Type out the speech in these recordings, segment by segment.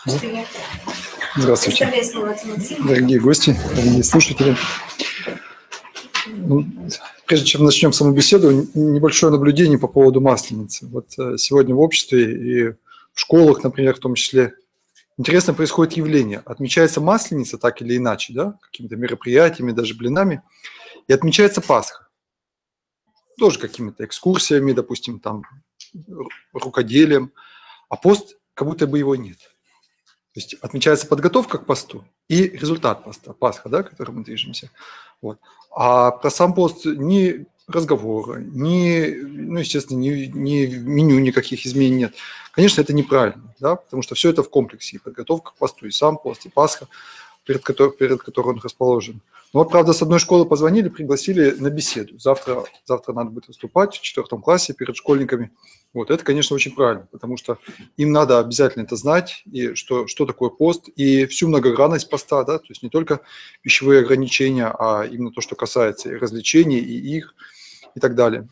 Привет. Здравствуйте, Представляю слово Максим. дорогие гости, дорогие слушатели. Ну, прежде чем начнем саму беседу, небольшое наблюдение по поводу Масленицы. Вот сегодня в обществе и в школах, например, в том числе, интересно происходит явление. Отмечается Масленица так или иначе, да, какими-то мероприятиями, даже блинами, и отмечается Пасха. Тоже какими-то экскурсиями, допустим, там, рукоделием, а пост как будто бы его нет. То есть отмечается подготовка к посту и результат поста, Пасха, да, к которому мы движемся. Вот. А про сам пост ни разговора, ну, естественно, ни меню никаких изменений нет. Конечно, это неправильно, да, потому что все это в комплексе, и подготовка к посту, и сам пост, и Пасха, перед которой он расположен. Но вот, правда, с одной школы позвонили, пригласили на беседу. Завтра надо будет выступать в 4 классе перед школьниками. Вот, это, конечно, очень правильно, потому что им надо обязательно это знать, и что такое пост, и всю многогранность поста, да, то есть не только пищевые ограничения, а именно то, что касается и развлечений, и их, и так далее.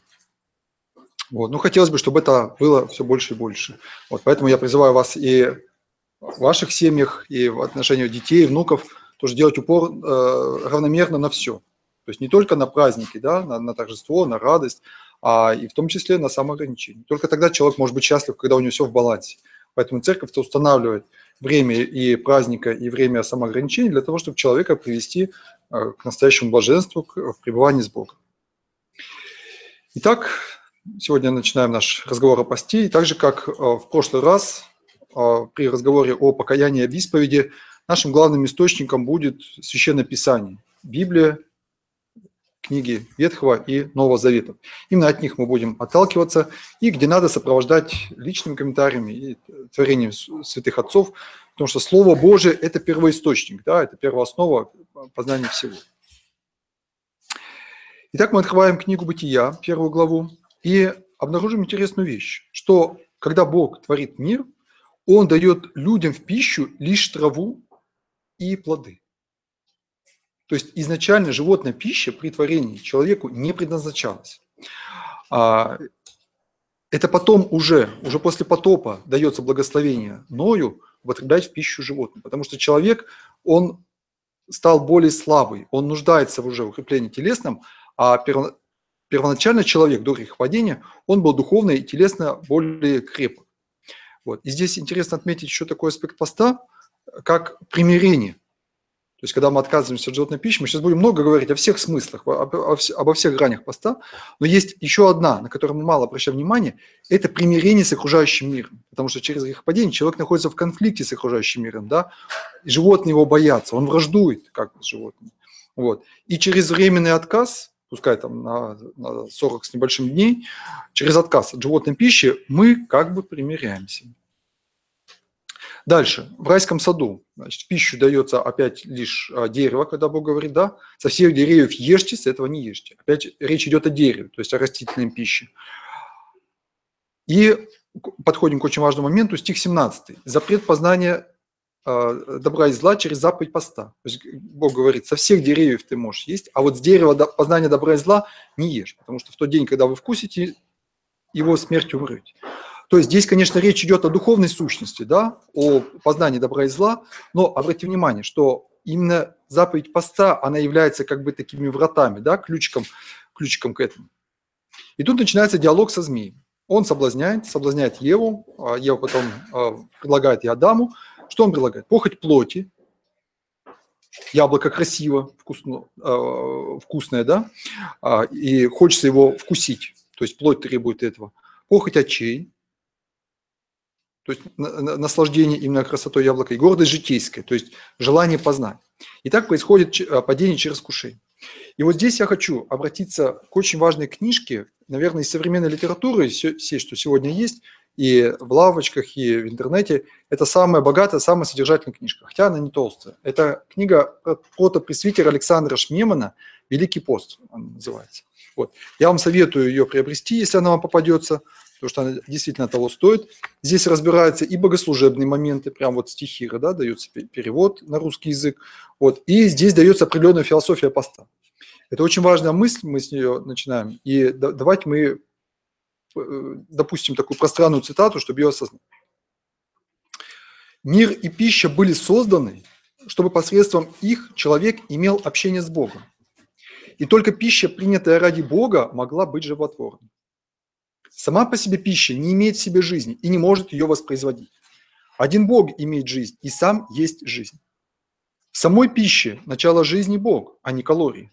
Вот, ну, хотелось бы, чтобы это было все больше и больше. Вот, поэтому я призываю вас и в ваших семьях, и в отношении детей, внуков тоже делать упор равномерно на все. То есть не только на праздники, да, на торжество, на радость, а и в том числе на самоограничение. Только тогда человек может быть счастлив, когда у него все в балансе. Поэтому церковь-то устанавливает время и праздника, и время самоограничения для того, чтобы человека привести к настоящему блаженству, в пребывании с Богом. Итак, сегодня начинаем наш разговор о посте. И так же, как в прошлый раз, при разговоре о покаянии, об исповеди, нашим главным источником будет Священное Писание, Библия, книги Ветхого и Нового Завета. Именно от них мы будем отталкиваться, и где надо сопровождать личными комментариями и творением святых отцов, потому что Слово Божие – это первоисточник, да, это первооснова познания всего. Итак, мы открываем книгу Бытия, 1 главу, и обнаружим интересную вещь, что когда Бог творит мир, Он дает людям в пищу лишь траву и плоды. То есть изначально животная пища при творении человеку не предназначалась. Это потом уже после потопа дается благословение Ною употреблять в пищу животных, потому что человек, он стал более слабый, он нуждается уже в укреплении телесном, а первоначально человек до грехопадения, он был духовно и телесно более крепок. Вот. И здесь интересно отметить еще такой аспект поста, как примирение. То есть, когда мы отказываемся от животной пищи, мы сейчас будем много говорить о всех смыслах, обо всех гранях поста, но есть еще одна, на которую мы мало обращаем внимание, это примирение с окружающим миром. Потому что через грехопадение человек находится в конфликте с окружающим миром, да? И животные его боятся, он враждует как бы с животными. Вот. И через временный отказ, пускай там на 40 с небольшим дней, через отказ от животной пищи мы как бы примиряемся. Дальше, в райском саду, значит, пищу дается опять лишь дерево, когда Бог говорит, да, со всех деревьев ешьте, с этого не ешьте. Опять речь идет о дереве, то есть о растительной пище. И подходим к очень важному моменту, стих 17. Запрет познания добра и зла через заповедь поста. То есть Бог говорит, со всех деревьев ты можешь есть, а вот с дерева познания добра и зла не ешь, потому что в тот день, когда вы вкусите, его смертью умрете. То есть здесь, конечно, речь идет о духовной сущности, да, о познании добра и зла, но обратите внимание, что именно заповедь поста, она является как бы такими вратами, да, ключиком к этому. И тут начинается диалог со змеем. Он соблазняет Еву, Ева потом предлагает и Адаму. Что он предлагает? Похоть плоти, яблоко красиво, вкусное, да, и хочется его вкусить, то есть плоть требует этого. Похоть очей, то есть наслаждение именно красотой яблока, и гордость житейская, то есть желание познать. И так происходит падение через искушение. И вот здесь я хочу обратиться к очень важной книжке, наверное, из современной литературы, все, что сегодня есть, и в лавочках, и в интернете, это самая богатая, самая содержательная книжка, хотя она не толстая. Это книга протопресвитера Александра Шмемана «Великий пост», она называется. Вот. Я вам советую ее приобрести, если она вам попадется, потому что она действительно того стоит. Здесь разбираются и богослужебные моменты, прям вот стихи, да, дается перевод на русский язык, вот, и здесь дается определенная философия поста. Это очень важная мысль, мы с нее начинаем, и давайте мы допустим такую пространную цитату, чтобы ее осознать. Мир и пища были созданы, чтобы посредством их человек имел общение с Богом. И только пища, принятая ради Бога, могла быть животворной. Сама по себе пища не имеет в себе жизни и не может ее воспроизводить. Один Бог имеет жизнь, и сам есть жизнь. В самой пище начало жизни Бог, а не калории.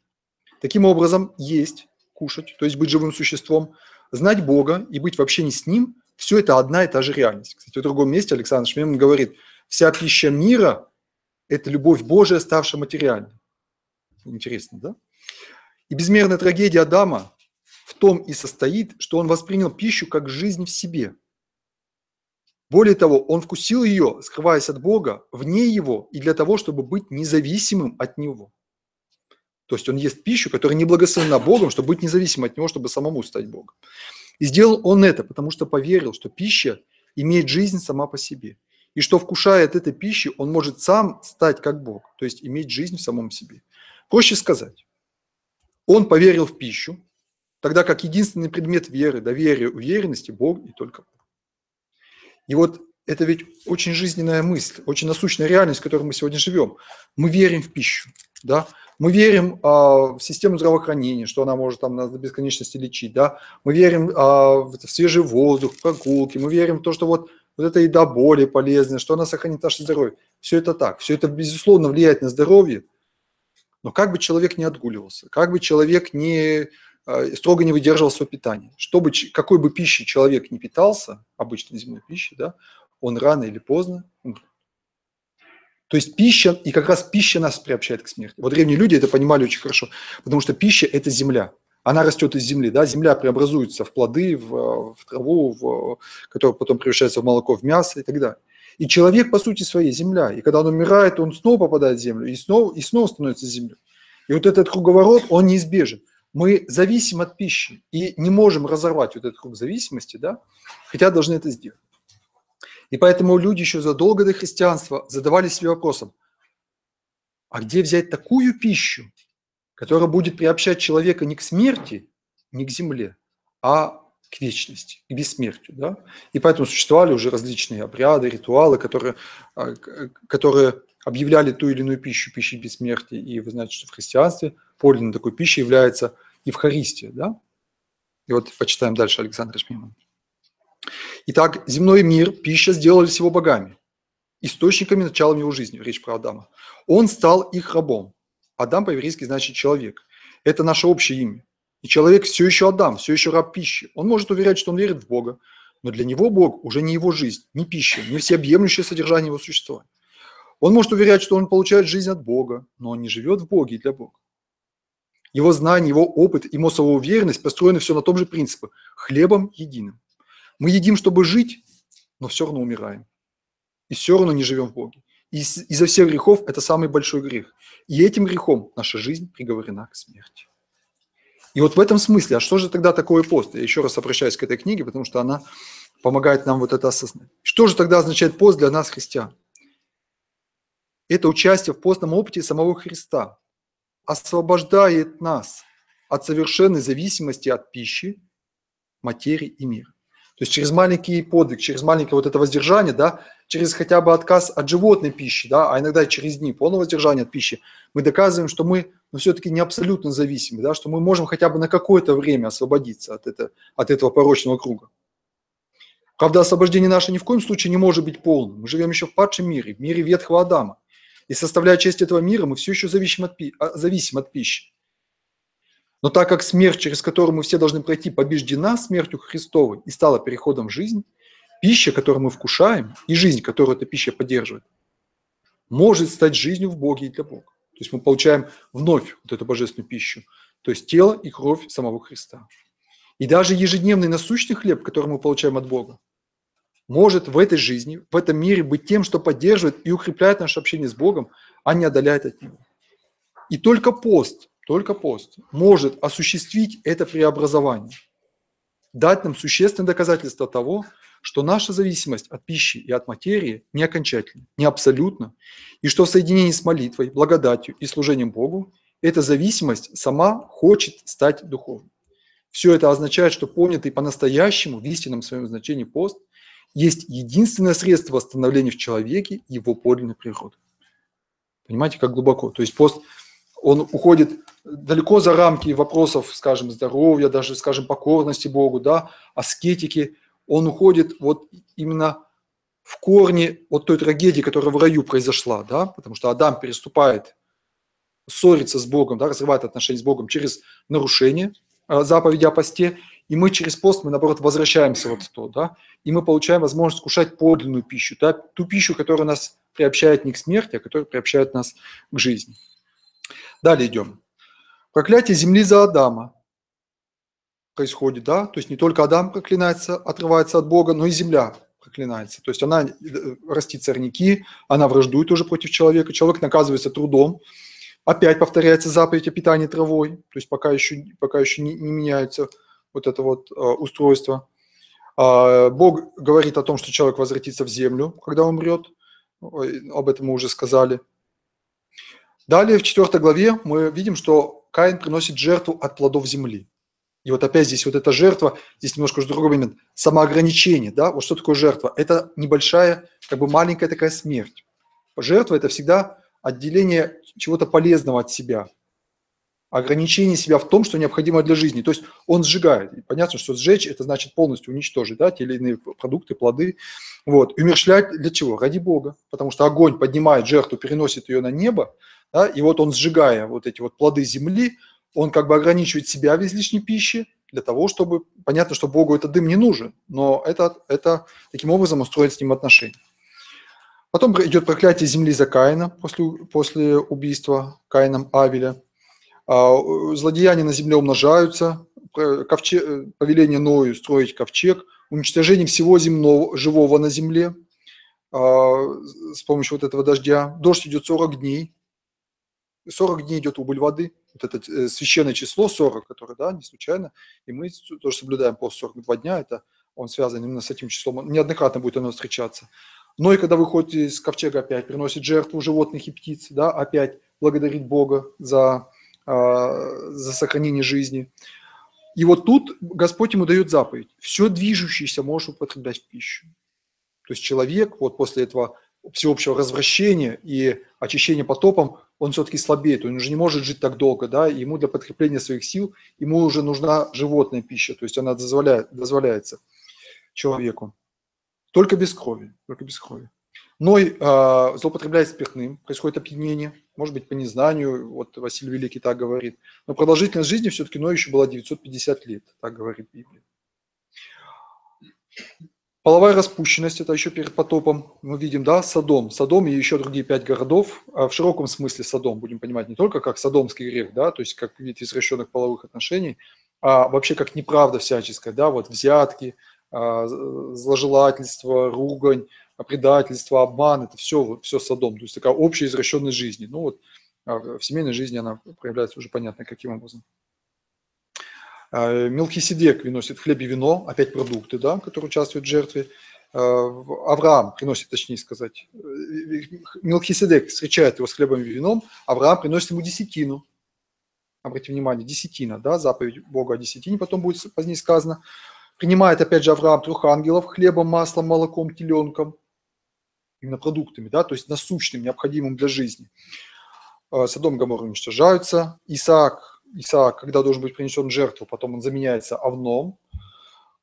Таким образом, есть, кушать, то есть быть живым существом, знать Бога и быть в общении с Ним – все это одна и та же реальность. Кстати, в другом месте Александр Шмеман говорит, вся пища мира – это любовь Божия, ставшая материальной. Интересно, да? И безмерная трагедия Адама в том и состоит, что он воспринял пищу как жизнь в себе. Более того, он вкусил ее, скрываясь от Бога, вне его и для того, чтобы быть независимым от него. То есть он ест пищу, которая не благословена Богом, чтобы быть независимым от него, чтобы самому стать Богом. И сделал он это, потому что поверил, что пища имеет жизнь сама по себе. И что, вкушая от этой пищи, он может сам стать как Бог, то есть иметь жизнь в самом себе. Проще сказать, он поверил в пищу, тогда как единственный предмет веры, доверия, уверенности – Бог и только Бог. И вот это ведь очень жизненная мысль, очень насущная реальность, в которой мы сегодня живем. Мы верим в пищу, да? Мы верим в систему здравоохранения, что она может там нас до бесконечности лечить, да? Мы верим в свежий воздух, в прогулки, мы верим в то, что вот эта еда более полезная, что она сохранит наше здоровье. Все это так, все это, безусловно, влияет на здоровье, но как бы человек не отгуливался, как бы человек строго не выдерживал свое питание, какой бы пищей человек не питался, обычной земной пищей, да, он рано или поздно умрет. То есть пища, и как раз пища нас приобщает к смерти. Вот древние люди это понимали очень хорошо, потому что пища – это земля. Она растет из земли, да, земля преобразуется в плоды, в траву, которая потом превращается в молоко, в мясо и так далее. И человек, по сути своей, земля. И когда он умирает, он снова попадает в землю, и снова становится землей. И вот этот круговорот, он неизбежен. Мы зависим от пищи и не можем разорвать вот этот круг зависимости, да, хотя должны это сделать. И поэтому люди еще задолго до христианства задавали себе вопросом, а где взять такую пищу, которая будет приобщать человека не к смерти, не к земле, а к вечности, к бессмертию. Да? И поэтому существовали уже различные обряды, ритуалы, которые объявляли ту или иную пищу пищей бессмертия. И вы знаете, что в христианстве подлинной такой пищей является Евхаристия. Да? И вот почитаем дальше Александра Шмемана. Итак, земной мир, пища сделались его богами, источниками, началом его жизни. Речь про Адама. Он стал их рабом. Адам по-еврейски значит человек. Это наше общее имя. И человек все еще Адам, все еще раб пищи. Он может уверять, что он верит в Бога, но для него Бог уже не его жизнь, не пища, не всеобъемлющее содержание его существования. Он может уверять, что он получает жизнь от Бога, но он не живет в Боге и для Бога. Его знание, его опыт, его самоуверенность построены все на том же принципе – хлебом единым. Мы едим, чтобы жить, но все равно умираем. И все равно не живем в Боге. И из-за всех грехов это самый большой грех. И этим грехом наша жизнь приговорена к смерти. И вот в этом смысле, а что же тогда такое пост? Я еще раз обращаюсь к этой книге, потому что она помогает нам вот это осознать. Что же тогда означает пост для нас, христиан? Это участие в постном опыте самого Христа освобождает нас от совершенной зависимости от пищи, материи и мира. То есть через маленький подвиг, через маленькое вот это воздержание, да, через хотя бы отказ от животной пищи, да, а иногда через дни полного воздержания от пищи, мы доказываем, что мы все-таки не абсолютно зависимы, да, что мы можем хотя бы на какое-то время освободиться от этого порочного круга. Правда, освобождение наше ни в коем случае не может быть полным. Мы живем еще в падшем мире, в мире ветхого Адама. И составляя часть этого мира, мы все еще зависим от пищи. Но так как смерть, через которую мы все должны пройти, побеждена смертью Христовой и стала переходом в жизнь, пища, которую мы вкушаем, и жизнь, которую эта пища поддерживает, может стать жизнью в Боге и для Бога. То есть мы получаем вновь вот эту божественную пищу, то есть тело и кровь самого Христа. И даже ежедневный насущный хлеб, который мы получаем от Бога, может в этой жизни, в этом мире быть тем, что поддерживает и укрепляет наше общение с Богом, а не отдаляет от Него. И только пост может осуществить это преобразование, дать нам существенное доказательство того, что наша зависимость от пищи и от материи не окончательна, не абсолютна, и что в соединении с молитвой, благодатью и служением Богу эта зависимость сама хочет стать духовной. Все это означает, что понятый по-настоящему в истинном своем значении пост есть единственное средство восстановления в человеке его подлинной природы. Понимаете, как глубоко? То есть пост, он уходит далеко за рамки вопросов, скажем, здоровья, даже, скажем, покорности Богу, да, аскетики. Он уходит вот именно в корне вот той трагедии, которая в раю произошла, да, потому что Адам переступает, ссорится с Богом, да, разрывает отношения с Богом через нарушение заповеди о посте, и мы через пост, мы, наоборот, возвращаемся вот в то, да, и мы получаем возможность кушать подлинную пищу, да, ту пищу, которая нас приобщает не к смерти, а которая приобщает нас к жизни. Далее идем. Проклятие земли за Адама происходит, да, то есть не только Адам проклинается, отрывается от Бога, но и земля проклинается. То есть она растит сорняки, она враждует уже против человека, человек наказывается трудом, опять повторяется заповедь о питании травой, то есть пока еще не меняется вот это вот устройство. Бог говорит о том, что человек возвратится в землю, когда умрет, об этом мы уже сказали. Далее в 4 главе мы видим, что Каин приносит жертву от плодов земли. И вот опять здесь вот эта жертва, здесь немножко уже другой момент, самоограничение, да, вот что такое жертва? Это небольшая, как бы маленькая такая смерть. Жертва – это всегда отделение чего-то полезного от себя, ограничение себя в том, что необходимо для жизни. То есть он сжигает. И понятно, что сжечь – это значит полностью уничтожить, да, те или иные продукты, плоды. Вот. И умерщвлять для чего? Ради Бога. Потому что огонь поднимает жертву, переносит ее на небо, да, и вот он, сжигая вот эти вот плоды земли, он как бы ограничивает себя в излишней пище для того, чтобы, понятно, что Богу этот дым не нужен, но это таким образом устроить с ним отношения. Потом идет проклятие земли за Каина после убийства Каином Авеля. Злодеяния на земле умножаются, повеление Ною строить ковчег, уничтожение всего земного, живого на земле с помощью вот этого дождя. Дождь идет 40 дней. 40 дней идет убыль воды. Вот это священное число 40, которое, да, не случайно. И мы тоже соблюдаем пост 42 дня. Это он связан именно с этим числом. Неоднократно будет оно встречаться. Но и когда выходит из ковчега, опять приносит жертву животных и птиц, да, опять благодарит Бога за сохранение жизни. И вот тут Господь ему дает заповедь. Все движущееся можешь употреблять в пищу. То есть человек вот после этого всеобщего развращения и очищения потопом, он все-таки слабеет, он уже не может жить так долго, да, и ему для подкрепления своих сил, ему уже нужна животная пища, то есть она дозволяется человеку. Только без крови, только без крови. Ной злоупотребляет спиртным, происходит опьянение, может быть, по незнанию, вот Василий Великий так говорит. Но продолжительность жизни все-таки Ной еще была 950 лет, так говорит Библия. Половая распущенность, это еще перед потопом, мы видим, да, Содом. Содом и еще другие 5 городов, в широком смысле Содом, будем понимать, не только как содомский грех, да, то есть как вид извращенных половых отношений, а вообще как неправда всяческая, да, вот взятки, зложелательство, ругань, предательство, обман, это все Содом, то есть такая общая извращенность жизни. Ну вот в семейной жизни она проявляется уже понятно каким образом. Мелхиседек приносит хлеб и вино, опять продукты, да, которые участвуют в жертве. Авраам приносит, точнее сказать, Мелхиседек встречает его с хлебом и вином, Авраам приносит ему десятину. Обратите внимание, десятина, да, заповедь Бога о десятине, потом будет позднее сказано. Принимает опять же Авраам 3 ангелов хлебом, маслом, молоком, теленком, именно продуктами, да, то есть насущным, необходимым для жизни. Содом и Гоморра уничтожаются. Исаак, когда должен быть принесен в жертву, потом он заменяется овном.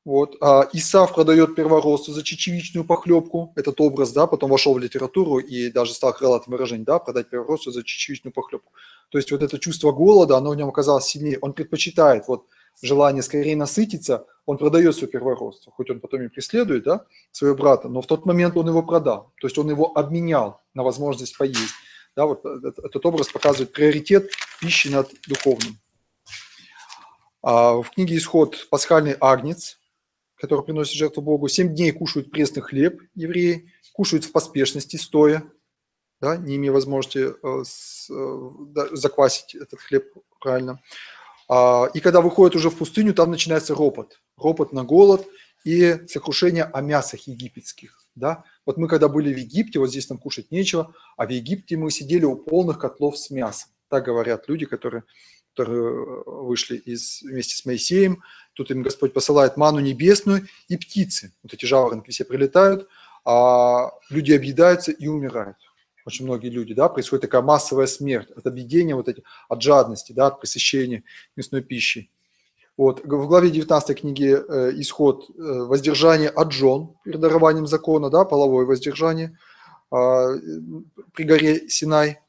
Вот. Исав продает первородство за чечевичную похлебку. Этот образ, да, потом вошел в литературу и даже стал крылатым выражением, да, продать первородство за чечевичную похлебку. То есть вот это чувство голода, оно в нем оказалось сильнее. Он предпочитает вот желание скорее насытиться, он продает свое первородство, хоть он потом и преследует, да, своего брата, но в тот момент он его продал, то есть он его обменял на возможность поесть. Да, вот этот образ показывает приоритет пищи над духовным. В книге «Исход» пасхальный агнец, который приносит жертву Богу, 7 дней кушают пресный хлеб евреи, кушают в поспешности, стоя, да, не имея возможности заквасить этот хлеб правильно. И когда выходят уже в пустыню, там начинается ропот на голод и сокрушение о мясах египетских. Да? Вот мы когда были в Египте, вот здесь нам кушать нечего, а в Египте мы сидели у полных котлов с мясом. Так говорят люди, которые вышли вместе с Моисеем. Тут им Господь посылает ману небесную и птицы. Вот эти жаворонки все прилетают, а люди объедаются и умирают. Очень многие люди, да, происходит такая массовая смерть от объедения, вот эти, от жадности, да, от пресыщения мясной пищи. Вот. В главе 19 книги «Исход» воздержание от жен перед дарованием закона, да, половое воздержание при горе Синай.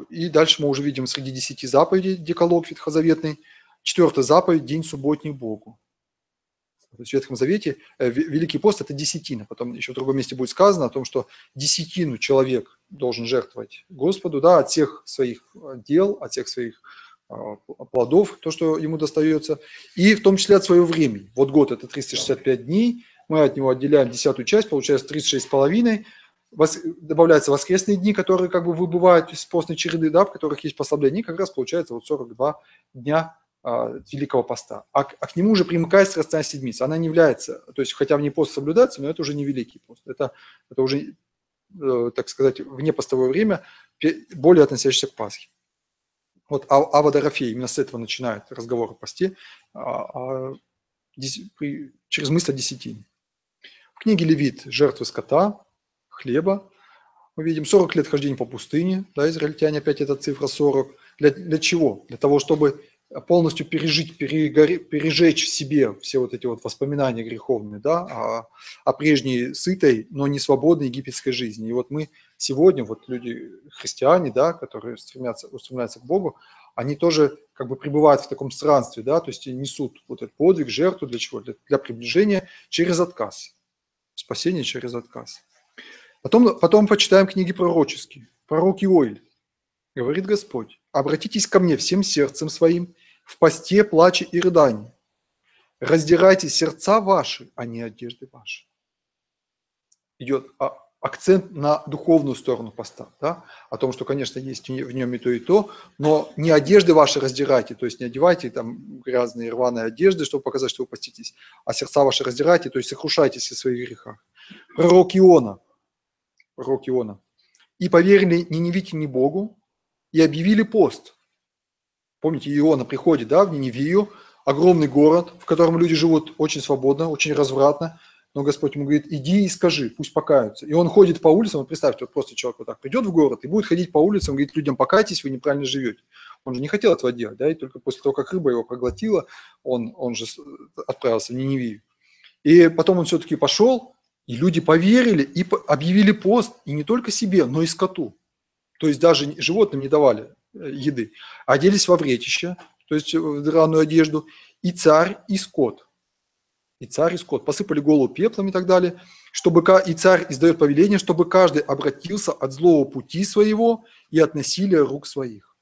И дальше мы уже видим среди 10 заповедей декалог ветхозаветный, 4-я заповедь – день субботний Богу. То есть в Ветхом Завете Великий пост – это десятина. Потом еще в другом месте будет сказано о том, что десятину человек должен жертвовать Господу, да, от всех своих дел, от всех своих плодов, то, что ему достается, и в том числе от своего времени. Вот год – это 365 дней, мы от него отделяем 10-ю часть, получается 36,5. Добавляются воскресные дни, которые как бы выбывают из постной череды, да, в которых есть послабление, и как раз получается вот 42 дня Великого Поста. А к нему уже примыкает Страстная Седмица. Она не является, то есть хотя в ней пост соблюдается, но это уже не Великий пост. Это уже, так сказать, вне постовое время, более относящееся к Пасхе. Вот Ава Дорофей именно с этого начинает разговор о посте, через мысль о десятине. В книге Левит жертвы скота, хлеба. Мы видим 40 лет хождения по пустыне, да, израильтяне, опять эта цифра 40. Для чего? Для того, чтобы полностью пережечь в себе все вот эти вот воспоминания греховные, да, о прежней сытой, но не свободной египетской жизни. И вот мы сегодня, вот люди, христиане, да, которые устремляются к Богу, они тоже как бы пребывают в таком странстве, да, то есть несут вот этот подвиг, жертву для чего? Для приближения через отказ. Спасение через отказ. Потом почитаем книги пророческие. Пророк Иоиль. Говорит Господь: обратитесь ко мне всем сердцем своим, в посте, плаче и рыдании. Раздирайте сердца ваши, а не одежды ваши. Идет акцент на духовную сторону поста, да? О том, что, конечно, есть в нем и то, но не одежды ваши раздирайте, то есть не одевайте там грязные рваные одежды, чтобы показать, что вы поститесь, а сердца ваши раздирайте, то есть сокрушайтесь в своих грехах. Пророк Иона. И поверили ни Ниневите, ни Богу, и объявили пост. Помните, Иона приходит, да, в Ниневию, огромный город, в котором люди живут очень свободно, очень развратно, но Господь ему говорит: иди и скажи, пусть покаются. И он ходит по улицам, вот представьте, вот просто человек вот так придет в город и будет ходить по улицам, говорит людям: покайтесь, вы неправильно живете. Он же не хотел этого делать, да, и только после того, как рыба его проглотила, он же отправился в Ниневию. И потом он все-таки пошел, и люди поверили и объявили пост, и не только себе, но и скоту. То есть даже животным не давали еды. Оделись во вретище, то есть в драную одежду, и царь, и скот. Посыпали голову пеплом и так далее. И царь издает повеление, чтобы каждый обратился от злого пути своего и от насилия рук своих.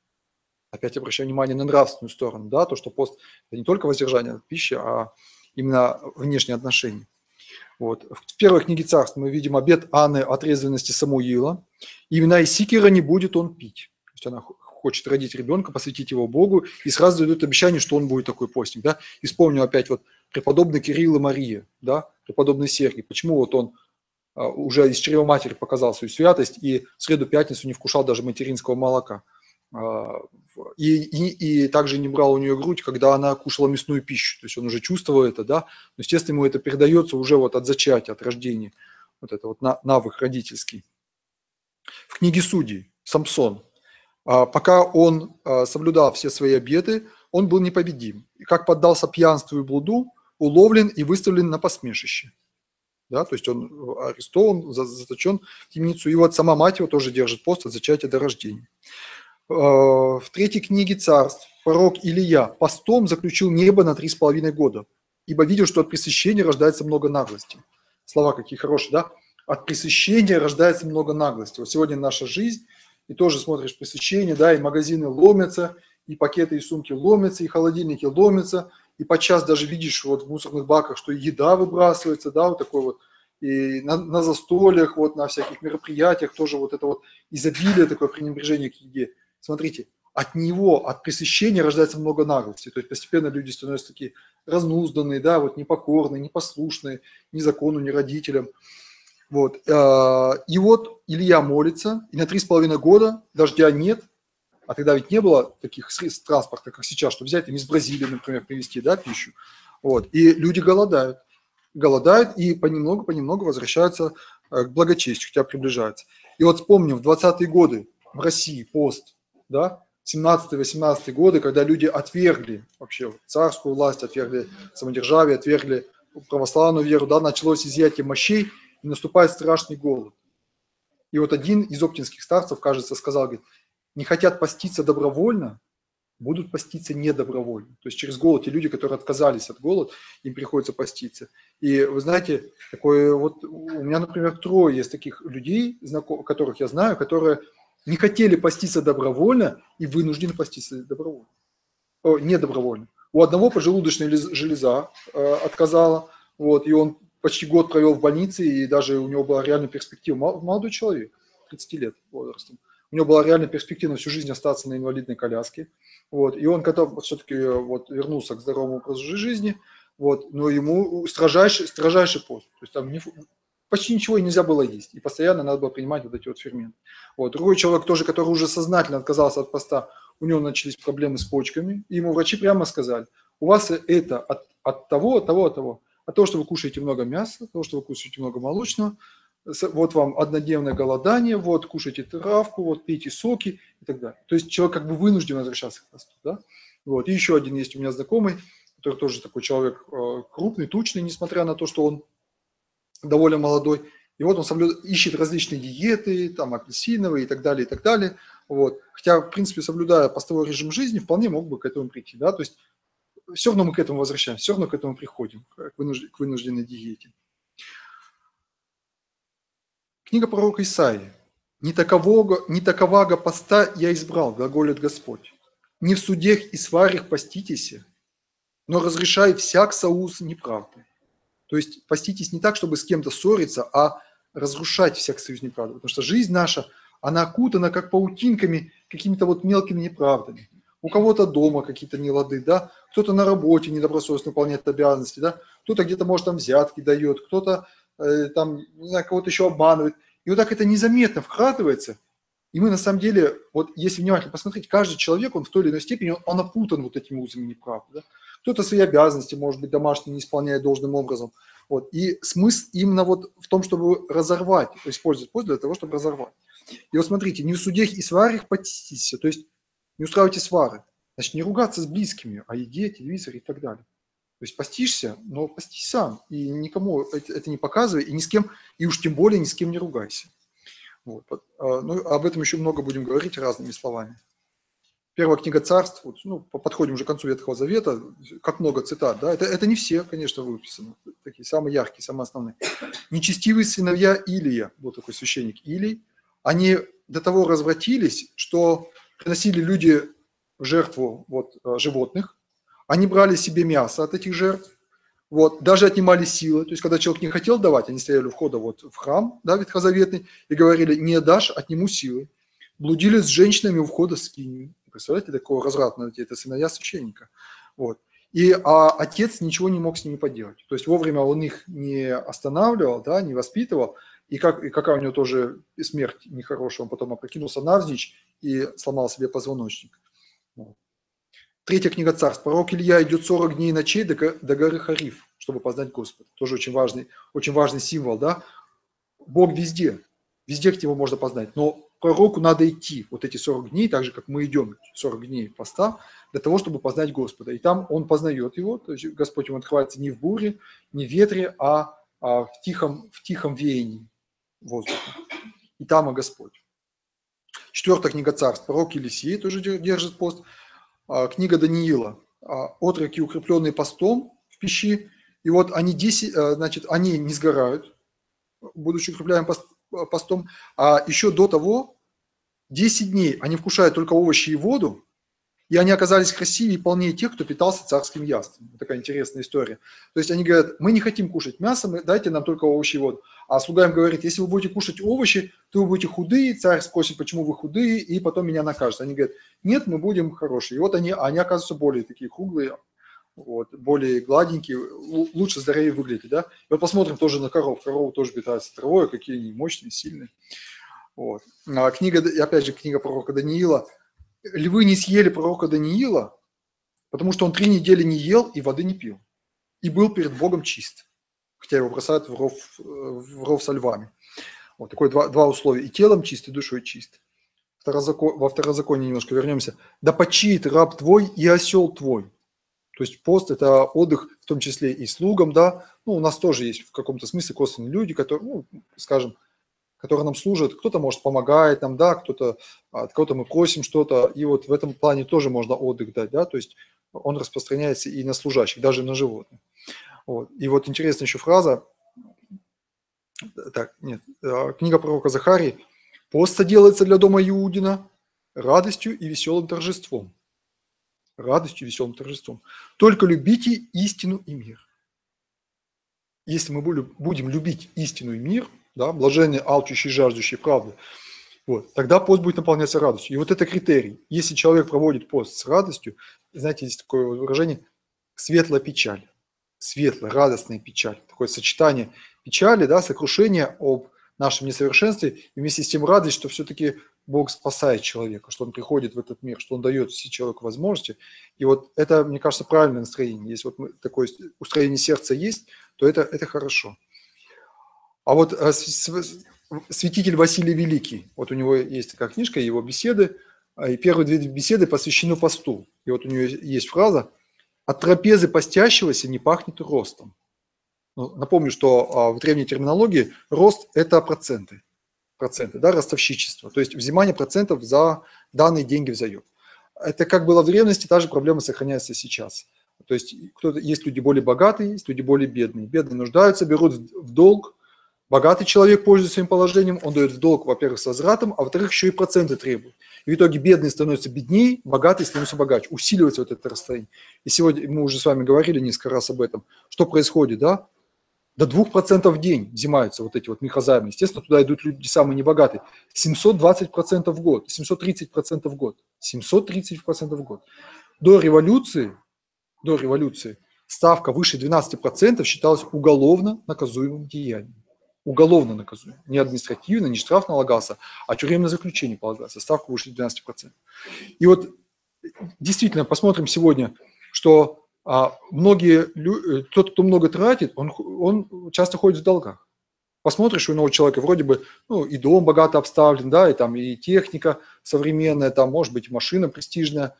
Опять обращаю внимание на нравственную сторону, да, то, что пост – это не только воздержание от пищи, а именно внешние отношения. Вот. В первой книге Царств мы видим обет Анны от трезвенности Самуила. И вина из сикера не будет он пить. То есть она хочет родить ребенка, посвятить его Богу, и сразу дает обещание, что он будет такой постник. Да? И вспомню опять вот преподобный Кирилл и Мария, да? Преподобный Сергий. Почему вот он уже из чрева матери показал свою святость и в среду-пятницу не вкушал даже материнского молока. И также не брал у нее грудь, когда она кушала мясную пищу. То есть он уже чувствовал это, да. Но, естественно, ему это передается уже вот от зачатия, от рождения. Вот это вот навык родительский. В книге Судей Самсон. Пока он соблюдал все свои обеты, он был непобедим. И как поддался пьянству и блуду, уловлен и выставлен на посмешище. Да, то есть он арестован, заточен в темницу. И вот сама мать его тоже держит пост от зачатия до рождения. В третьей книге Царств пророк Илия постом заключил небо на 3,5 года, ибо видел, что от пресыщения рождается много наглости. Слова какие хорошие, да? От пресыщения рождается много наглости. Вот сегодня наша жизнь, и тоже смотришь пресыщение, да, и магазины ломятся, и пакеты, и сумки ломятся, и холодильники ломятся, и подчас даже видишь вот в мусорных баках, что еда выбрасывается, да, вот такой вот, и на застольях, вот на всяких мероприятиях тоже вот это вот изобилие, такое пренебрежение к еде. Смотрите, от него, от пресыщения рождается много наглости. То есть постепенно люди становятся такие разнузданные, да, вот непокорные, непослушные ни закону, ни родителям. Вот. И вот Илья молится, и на 3,5 года дождя нет, А тогда ведь не было таких средств транспорта, как сейчас, чтобы взять им из Бразилии, например, привезти, да, пищу. Вот. И люди голодают. Голодают и понемногу возвращаются к благочестию, хотя приближаются. И вот вспомним, в 20-е годы в России пост, да, 17-18 годы, когда люди отвергли вообще царскую власть, отвергли самодержавие, отвергли православную веру, да, началось изъятие мощей, и наступает страшный голод. И вот один из оптинских старцев, кажется, сказал, говорит, не хотят поститься добровольно, будут поститься недобровольно. То есть через голод те люди, которые отказались от голода, им приходится поститься. И вы знаете, такое вот у меня, например, 3 есть таких людей, которых я знаю, которые не хотели поститься добровольно и вынуждены поститься добровольно. Недобровольно. У одного поджелудочная железа отказала, вот, и он почти год провел в больнице, и даже у него была реальная перспектива. Молодой человек, 30 лет возрастом. У него была реальная перспектива на всю жизнь остаться на инвалидной коляске. Вот, и он, когда все-таки вот, вернулся к здоровому образу жизни, вот, но ему строжайший пост. То есть там почти ничего и нельзя было есть. И постоянно надо было принимать вот эти вот ферменты. Вот. Другой человек тоже, который уже сознательно отказался от поста, у него начались проблемы с почками. И ему врачи прямо сказали, у вас это от того, от того, от того. От того, что вы кушаете много мяса, от того, что вы кушаете много молочного, вот вам однодневное голодание, вот кушайте травку, вот пейте соки и так далее. То есть человек как бы вынужден возвращаться к посту. Да? Вот. И еще один есть у меня знакомый, который тоже такой человек крупный, тучный, несмотря на то, что он довольно молодой. И вот он ищет различные диеты, там апельсиновые и так далее, и так далее. Вот. Хотя, в принципе, соблюдая постовой режим жизни, вполне мог бы к этому прийти. Да? То есть все равно мы к этому возвращаемся, все равно к этому приходим, к вынужденной диете. Книга пророка Исаии. «Не таковаго поста я избрал, глаголит Господь. Не в судех и сварях поститесь, но разрешай всяк соуз неправды». То есть поститесь не так, чтобы с кем-то ссориться, а разрушать всяк союз неправды. Потому что жизнь наша, она окутана как паутинками, какими-то вот мелкими неправдами. У кого-то дома какие-то нелады, да, кто-то на работе недобросовестно выполняет обязанности, да, кто-то где-то, может, там взятки дает, кто-то там, не знаю, кого-то еще обманывает. И вот так это незаметно вкрадывается. И мы на самом деле, вот если внимательно посмотреть, каждый человек, он в той или иной степени, он опутан вот этими узами неправды. Да? Кто-то свои обязанности, может быть, домашние не исполняет должным образом. Вот. И смысл именно вот в том, чтобы разорвать, использовать пост для того, чтобы разорвать. И вот смотрите, не в судех и сварях поститесь, то есть не устраивайте свары. Значит, не ругаться с близкими о еде, телевизоре и так далее. То есть постишься, но постись сам. И никому это не показывай, и ни с кем, и уж тем более ни с кем не ругайся. Вот. Ну, об этом еще много будем говорить разными словами. Первая книга Царств, вот, ну, подходим уже к концу Ветхого Завета, как много цитат, да, это не все, конечно, выписаны, такие самые яркие, самые основные. Нечестивые сыновья Илия, был такой священник Илий, они до того развратились, что приносили люди в жертву вот, животных, они брали себе мясо от этих жертв, вот, даже отнимали силы, то есть когда человек не хотел давать, они стояли у входа вот, в храм, да, ветхозаветный, и говорили, не дашь, отниму силы. Блудили с женщинами у входа в скинию. Представляете, такого развратного, это сыновья священника. Вот. А отец ничего не мог с ними поделать. То есть вовремя он их не останавливал, да, не воспитывал, и какая у него тоже смерть нехорошая, он потом опрокинулся навзничь и сломал себе позвоночник. Вот. Третья книга Царств. Пророк Илья идет 40 дней и ночей до горы Хариф, чтобы познать Господа. Тоже очень важный символ, да. Бог везде к нему можно познать, но пророку надо идти вот эти 40 дней, так же, как мы идем 40 дней поста, для того, чтобы познать Господа. И там он познает его, то есть Господь ему открывается не в буре, не в ветре, а в тихом веянии воздуха. И там и Господь. Четвертая книга Царств. Пророк Елисей тоже держит пост. Книга Даниила. Отроки, укрепленные постом в пищи. И вот они не сгорают, будучи укрепляем постом, а еще до того 10 дней они вкушают только овощи и воду, и они оказались красивее и полнее тех, кто питался царским яством. Такая интересная история. То есть они говорят, мы не хотим кушать мясо, дайте нам только овощи и воду. А слуга им говорит, если вы будете кушать овощи, то вы будете худые, царь спросит, почему вы худые, и потом меня накажет. Они говорят, нет, мы будем хорошие. И вот они оказываются более такие круглые, вот, более гладенькие, лучше, здоровее выглядят, да. И вот посмотрим тоже на коров. Коровы тоже питаются травой, какие они мощные, сильные. Вот. Опять же, книга пророка Даниила. львы не съели пророка Даниила, потому что он 3 недели не ел и воды не пил. И был перед Богом чист, хотя его бросают в ров со львами. Вот такое два условия. И телом чист, и душой чист. Во второзаконие немножко вернемся. «Да почиет раб твой и осел твой». То есть пост – это отдых, в том числе и слугам, да. Ну, у нас тоже есть в каком-то смысле косвенные люди, которые, ну, скажем, которые нам служат. Кто-то, может, помогает нам, да, кто-то, от кого-то мы просим что-то. И вот в этом плане тоже можно отдых дать, да. То есть он распространяется и на служащих, даже на животных. Вот. И вот интересная еще фраза. Так, нет, книга пророка Захарии. «Пост соделается для дома Иудина радостью и веселым торжеством». Радостью и веселым торжеством. «Только любите истину и мир». Если мы будем любить истину и мир, да, блаженные, алчущие, жаждущие правды, вот, тогда пост будет наполняться радостью. И вот это критерий. Если человек проводит пост с радостью, знаете, есть такое выражение «светлая печаль». Светлая, радостная печаль. Такое сочетание печали, да, сокрушения об нашем несовершенстве, и вместе с тем радость, что все-таки Бог спасает человека, что Он приходит в этот мир, что Он дает человеку возможности. И вот это, мне кажется, правильное настроение. Если вот такое устроение сердца есть, то это хорошо. А вот святитель Василий Великий, вот у него есть такая книжка, его беседы, и первые 2 беседы посвящены посту. И вот у него есть фраза: «От трапезы постящегося не пахнет ростом». Ну, напомню, что в древней терминологии рост – это проценты, да, ростовщичество, то есть взимание процентов за данные деньги взаимно. Это как было в древности, та же проблема сохраняется сейчас. То есть есть люди более богатые, есть люди более бедные. Бедные нуждаются, берут в долг. Богатый человек пользуется своим положением, он дает в долг, во-первых, с возвратом, а во-вторых, еще и проценты требует. И в итоге бедный становится беднее, богатый становится богаче. Усиливается вот это расстояние. И сегодня мы уже с вами говорили несколько раз об этом. Что происходит, да? До 2% в день взимаются вот эти вот микрозаймы. Естественно, туда идут люди самые небогатые. 720% в год, 730% в год. 730% в год. До революции ставка выше 12% считалась уголовно наказуемым деянием. Уголовно наказуем. Не административно, не штраф налагался, а тюремное заключение полагался. Ставка выше 12%. И вот действительно посмотрим сегодня, что тот, кто много тратит, он часто ходит в долгах. Посмотришь, у одного человека вроде бы и дом богато обставлен, да, и там и техника современная, там может быть машина престижная,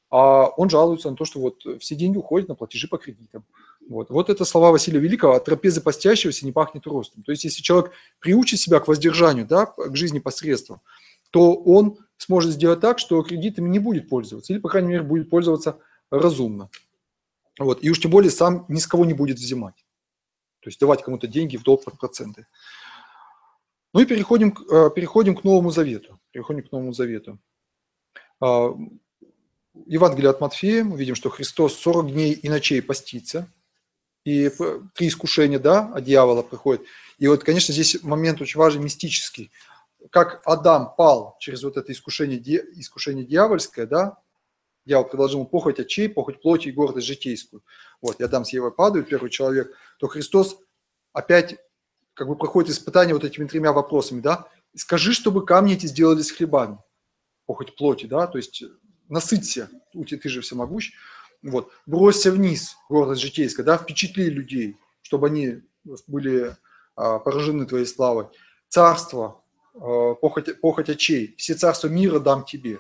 а он жалуется на то, что вот все деньги уходят на платежи по кредитам. Вот это слова Василия Великого: «От трапезы постящегося не пахнет ростом». То есть если человек приучит себя к воздержанию, да, к жизни посредством, то он сможет сделать так, что кредитами не будет пользоваться, или, по крайней мере, будет пользоваться разумно. Вот. И уж тем более сам ни с кого не будет взимать. То есть давать кому-то деньги в долг под проценты. Ну и переходим к Новому Завету. Евангелие от Матфея, мы видим, что Христос 40 дней и ночей постится, и 3 искушения, да, от дьявола приходят. И вот, конечно, здесь момент очень важный, мистический. Как Адам пал через вот это искушение дьявольское, да, дьявол предложил ему похоть очей, похоть плоти и гордость житейскую. Вот, и Адам с Евой падают, первый человек, то Христос опять как бы проходит испытание вот этими 3 вопросами, да. «Скажи, чтобы камни эти сделались хлебами». Похоть плоти, да, то есть насыться, ты же всемогущ. Вот. «Бросься вниз», гордость житейская, да, впечатли людей, чтобы они были поражены твоей славой. «Царство», похоть очей, «все царства мира дам тебе».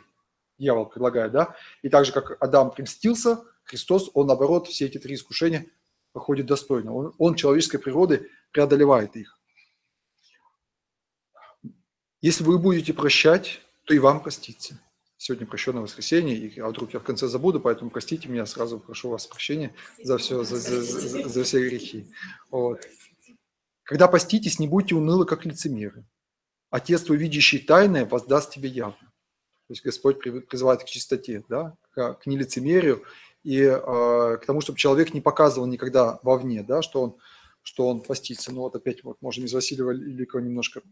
Дьявол предлагает, да. И так же, как Адам примстился, Христос, он, наоборот, все эти 3 искушения проходит достойно. Он человеческой природы преодолевает их. Если вы будете прощать, то и вам простится. Сегодня прощенное воскресенье, а вдруг я в конце забуду, поэтому простите меня, сразу прошу вас прощения за все грехи. Вот. «Когда поститесь, не будьте унылы, как лицемеры. Отец твой, видящий тайное, воздаст тебе явно». То есть Господь призывает к чистоте, да, к нелицемерию и к тому, чтобы человек не показывал никогда вовне, да, что он постится. Ну вот опять вот можем из Василия Великого немножко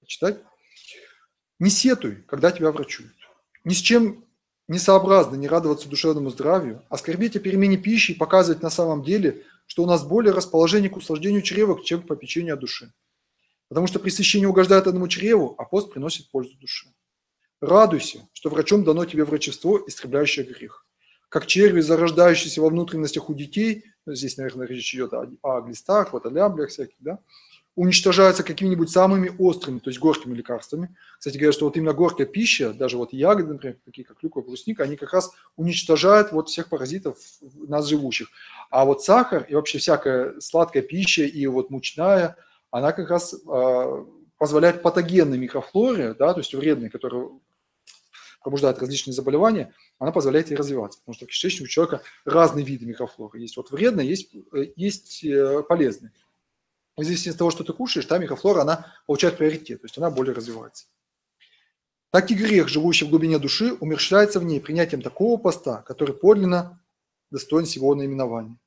читать. «Не сетуй, когда тебя врачуют. Ни с чем не сообразно не радоваться душевному здравию, а скорбеть о перемене пищи и показывать на самом деле, что у нас более расположение к услаждению чрева, чем к попечению о душе. Потому что пресыщение угождает одному чреву, а пост приносит пользу душе». Радуйся, что врачом дано тебе врачество, истребляющее грех. Как черви, зарождающиеся во внутренностях у детей, ну, здесь, наверное, речь идет о глистах, вот о ляблях всяких, да, уничтожаются какими-нибудь самыми острыми, то есть горькими лекарствами. Кстати, говорят, что вот именно горькая пища, даже вот ягоды, например, такие как клюква, брусника, они как раз уничтожают вот всех паразитов нас живущих. А вот сахар и вообще всякая сладкая пища и вот мучная, она как раз позволяет патогенной микрофлоре, да, то есть вредной, которая пробуждает различные заболевания, она позволяет ей развиваться. Потому что в кишечнике у человека разные виды микрофлоры. Есть вот вредные, есть полезные. В зависимости от того, что ты кушаешь, та микрофлора, она получает приоритет, то есть она более развивается. Так и грех, живущий в глубине души, умерщвляется в ней принятием такого поста, который подлинно достоин сего наименования.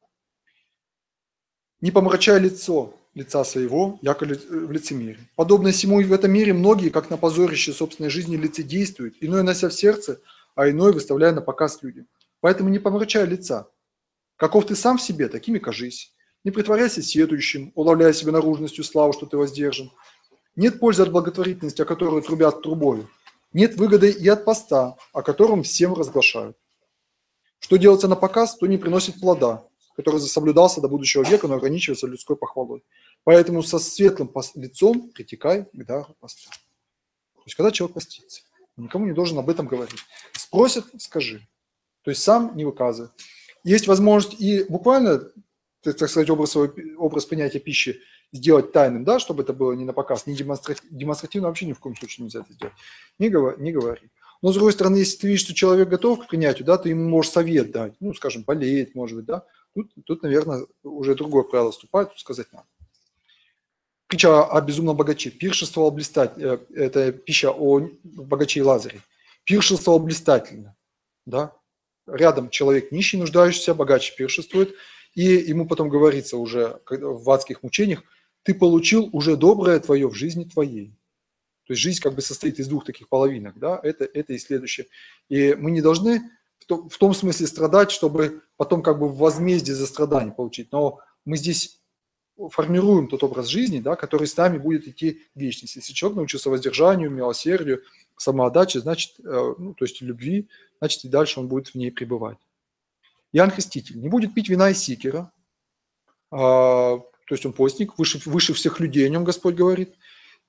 Не помрачай лица своего, яко в лицемерии. Подобно всему и в этом мире многие, как на позорище собственной жизни, лицедействуют, иной нося в сердце, а иной выставляя на показ людям. Поэтому не помрачай лица. Каков ты сам в себе, такими кажись. Не притворяйся сетующим, уловляя себе наружностью славу, что ты воздержан. Нет пользы от благотворительности, о которой трубят трубою. Нет выгоды и от поста, о котором всем разглашают. Что делается на показ, то не приносит плода, который соблюдался до будущего века, но ограничивается людской похвалой. Поэтому со светлым лицом притекай к дару поста. То есть, когда человек постится, он никому не должен об этом говорить. Спросят, скажи. То есть, сам не выказывай. Есть возможность и буквально, так сказать, образ принятия пищи сделать тайным, да, чтобы это было не на показ, не демонстративно, вообще ни в коем случае нельзя это сделать. Не говори. Но, с другой стороны, если ты видишь, что человек готов к принятию, да, ты ему можешь совет дать, ну, скажем, болеет, может быть, да, тут, наверное, уже другое правило вступает, тут сказать надо. Притча о безумном богаче. Пиршествовал блистательно, это пища о богаче и Лазаре. Пиршествовал блистательно, да, рядом человек нищий, нуждающийся, богач пиршествует, и ему потом говорится уже в адских мучениях: ты получил уже доброе твое в жизни твоей. То есть жизнь как бы состоит из двух таких половинок, да, это и следующее. И мы не должны в том смысле страдать, чтобы потом как бы возмездие за страдания получить, но мы здесь формируем тот образ жизни, да, который с нами будет идти в вечность. Если человек научился воздержанию, милосердию, самоотдаче, значит, ну, то есть любви, значит, и дальше он будет в ней пребывать. Иоанн Креститель не будет пить вина и сикера, то есть он постник, выше всех людей, о нем Господь говорит.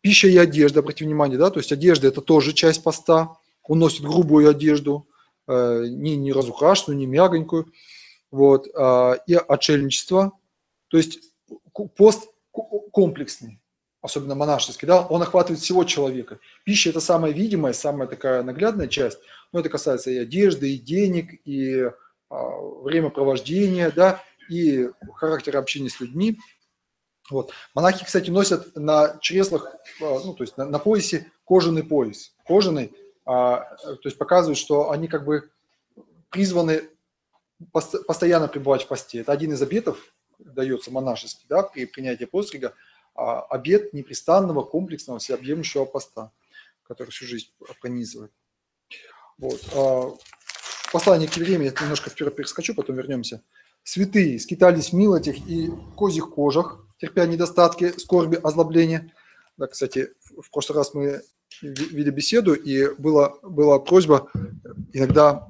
Пища и одежда, обратите внимание, да, то есть одежда – это тоже часть поста, он носит грубую одежду, не разукрашенную, не мягонькую, вот, и отшельничество, то есть пост комплексный, особенно монашеский, да, он охватывает всего человека. Пища – это самая видимая, самая такая наглядная часть, но это касается и одежды, и денег, и времяпровождения, да, и характера общения с людьми. Вот. Монахи, кстати, носят на чреслах, ну, то есть на поясе кожаный пояс. Кожаный, то есть показывает, что они как бы призваны постоянно пребывать в посте. Это один из обетов, дается монашеский, да, при принятии пострига, обет непрестанного, комплексного, всеобъемлющего поста, который всю жизнь пронизывает. Вот. В послании к евреям я немножко вперед перескочу, потом вернемся. Святые скитались в милотях и козьих кожах, терпя недостатки, скорби, озлобления. Да, кстати, в прошлый раз мы вели беседу, и была просьба иногда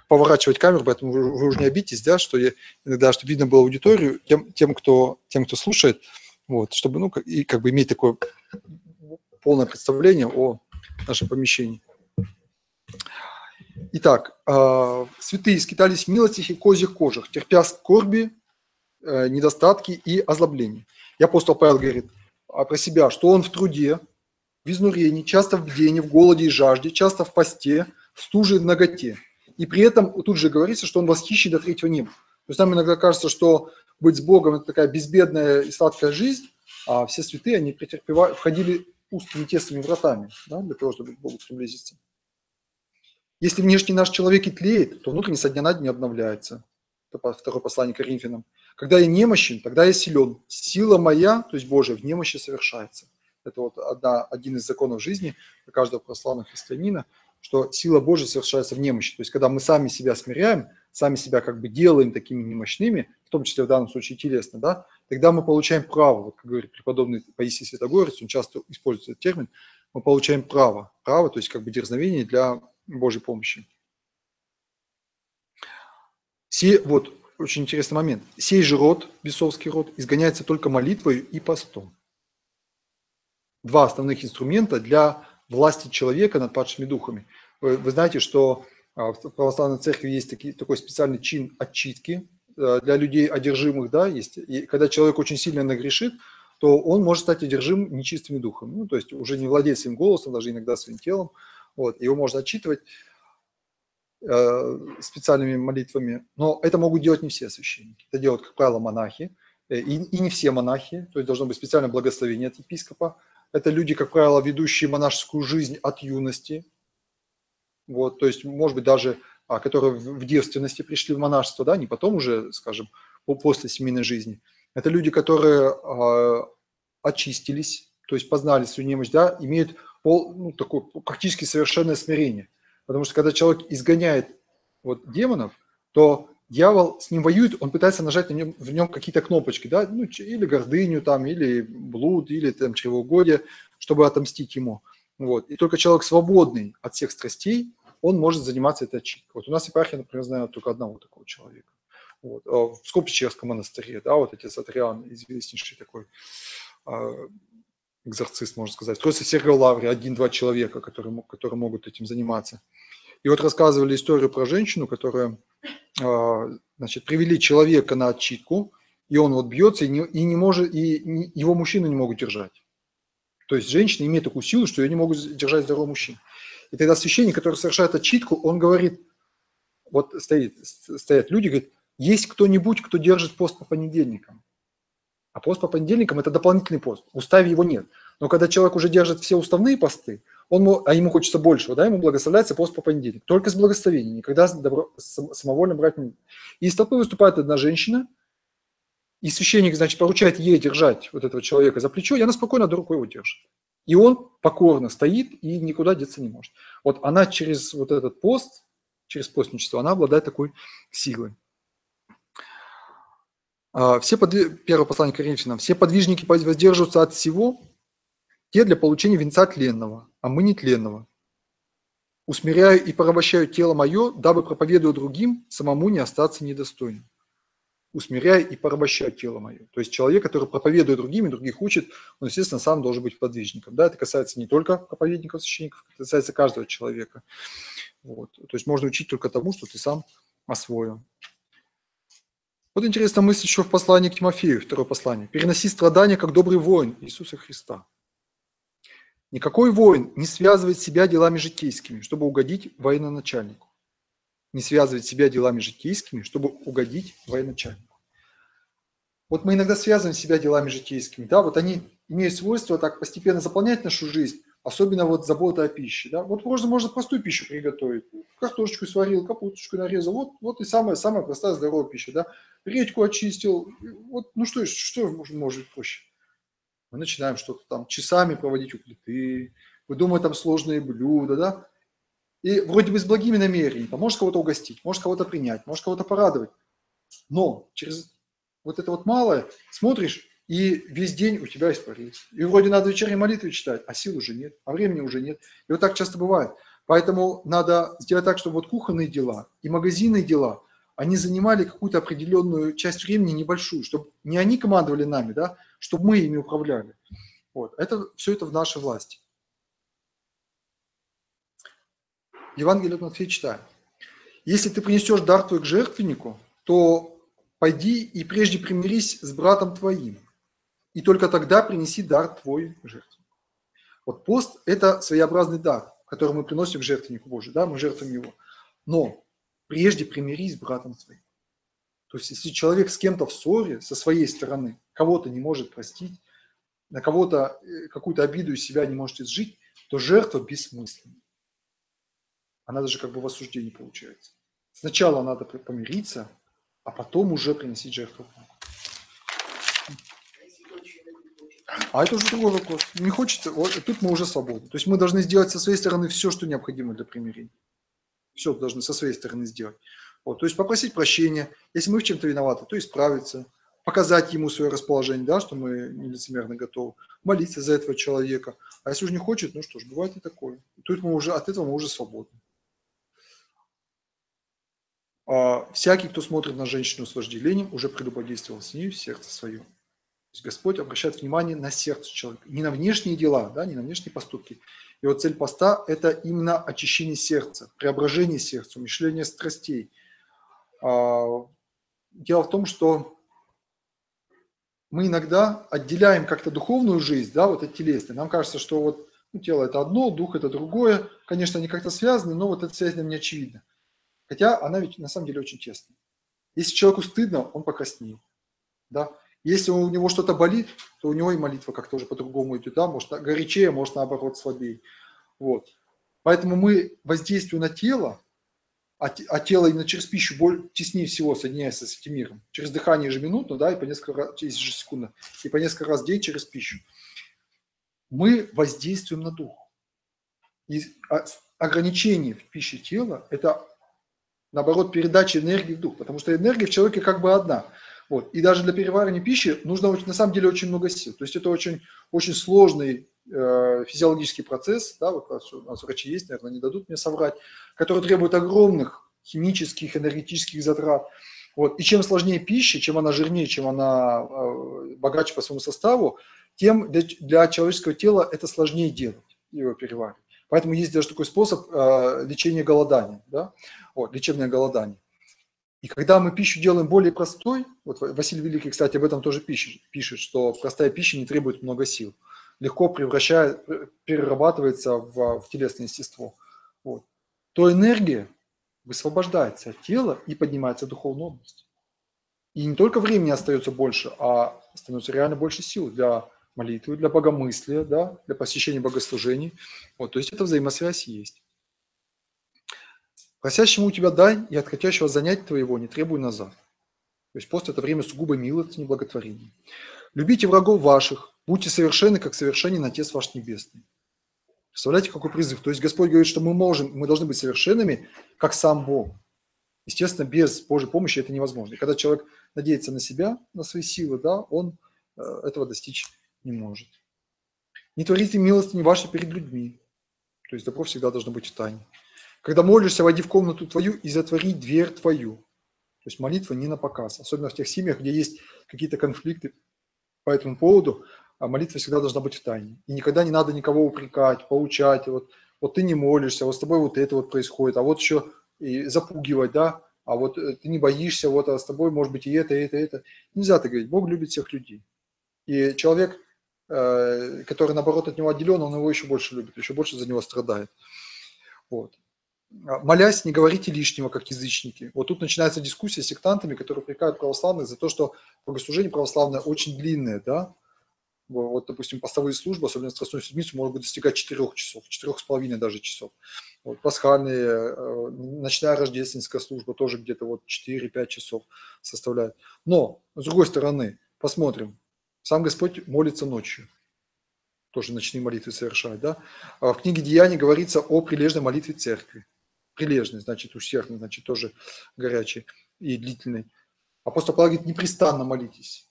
поворачивать камеру, поэтому вы уже не обидитесь, да, что иногда, чтобы видно было аудиторию тем, кто слушает, вот, чтобы, ну, и как бы иметь такое полное представление о нашем помещении. Итак, святые скитались в милостях и козьих кожах, терпя скорби, недостатки и озлобления. И апостол Павел говорит про себя, что он в труде, в изнурении, часто в бдении, в голоде и жажде, часто в посте, в стуже и в наготе. И при этом тут же говорится, что он восхищен до третьего неба. То есть нам иногда кажется, что быть с Богом – это такая безбедная и сладкая жизнь, а все святые, они входили узкими тесными вратами, да, для того, чтобы к Богу приблизиться. Если внешний наш человек и тлеет, то внутренний со дня на день обновляется. Это второе послание к Коринфянам. Когда я немощен, тогда я силен. Сила моя, то есть Божия, в немощи совершается. Это вот один из законов жизни для каждого православного христианина, что сила Божия совершается в немощи. То есть когда мы сами себя смиряем, сами себя как бы делаем такими немощными, в том числе в данном случае телесно, да, тогда мы получаем право, вот как говорит преподобный Паисий Святогорец, он часто использует этот термин, мы получаем право, то есть как бы дерзновение для Божьей помощи. Вот очень интересный момент. Сей же род, бесовский род, изгоняется только молитвой и постом. Два основных инструмента для власти человека над падшими духами. Вы знаете, что в православной церкви есть такой специальный чин отчитки для людей одержимых, да, есть. И когда человек очень сильно нагрешит, то он может стать одержим нечистыми духами. Ну, то есть уже не владеть своим голосом, даже иногда своим телом. Вот, его можно отчитывать специальными молитвами, но это могут делать не все священники. Это делают, как правило, монахи, и не все монахи, то есть должно быть специальное благословение от епископа. Это люди, как правило, ведущие монашескую жизнь от юности, вот, то есть, может быть, даже которые в девственности пришли в монашество, да, не потом уже, скажем, после семейной жизни. Это люди, которые очистились, то есть познали свою немощь, да, имеют такое практически совершенное смирение. Потому что когда человек изгоняет вот демонов, то дьявол с ним воюет, он пытается нажать в нем какие-то кнопочки, да, ну, или гордыню там, или блуд, или там чревоугодие, чтобы отомстить ему. Вот. И только человек свободный от всех страстей, он может заниматься этой очисткой. Вот у нас епархия, например, знает только одного такого человека. Вот. В Скопче-Чешском монастыре, да, вот отец Адриан, известнейший такой экзорцист, можно сказать. Просто Сергий Лаврий, 1-2 человека, которые могут этим заниматься. И вот рассказывали историю про женщину, которая, значит, привели человека на отчитку, и он вот бьется, и не может, и его мужчины не могут держать. То есть женщина имеет такую силу, что ее не могут держать здоровый мужчин. И тогда священник, который совершает отчитку, он говорит, вот стоят люди, говорят, есть кто-нибудь, кто держит пост по понедельникам. А пост по понедельникам – это дополнительный пост. В уставе его нет. Но когда человек уже держит все уставные посты, а ему хочется большего, да, ему благословляется пост по понедельникам. Только с благословением, никогда самовольно брать не будет. И из толпы выступает одна женщина, и священник, значит, поручает ей держать вот этого человека за плечо, и она спокойно одной рукой его держит. И он покорно стоит и никуда деться не может. Вот она через вот этот пост, через постничество, она обладает такой силой. Первое послание к Коринфянам. Все подвижники воздерживаются от всего, те для получения венца тленного, а мы не тленного. Усмиряю и порабощаю тело мое, дабы, проповедуя другим, самому не остаться недостойным. Усмиряю и порабощаю тело мое. То есть человек, который проповедует другим и других учит, он, естественно, сам должен быть подвижником. Да, это касается не только проповедников, священников, это касается каждого человека. Вот. То есть можно учить только тому, что ты сам освоил. Вот интересная мысль еще в послании к Тимофею, второе послание. «Переноси страдания, как добрый воин Иисуса Христа». Никакой воин не связывает себя делами житейскими, чтобы угодить военачальнику. Не связывает себя делами житейскими, чтобы угодить военачальнику. Вот мы иногда связываем себя делами житейскими, да, вот они имеют свойство так постепенно заполнять нашу жизнь, особенно вот забота о пище, да. Вот можно простую пищу приготовить, картошечку сварил, капусточку нарезал, вот и самая простая здоровая пища, да. Редьку очистил, вот, ну что может быть проще? Мы начинаем что-то там часами проводить у плиты, выдумывать там сложные блюда, да. И вроде бы с благими намерениями, там, можешь кого-то угостить, можешь кого-то принять, можешь кого-то порадовать. Но через вот это вот малое смотришь, и весь день у тебя испарился. И вроде надо вечерней молитвы читать, а сил уже нет, а времени уже нет. И вот так часто бывает. Поэтому надо сделать так, чтобы вот кухонные дела и магазинные дела, они занимали какую-то определенную часть времени небольшую, чтобы не они командовали нами, да, чтобы мы ими управляли. Вот. Все это в нашей власти. Евангелие от Матфея читаем. Если ты принесешь дар твой к жертвеннику, то пойди и прежде примирись с братом твоим, и только тогда принеси дар твой к жертвеннику. Вот пост – это своеобразный дар, который мы приносим к жертвеннику Божию, да, мы жертвуем его. Но прежде примирись с братом твоим. То есть если человек с кем-то в ссоре, со своей стороны, кого-то не может простить, на кого-то какую-то обиду из себя не может изжить, то жертва бессмысленна. Она даже как бы в осуждении получается. Сначала надо помириться, а потом уже приносить жертву. А это уже другой вопрос. Не хочется, вот, тут мы уже свободны. То есть мы должны сделать со своей стороны все, что необходимо для примирения. Все должны со своей стороны сделать. Вот, то есть попросить прощения. Если мы в чем-то виноваты, то исправиться. показать ему свое расположение, да, что мы нелицемерно готовы, молиться за этого человека. А если уже не хочет, ну что ж, бывает и такое. Тут мы уже, от этого мы уже свободны. Всякий, кто смотрит на женщину с вожделением, уже прелюбодействовал с ней в сердце своем. То есть Господь обращает внимание на сердце человека, не на внешние дела, да, не на внешние поступки. И вот цель поста – это именно очищение сердца, преображение сердца, умерщвление страстей. Дело в том, что мы иногда отделяем как-то духовную жизнь, да, вот от телесной. Нам кажется, что вот тело – это одно, дух – это другое. Конечно, они как-то связаны, но вот эта связь нам не очевидна. Хотя она ведь на самом деле очень тесная. Если человеку стыдно, он покраснеет. Да? Если у него что-то болит, то у него и молитва как-то уже по-другому идет. Да? Может горячее, может наоборот слабее. Вот. Поэтому мы воздействуем на тело, а тело именно через пищу теснее всего соединяется с этим миром. Через дыхание ежеминутно, да, и по несколько раз, ежесекундно, и по несколько раз в день через пищу. Мы воздействуем на дух. И ограничение в пище тела – это, наоборот, передача энергии в дух, потому что энергия в человеке как бы одна. Вот. И даже для переваривания пищи нужно на самом деле очень много сил. То есть это очень, очень сложный физиологический процесс, да, вот у нас врачи есть, наверное, не дадут мне соврать, который требует огромных химических, энергетических затрат. Вот. И чем сложнее пища, чем она жирнее, чем она богаче по своему составу, тем для человеческого тела это сложнее делать, его переваривать. Поэтому есть даже такой способ лечения голодания, да? Вот, лечебное голодание. И когда мы пищу делаем более простой, вот Василий Великий, кстати, об этом тоже пишет, что простая пища не требует много сил, легко перерабатывается в телесное естество, вот, то энергия высвобождается от тела и поднимается в духовную область. И не только времени остается больше, а становится реально больше сил для молитвы, для богомыслия, да, для посещения богослужений. Вот, то есть эта взаимосвязь есть. Просящему у тебя дай, и от хотящего занять твоего не требуй назад. То есть пост – это время сугубо милости и благотворения. Любите врагов ваших, будьте совершенны, как совершенен Отец ваш Небесный. Представляете, какой призыв? То есть Господь говорит, что мы должны быть совершенными, как сам Бог. Естественно, без Божьей помощи это невозможно. И когда человек надеется на себя, на свои силы, да, он этого достичь не может. Не творите милости ваши перед людьми. То есть добро всегда должно быть в тайне. Когда молишься, войди в комнату твою и затвори дверь твою. То есть молитва не на показ. Особенно в тех семьях, где есть какие-то конфликты по этому поводу, а молитва всегда должна быть в тайне. И никогда не надо никого упрекать, поучать. Вот ты не молишься, вот с тобой вот это вот происходит, а вот еще и запугивать, да, а вот ты не боишься, вот а с тобой может быть и это, и это, и это. Нельзя так говорить. Бог любит всех людей. И человек, который наоборот от него отделен, он его еще больше любит, еще больше за него страдает. Вот. Молясь, не говорите лишнего, как язычники. Вот тут начинается дискуссия с сектантами, которые упрекают православных за то, что богослужение православное очень длинное, да. Вот, допустим, постовые службы, особенно Страстную Седмицу, могут достигать 4 часов, 4,5 даже часов. Вот, пасхальные, ночная рождественская служба тоже где-то вот 4-5 часов составляет. Но, с другой стороны, посмотрим. Сам Господь молится ночью. Тоже ночные молитвы совершает, да. А в книге Деяний говорится о прилежной молитве церкви. Прилежный, значит, усердный, значит, тоже горячий и длительный. Апостол Павел говорит, непрестанно молитесь.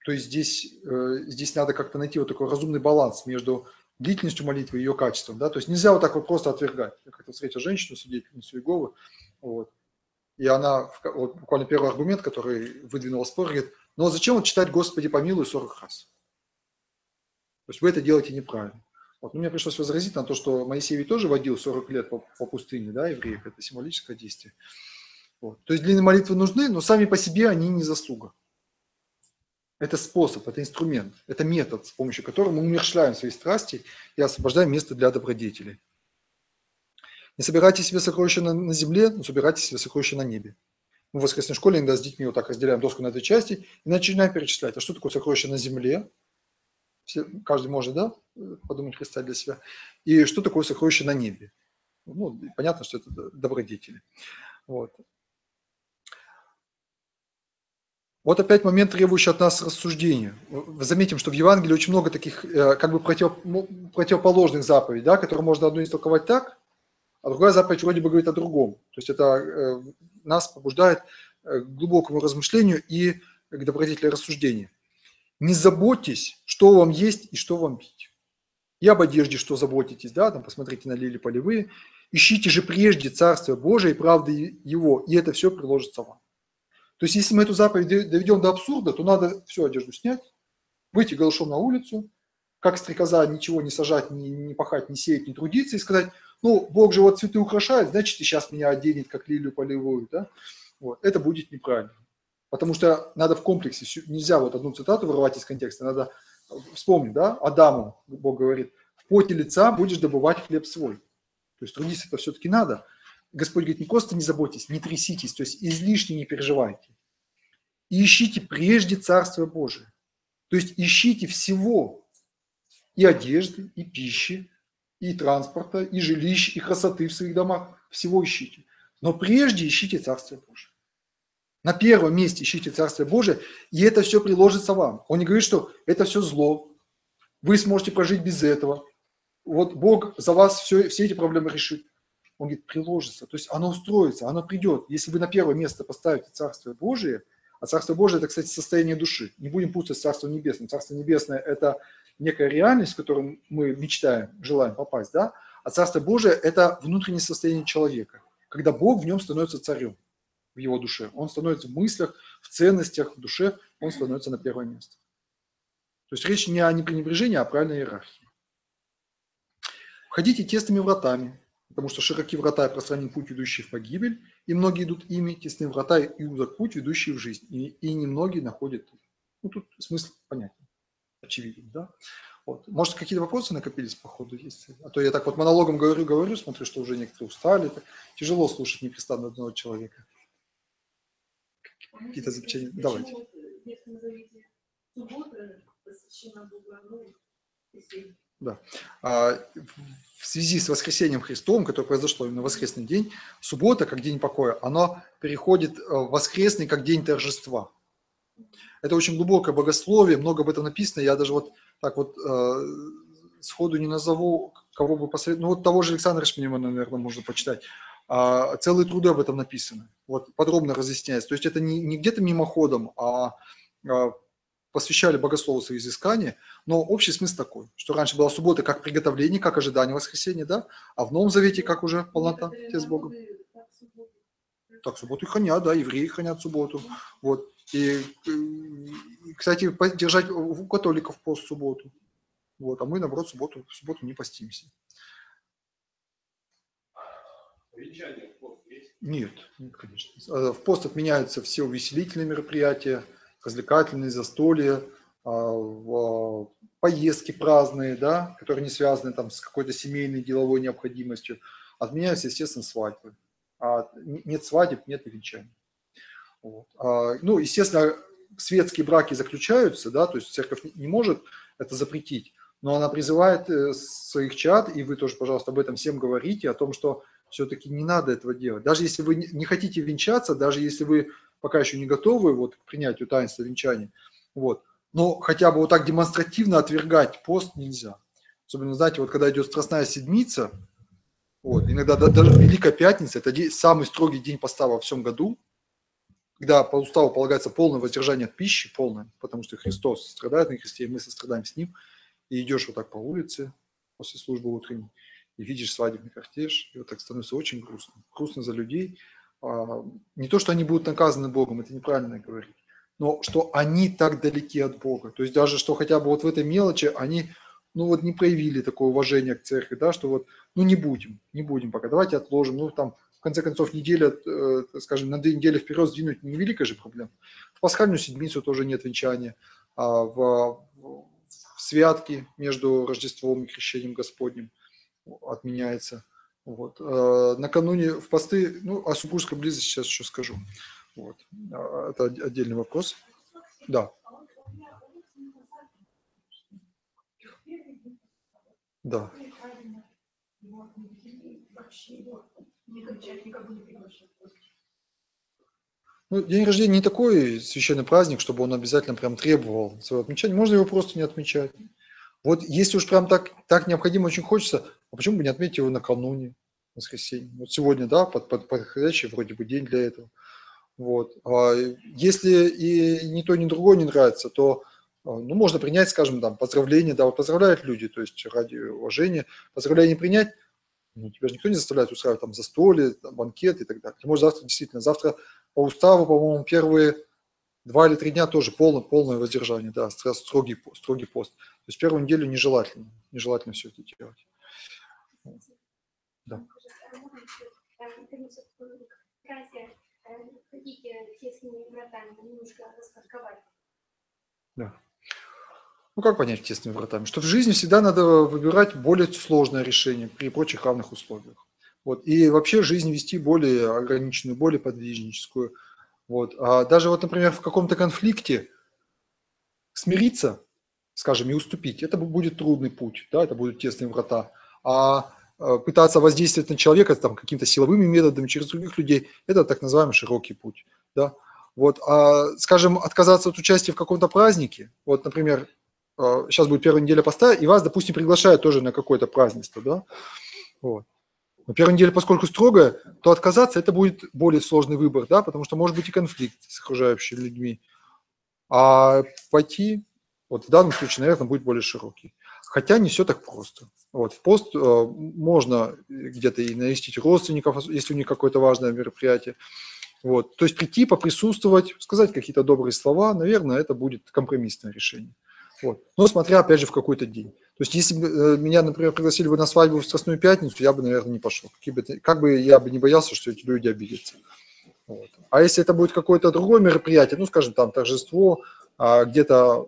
То есть здесь надо как-то найти вот такой разумный баланс между длительностью молитвы и ее качеством. Да? То есть нельзя вот так вот просто отвергать. Я как-то встретил женщину, свидетельницу Иеговы, вот, и она, вот, буквально первый аргумент, который выдвинула спор, говорит, ну а зачем вот читать «Господи помилуй» 40 раз? То есть вы это делаете неправильно. Вот. Мне пришлось возразить на то, что Моисей ведь тоже водил 40 лет по пустыне, да, евреев, это символическое действие. Вот. То есть длинные молитвы нужны, но сами по себе они не заслуга. Это способ, это инструмент, это метод, с помощью которого мы умерщвляем свои страсти и освобождаем место для добродетелей. Не собирайте себе сокровища на земле, но собирайте себе сокровища на небе. Мы в воскресной школе иногда с детьми вот так разделяем доску на 2 части и начинаем перечислять, а что такое сокровище на земле? Каждый может, да, подумать, представить для себя. И что такое сокровище на небе? Ну, понятно, что это добродетели. Вот. Вот опять момент, требующий от нас рассуждения. Заметим, что в Евангелии очень много таких как бы противоположных заповедей, да, которые можно одну истолковать так, а другая заповедь вроде бы говорит о другом. То есть это нас побуждает к глубокому размышлению и добродетельное рассуждение. Не заботьтесь, что вам есть и что вам пить. И об одежде, что заботитесь, да, там посмотрите на лилии полевые. Ищите же прежде Царствие Божие и правды Его, и это все приложится вам. То есть, если мы эту заповедь доведем до абсурда, то надо всю одежду снять, выйти голышом на улицу, как стрекоза, ничего не сажать, не пахать, не сеять, не трудиться, и сказать, ну, Бог же вот цветы украшает, значит, и сейчас меня оденет, как лилию полевую, да? Вот. Это будет неправильно. Потому что надо в комплексе, нельзя вот одну цитату вырывать из контекста, надо вспомнить, да, Адаму, Бог говорит, в поте лица будешь добывать хлеб свой. То есть трудиться это все-таки надо. Господь говорит, не просто не заботьтесь, не тряситесь, то есть излишне не переживайте. И ищите прежде Царствие Божие. То есть ищите всего, и одежды, и пищи, и транспорта, и жилищ, и красоты в своих домах. Всего ищите. Но прежде ищите Царствие Божие. На первом месте ищите Царствие Божие, и это все приложится вам. Он не говорит, что это все зло, вы сможете прожить без этого. Вот Бог за вас все эти проблемы решит. Он говорит, приложится. То есть оно устроится, оно придет. Если вы на первое место поставите Царствие Божие, а Царство Божие – это, кстати, состояние души. Не будем путать с Царством Небесным. Царство Небесное – это некая реальность, в которую мы мечтаем, желаем попасть, да? А Царство Божие – это внутреннее состояние человека, когда Бог в нем становится царем, в его душе. Он становится в мыслях, в ценностях, в душе, он становится на первое место. То есть речь не о пренебрежении, а о правильной иерархии. Входите тесными вратами, потому что широки врата и пространен путь, ведущий в погибель, и многие идут ими, тесны врата и узок путь, ведущий в жизнь, и немногие находят. Ну, тут смысл понятен, очевиден, да? Вот. Может, какие-то вопросы накопились по ходу есть? А то я так вот монологом говорю, смотрю, что уже некоторые устали. Так тяжело слушать непрестанно одного человека. Какие-то замечания? Давайте. Да. В связи с воскресением Христовым, которое произошло именно в воскресный день, суббота, как день покоя, она переходит в воскресный, как день торжества. Это очень глубокое богословие, много об этом написано. Я даже вот так вот сходу не назову, кого бы посоветовать. Ну вот того же Александра Шминемана, наверное, можно почитать. Целые труды об этом написаны. Вот подробно разъясняется. То есть это не где-то мимоходом, а посвящали богослову свои изыскания, но общий смысл такой, что раньше была суббота как приготовление, как ожидание воскресенья, да, а в Новом Завете как уже полнота с Богом. Так, субботу хранят, да, евреи хранят субботу. Вот. И, кстати, держать у католиков пост в субботу. Вот. А мы, наоборот, в субботу не постимся. Нет, конечно. В пост отменяются все увеселительные мероприятия, развлекательные, застолья, поездки праздные, да, которые не связаны там с какой-то семейной деловой необходимостью. Отменяются, естественно, свадьбы. Нет свадеб, нет и венчаний. Вот. Ну, естественно, светские браки заключаются, да, то есть церковь не может это запретить, но она призывает своих чад, и вы тоже, пожалуйста, об этом всем говорите, о том, что все-таки не надо этого делать. Даже если вы не хотите венчаться, даже если вы пока еще не готовы вот, к принятию таинства венчания, вот, но хотя бы вот так демонстративно отвергать пост нельзя. Особенно, знаете, вот когда идет Страстная Седмица, вот, иногда даже Великая Пятница, это самый строгий день поста во всем году, когда по уставу полагается полное воздержание от пищи, полное, потому что Христос страдает на кресте, и мы сострадаем с Ним, и идешь вот так по улице после службы утренней, и видишь свадебный кортеж, и вот так становится очень грустно. Грустно за людей. Не то, что они будут наказаны Богом, это неправильно говорить, но что они так далеки от Бога. То есть даже что хотя бы вот в этой мелочи они, ну вот не проявили такое уважение к церкви, да, что вот, ну не будем пока, давайте отложим, ну там в конце концов неделя, скажем, на 2 недели вперед сдвинуть невеликая же проблема. В пасхальную седмицу тоже нет венчания, в святки между Рождеством и Крещением Господним отменяется. Вот. Накануне в посты, ну, о супружеской близости сейчас еще скажу. Вот. Это отдельный вопрос. Да. Да. Ну, день рождения не такой священный праздник, чтобы он обязательно прям требовал своего отмечания. Можно его просто не отмечать. Вот если уж прям так необходимо, очень хочется, а почему бы не отметить его накануне, воскресенье? Вот сегодня, да, подходящий вроде бы день для этого. Вот. А если и ни то, ни другое не нравится, то ну, можно принять, скажем, там, поздравления, да, вот поздравляют люди, то есть ради уважения. Поздравления принять, ну, тебя же никто не заставляет устраивать там застолье, там, банкет и так далее. Ты можешь завтра, действительно, завтра по уставу, по-моему, первые 2 или 3 дня тоже полное воздержание, да, строгий пост. То есть первую неделю нежелательно все это делать. Да. Да. Ну, как понять тесными вратами? Что в жизни всегда надо выбирать более сложное решение при прочих равных условиях. Вот. И вообще жизнь вести более ограниченную, более подвижническую. Вот. А даже вот, например, в каком-то конфликте смириться, скажем, и уступить, это будет трудный путь, да, это будут тесные врата. А пытаться воздействовать на человека там, какими-то силовыми методами через других людей, это так называемый широкий путь. Да. Вот. А, скажем, отказаться от участия в каком-то празднике, вот, например, сейчас будет первая неделя поста, и вас, допустим, приглашают тоже на какое-то празднество, да, вот. Но первая неделя, поскольку строгая, то отказаться – это будет более сложный выбор, да, потому что может быть и конфликт с окружающими людьми. А пойти, вот в данном случае, наверное, будет более широкий. Хотя не все так просто. Вот, в пост можно где-то и навестить родственников, если у них какое-то важное мероприятие. Вот, то есть прийти, поприсутствовать, сказать какие-то добрые слова, наверное, это будет компромиссное решение. Вот. Но смотря, опять же, в какой-то день. То есть если бы меня, например, пригласили бы на свадьбу в Страстную пятницу, я бы, наверное, не пошел. Как бы я бы не боялся, что эти люди обидятся. Вот. А если это будет какое-то другое мероприятие, ну, скажем, там торжество, где-то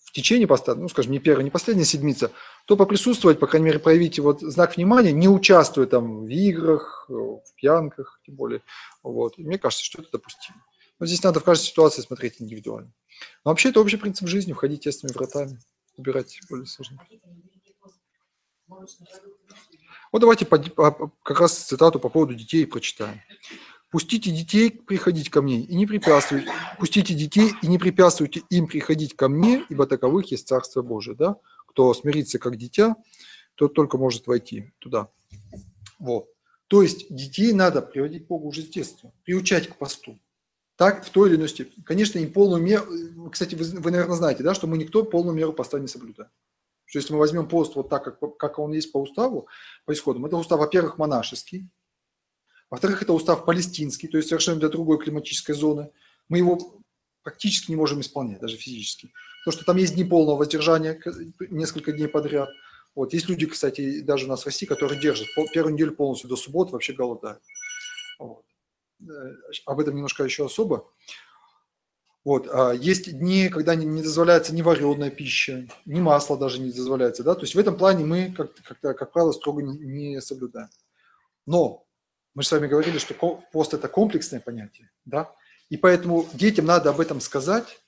в течение поста, ну, скажем, не первая, не последняя седмица, то поприсутствовать, по крайней мере, проявить вот знак внимания, не участвуя там в играх, в пьянках, тем более. Вот. И мне кажется, что это допустимо. Но здесь надо в каждой ситуации смотреть индивидуально. Но вообще это общий принцип жизни, входить тесными вратами, выбирать более сложно. Вот давайте как раз цитату по поводу детей прочитаем. «Пустите детей приходить ко мне и не препятствуйте. Пустите детей и не препятствуйте им приходить ко мне, ибо таковых есть Царство Божие». Да? Кто смирится как дитя, тот только может войти туда. Вот. То есть детей надо приводить к Богу уже с детства, приучать к посту. Так, в той или иной степени. Конечно, не полную меру. Кстати, вы, наверное, знаете, да, что мы никто полную меру поста не соблюдаем. Что если мы возьмем пост вот так, как он есть по уставу, по исходам, это устав, во-первых, монашеский, во-вторых, это устав палестинский, то есть совершенно для другой климатической зоны. Мы его практически не можем исполнять, даже физически. Потому что там есть дни полного воздержания, несколько дней подряд. Вот. Есть люди, кстати, даже у нас в России, которые держат первую неделю полностью до субботы, вообще голодают. Вот. Об этом немножко еще особо. Вот. А есть дни, когда не дозволяется ни вареная пища, ни масло даже не дозволяется. Да? То есть в этом плане мы, как правило, строго не соблюдаем. Но мы же с вами говорили, что пост – это комплексное понятие, да? И поэтому детям надо об этом сказать.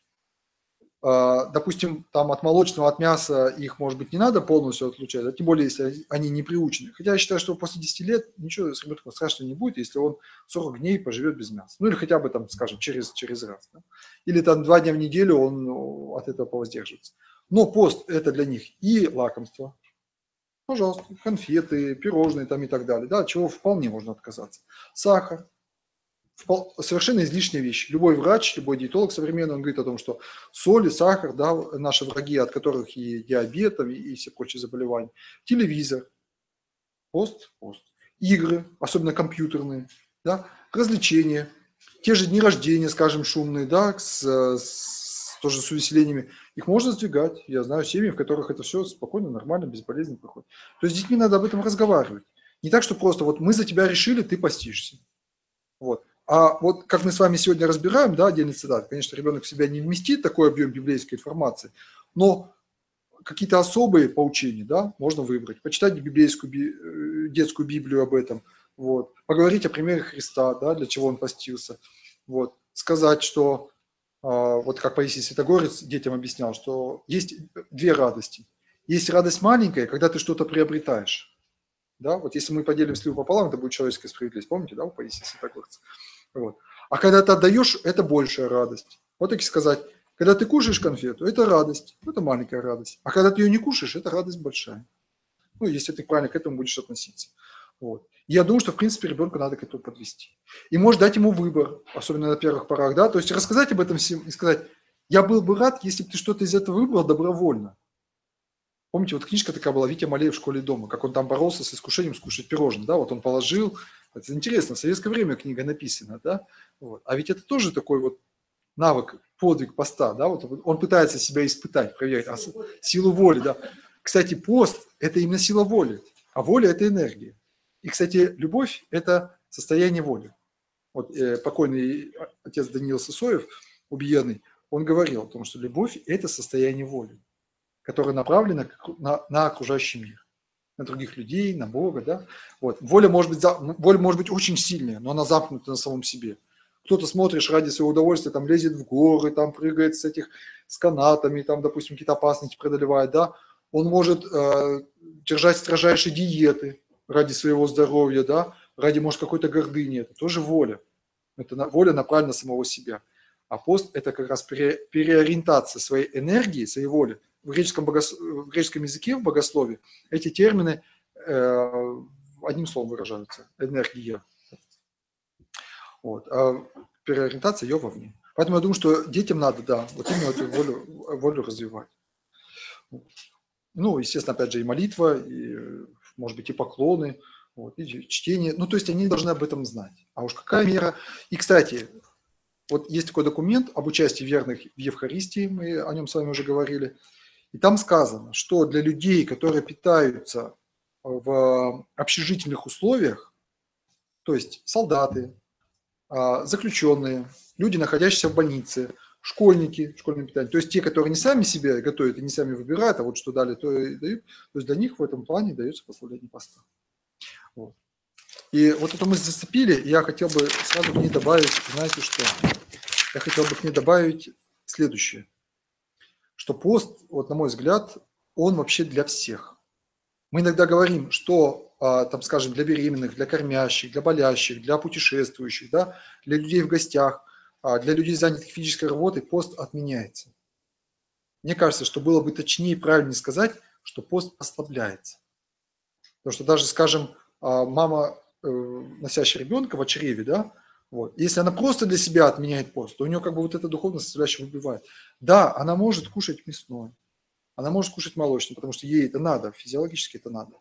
Допустим, там от молочного, от мяса их, может быть, не надо полностью отлучать, а тем более, если они не приучены. Хотя я считаю, что после 10 лет ничего с ребенком страшного не будет, если он 40 дней поживет без мяса. Ну или хотя бы, там, скажем, через раз. Да? Или там 2 дня в неделю он от этого повоздержится. Но пост – это для них и лакомство, пожалуйста, конфеты, пирожные там и так далее, да, от чего вполне можно отказаться. Сахар, совершенно излишняя вещь. Любой врач, любой диетолог современный, он говорит о том, что соль и сахар, да, наши враги, от которых и диабет, и все прочие заболевания. Телевизор, пост. Игры, особенно компьютерные, да, развлечения, те же дни рождения, скажем, шумные, да, тоже с увеселениями, их можно сдвигать. Я знаю семьи, в которых это все спокойно, нормально, безболезненно проходит. То есть с детьми надо об этом разговаривать. Не так, что просто вот мы за тебя решили, ты постишься. Вот. А вот как мы с вами сегодня разбираем, да, отдельный цитат, конечно, ребенок в себя не вместит такой объем библейской информации, но какие-то особые поучения, да, можно выбрать, почитать библейскую, детскую Библию об этом, вот, поговорить о примере Христа, да, для чего он постился, вот, сказать, что, вот как Паисий Святогорец детям объяснял, что есть две радости. Есть радость маленькая, когда ты что-то приобретаешь, да, вот если мы поделим сливу пополам, это будет человеческая справедливость, помните, да, у Паисия Святогорца, вот. А когда ты отдаешь, это большая радость. Вот так и сказать, когда ты кушаешь конфету, это радость, это маленькая радость. А когда ты ее не кушаешь, это радость большая. Ну, если ты правильно к этому будешь относиться. Вот. И я думаю, что, в принципе, ребенка надо к этому подвести. И может дать ему выбор, особенно на первых порах, да, то есть рассказать об этом всем и сказать, я был бы рад, если бы ты что-то из этого выбрал добровольно. Помните, вот книжка такая была «Витя Малеев в школе и дома», как он там боролся с искушением скушать пирожное, да, вот он положил, это интересно, в советское время книга написана, да, вот. А ведь это тоже такой вот навык, подвиг поста, да, вот он пытается себя испытать, проверить, силу воли, да. Кстати, пост – это именно сила воли, а воля – это энергия. И, кстати, любовь – это состояние воли. Вот покойный отец Даниил Сысоев, убиенный, он говорил о том, что любовь – это состояние воли, которое направлено на окружающий мир, на других людей, на Бога, да. Вот. Воля может быть очень сильная, но она замкнута на самом себе. Кто-то, смотришь, ради своего удовольствия, там лезет в горы, там прыгает с канатами, там, допустим, какие-то опасности преодолевает, да. Он может держать строжайшие диеты ради своего здоровья, да, ради, может, какой-то гордыни. Это тоже воля. Это воля направлена на самого себя. А пост – это как раз переориентация своей энергии, своей воли. В греческом языке, в богословии, эти термины одним словом выражаются – энергия. Вот. А переориентация ее вовне. Поэтому я думаю, что детям надо, да, вот именно эту волю развивать. Ну, естественно, опять же, и молитва, и, может быть, и поклоны, вот, и чтение. Ну, то есть они должны об этом знать. А уж какая мера. И, кстати, вот есть такой документ об участии верных в Евхаристии, мы о нем с вами уже говорили. И там сказано, что для людей, которые питаются в общежительных условиях, то есть солдаты, заключенные, люди, находящиеся в больнице, школьники, школьное питание, то есть те, которые не сами себе готовят и не сами выбирают, а вот что дали, то и дают, то есть для них в этом плане дается послабление поста. Вот. И вот эту мысль зацепили, и я хотел бы сразу к ней добавить, знаете что? Я хотел бы к ней добавить следующее, что пост, вот на мой взгляд, он вообще для всех. Мы иногда говорим, что, там, скажем, для беременных, для кормящих, для болящих, для путешествующих, да, для людей в гостях, для людей, занятых физической работой, пост отменяется. Мне кажется, что было бы точнее и правильнее сказать, что пост ослабляется. Потому что даже, скажем, мама, носящая ребенка в чреве, да, вот, если она просто для себя отменяет пост, то у нее как бы вот эта духовная составляющая выбивает. Да, она может кушать мясное, она может кушать молочное, потому что ей это надо, физиологически это надо.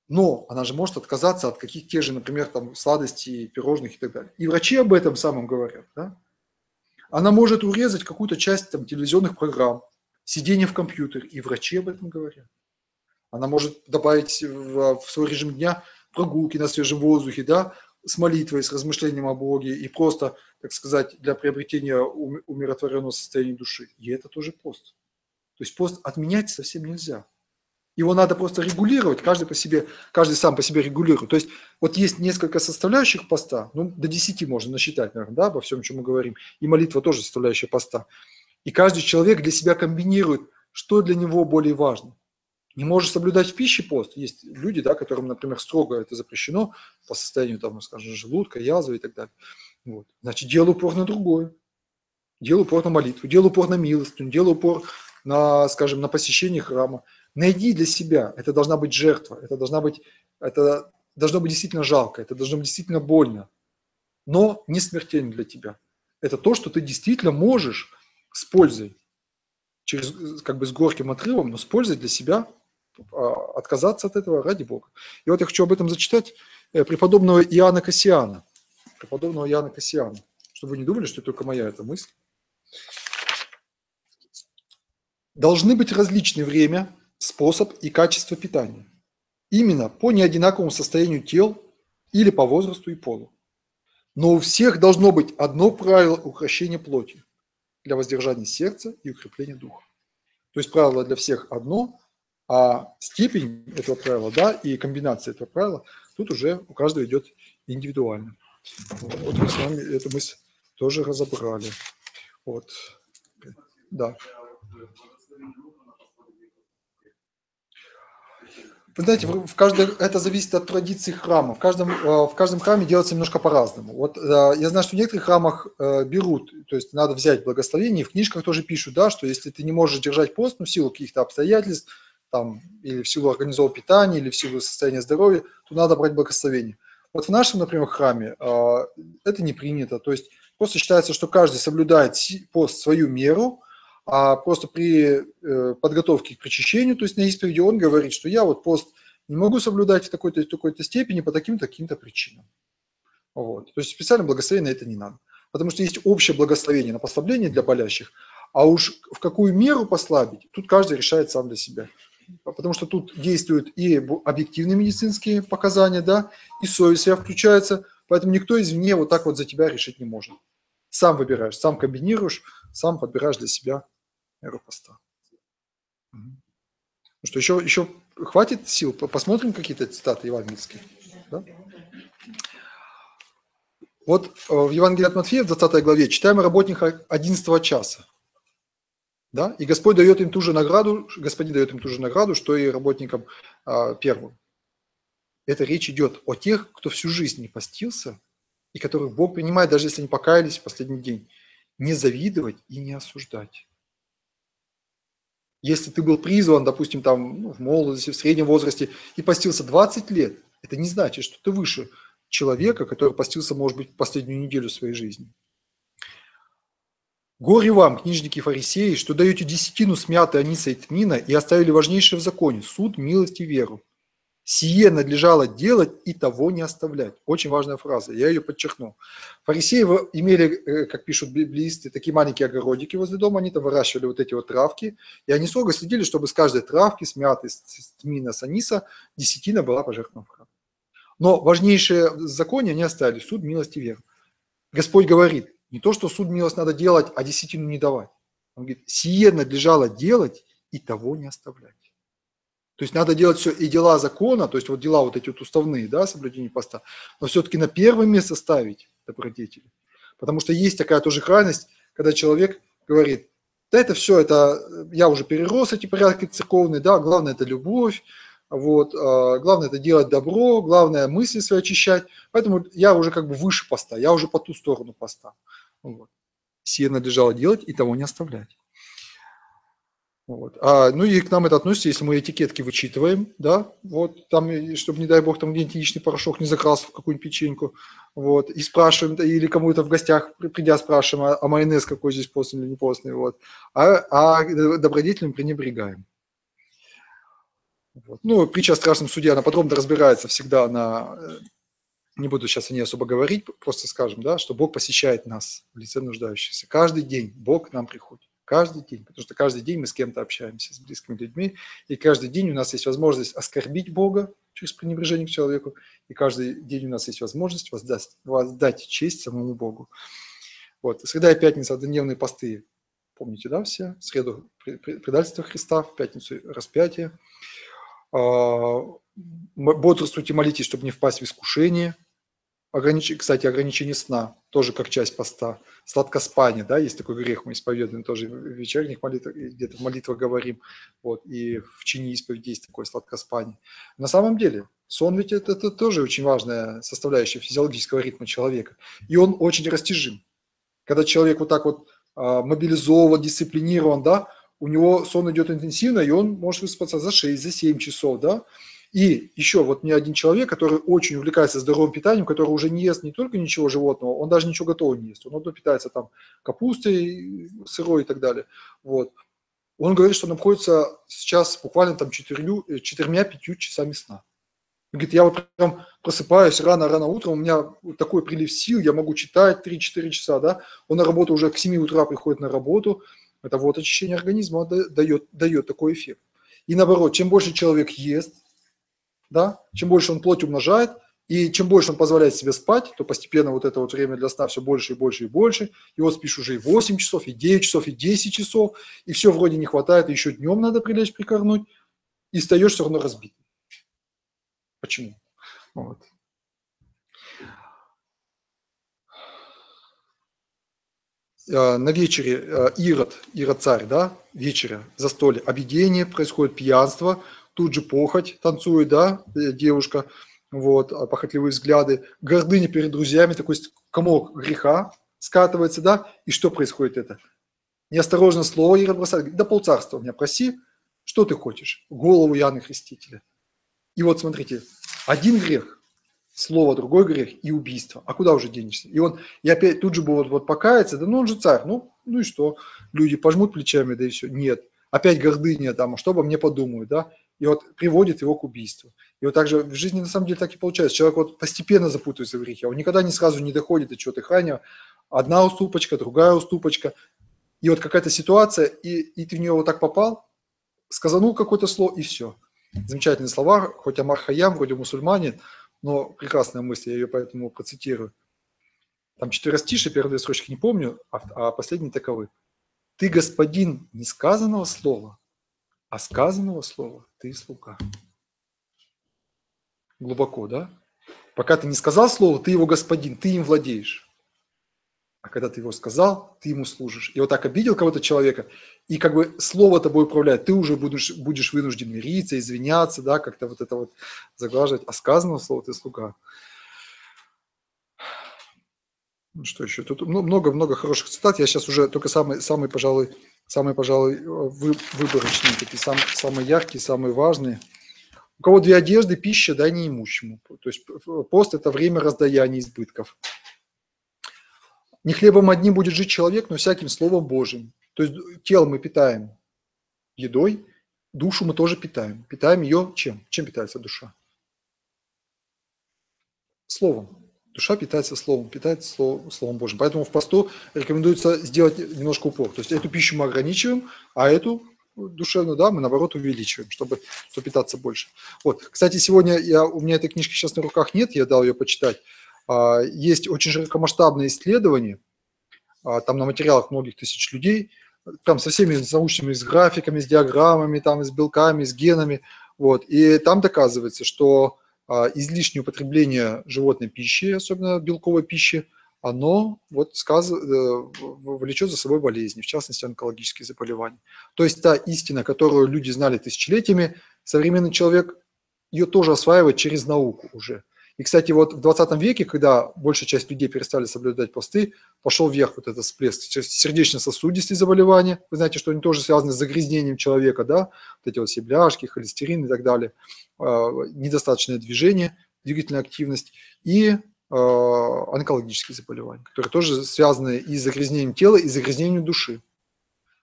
Но она же может отказаться от тех же, например, там, сладостей, пирожных и так далее. И врачи об этом самом говорят. Да? Она может урезать какую-то часть там, телевизионных программ, сидение в компьютере, и врачи об этом говорят. Она может добавить в свой режим дня прогулки на свежем воздухе, да, с молитвой, с размышлением о Боге и просто, так сказать, для приобретения умиротворенного состояния души. И это тоже пост. То есть пост отменять совсем нельзя. Его надо просто регулировать, каждый сам по себе регулирует. То есть вот есть несколько составляющих поста, ну, до 10 можно насчитать, наверное, да, обо всем, о чем мы говорим. И молитва тоже составляющая поста. И каждый человек для себя комбинирует, что для него более важно. Не можешь соблюдать в пище пост. Есть люди, да, которым, например, строго это запрещено по состоянию, там, скажем, желудка, язвы и так далее. Вот. Значит, делай упор на другое. Делай упор на молитву, делай упор на милостыню, делай упор на, скажем, на посещение храма. Найди для себя, это должна быть жертва, это должно быть действительно жалко, это должно быть действительно больно, но не смертельно для тебя. Это то, что ты действительно можешь с пользой, как бы с горьким отрывом, но с пользой для себя отказаться от этого ради Бога. И вот я хочу об этом зачитать преподобного Иоанна Кассиана, чтобы вы не думали, что это только моя эта мысль. Должны быть различные время, способ и качество питания. Именно по неодинаковому состоянию тел или по возрасту и полу. Но у всех должно быть одно правило укрощения плоти для воздержания сердца и укрепления духа. То есть правило для всех одно, а степень этого правила, да, и комбинация этого правила тут уже у каждого идет индивидуально. Вот мы с вами эту мысль тоже разобрали. Вот. Да. Вы знаете, это зависит от традиции храма. В каждом храме делается немножко по-разному. Вот я знаю, что в некоторых храмах берут, то есть надо взять благословение, и в книжках тоже пишут, да, что если ты не можешь держать пост, ну, в силу каких-то обстоятельств, там, или в силу организованного питания, или в силу состояния здоровья, то надо брать благословение. Вот в нашем, например, храме это не принято. То есть просто считается, что каждый соблюдает пост в свою меру, а просто при подготовке к причащению, то есть на исповеди он говорит, что я вот пост не могу соблюдать в такой-то степени по таким-то причинам. Вот. То есть специально благословение на это не надо. Потому что есть общее благословение на послабление для болящих, а уж в какую меру послабить, тут каждый решает сам для себя. Потому что тут действуют и объективные медицинские показания, да, и совесть себя включается, поэтому никто извне вот так вот за тебя решить не может. Сам выбираешь, сам комбинируешь, сам подбираешь для себя меру поста. Ну что, еще хватит сил? Посмотрим какие-то цитаты евангельские. Да? Вот в Евангелии от Матфея, в 20 главе, читаем о работниках 11 часа. Да? И Господь дает им ту же награду, Господин дает им ту же награду, что и работникам первым. Это речь идет о тех, кто всю жизнь не постился, и которых Бог принимает, даже если они покаялись в последний день. Не завидовать и не осуждать. Если ты был призван, допустим, там, в молодости, в среднем возрасте, и постился 20 лет, это не значит, что ты выше человека, который постился, может быть, последнюю неделю своей жизни. Горе вам, книжники и фарисеи, что даете десятину с мяты, аниса и тмина и оставили важнейшее в законе – суд, милость и веру. Сие надлежало делать и того не оставлять. Очень важная фраза, я ее подчеркну. Фарисеи имели, как пишут библеисты, такие маленькие огородики возле дома, они там выращивали вот эти вот травки, и они строго следили, чтобы с каждой травки, с мяты, с тмина, с аниса, десятина была пожертвована в храм. Но важнейшее в законе они оставили – суд, милость и веру. Господь говорит, не то, что суд, милость надо делать, а десятину не давать. Он говорит, сие надлежало делать и того не оставлять. То есть надо делать все и дела закона, то есть вот дела вот эти вот уставные, да, соблюдение поста, но все-таки на первое место ставить добродетели. Потому что есть такая тоже крайность, когда человек говорит, да это все, это я уже перерос эти порядки церковные, да, главное это любовь, вот, главное это делать добро, главное мысли свои очищать, поэтому я уже как бы выше поста, я уже по ту сторону поста. Вот. Сие надлежало делать и того не оставлять. Вот. Ну и к нам это относится, если мы этикетки вычитываем, да, вот, там, чтобы, не дай бог, там где-нибудь яичный порошок не закрался в какую-нибудь печеньку, вот, и спрашиваем, или кому-то в гостях, придя, спрашиваем, а майонез какой здесь постный или не постный, вот, а добродетелем пренебрегаем. Вот. Ну, притча о страшном суде, она подробно разбирается всегда не буду сейчас о ней особо говорить, просто скажем, да, что Бог посещает нас в лице нуждающихся. Каждый день Бог к нам приходит. Каждый день, потому что каждый день мы с кем-то общаемся, с близкими людьми, и каждый день у нас есть возможность оскорбить Бога через пренебрежение к человеку, и каждый день у нас есть возможность воздать честь самому Богу. Вот. Среда и пятница – однодневные посты, помните, да, все? В среду предательство Христа, в пятницу распятие. Бодрствуйте, молитесь, чтобы не впасть в искушение. Кстати, ограничение сна тоже как часть поста. Сладкоспание, да, есть такой грех, мы исповедуем тоже в вечерних молитвах, где-то в молитвах говорим, вот, и в чине исповеди есть такое сладкоспание. На самом деле, сон ведь это тоже очень важная составляющая физиологического ритма человека, и он очень растяжим. Когда человек вот так вот мобилизован, дисциплинирован, да, у него сон идет интенсивно, и он может выспаться за 6, за 7 часов, да. И еще вот мне один человек, который очень увлекается здоровым питанием, который уже не ест не только ничего животного, он даже ничего готового не ест. Он одно питается там капустой сырой и так далее. Вот. Он говорит, что он обходится сейчас буквально там 4-5 часами сна. Он говорит, я вот прям просыпаюсь рано-рано утром, у меня такой прилив сил, я могу читать 3-4 часа, да. Он на работу уже к 7 утра приходит на работу. Это вот очищение организма дает такой эффект. И наоборот, чем больше человек ест, да, чем больше он плоть умножает, и чем больше он позволяет себе спать, то постепенно вот это вот время для сна все больше и больше и больше. И вот спишь уже и 8 часов, и 9 часов, и 10 часов, и все вроде не хватает, и еще днем надо прилечь, прикорнуть, и встаешь все равно разбит. Почему? Вот. На вечере Ирод царь, да, вечеря, застолье, объедение, происходит пьянство, тут же похоть танцует, да, девушка, вот, похотливые взгляды, гордыня перед друзьями, такой комок греха скатывается, да, и что происходит это? Неосторожное слово Ирод бросает, да полцарства у меня проси, Что ты хочешь? Голову Иоанна Крестителя. И вот смотрите, один грех, слово, другой грех и убийство. А куда уже денешься? И опять тут же будет вот покаяться, да ну он же царь, ну и что? Люди пожмут плечами, да и все. Нет. Опять гордыня там, а что обо мне подумают, да? И вот приводит его к убийству. И вот так же в жизни на самом деле так и получается. Человек вот постепенно запутывается в грехе, он никогда не сразу не доходит до чего-то крайнего. Одна уступочка, другая уступочка. И вот какая-то ситуация, и ты в нее вот так попал, сказанул какое-то слово, и все. Замечательные слова, хоть Амар Хайям, вроде мусульманин, но прекрасная мысль, я ее поэтому процитирую. Там четверостишие, первые две строчки не помню, а последние таковы. Ты господин не сказанного слова, а сказанного слова ты слуга. Глубоко, да? Пока ты не сказал слово, ты его господин, ты им владеешь. А когда ты его сказал, ты ему служишь. И вот так обидел кого-то человека, и как бы слово тобой управляет, ты уже будешь вынужден мириться, извиняться, да, как-то вот это вот заглаживать. А сказанного слова ты слуга. Ну, что еще? Тут много-много хороших цитат. Я сейчас уже только самые пожалуй, выборочные, такие самые яркие, самые важные. У кого две одежды, пища, дай неимущему. То есть пост – это время раздаяния избытков. Не хлебом одним будет жить человек, но всяким словом Божьим. То есть тело мы питаем едой, душу мы тоже питаем. Питаем ее чем? Чем питается душа? Словом. Душа питается словом Словом Божьим. Поэтому в посту рекомендуется сделать немножко упор. То есть эту пищу мы ограничиваем, а эту душевную, да, мы наоборот увеличиваем, чтобы питаться больше. Вот. Кстати, сегодня у меня этой книжки сейчас на руках нет, я дал ее почитать. Есть очень широкомасштабные исследования, там на материалах многих тысяч людей, там со всеми научными, с графиками, с диаграммами, там, с белками, с генами. Вот. И там доказывается, что излишнее употребление животной пищи, особенно белковой пищи, оно вот влечет за собой болезни, в частности, онкологические заболевания. То есть та истина, которую люди знали тысячелетиями, современный человек ее тоже осваивает через науку уже. И, кстати, вот в 20 веке, когда большая часть людей перестали соблюдать посты, пошел вверх вот этот всплеск сердечно-сосудистые заболевания. Вы знаете, что они тоже связаны с загрязнением человека, да, вот эти вот все бляшки, холестерин и так далее, недостаточное движение, двигательная активность и онкологические заболевания, которые тоже связаны и с загрязнением тела, и с загрязнением души.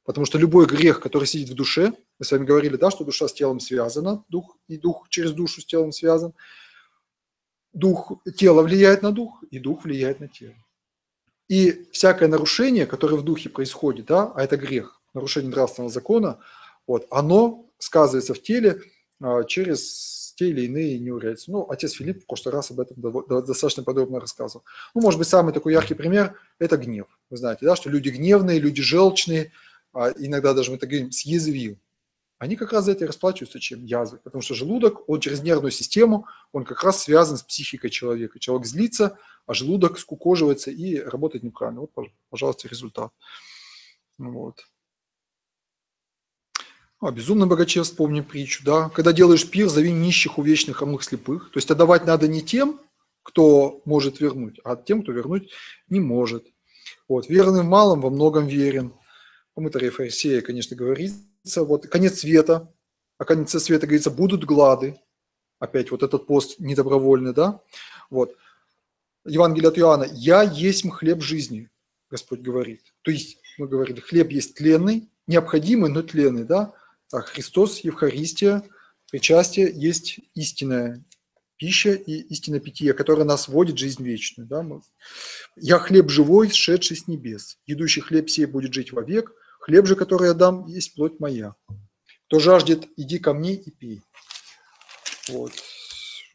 Потому что любой грех, который сидит в душе, мы с вами говорили, да, что душа с телом связана, дух через душу с телом связан, тело влияет на дух, и дух влияет на тело. И всякое нарушение, которое в духе происходит, да, а это грех, нарушение нравственного закона, вот, оно сказывается в теле через те или иные неурядицы. Ну, отец Филипп в прошлый раз об этом достаточно подробно рассказывал. Ну, может быть, самый такой яркий пример – это гнев. Вы знаете, да, что люди гневные, люди желчные, иногда даже мы так говорим, съязвил. Они как раз за это и расплачиваются чем? Язвой. Потому что желудок, он через нервную систему, он как раз связан с психикой человека. Человек злится, а желудок скукоживается и работает неправильно. Вот, пожалуйста, результат. Вот. О безумном богаче вспомним притчу. Да? Когда делаешь пир, зови нищих, увечных, хромых, слепых. То есть отдавать надо не тем, кто может вернуть, а тем, кто вернуть не может. Вот. Верный в малом во многом верен. Комментарий фарисея, конечно, говорится. Вот конец света, а конец света, говорится, будут глады. Опять вот этот пост недобровольный, да? Вот. Евангелие от Иоанна. «Я есть хлеб жизни», Господь говорит. То есть, мы говорили, хлеб есть тленный, необходимый, но тленный, да? А Христос, Евхаристия, причастие есть истинная пища и истинное питье, которое нас вводит в жизнь вечную. Да? «Я хлеб живой, сшедший с небес. Едущий хлеб сей будет жить вовек. Хлеб же, который я дам, есть плоть моя. Кто жаждет, иди ко мне и пей». Вот.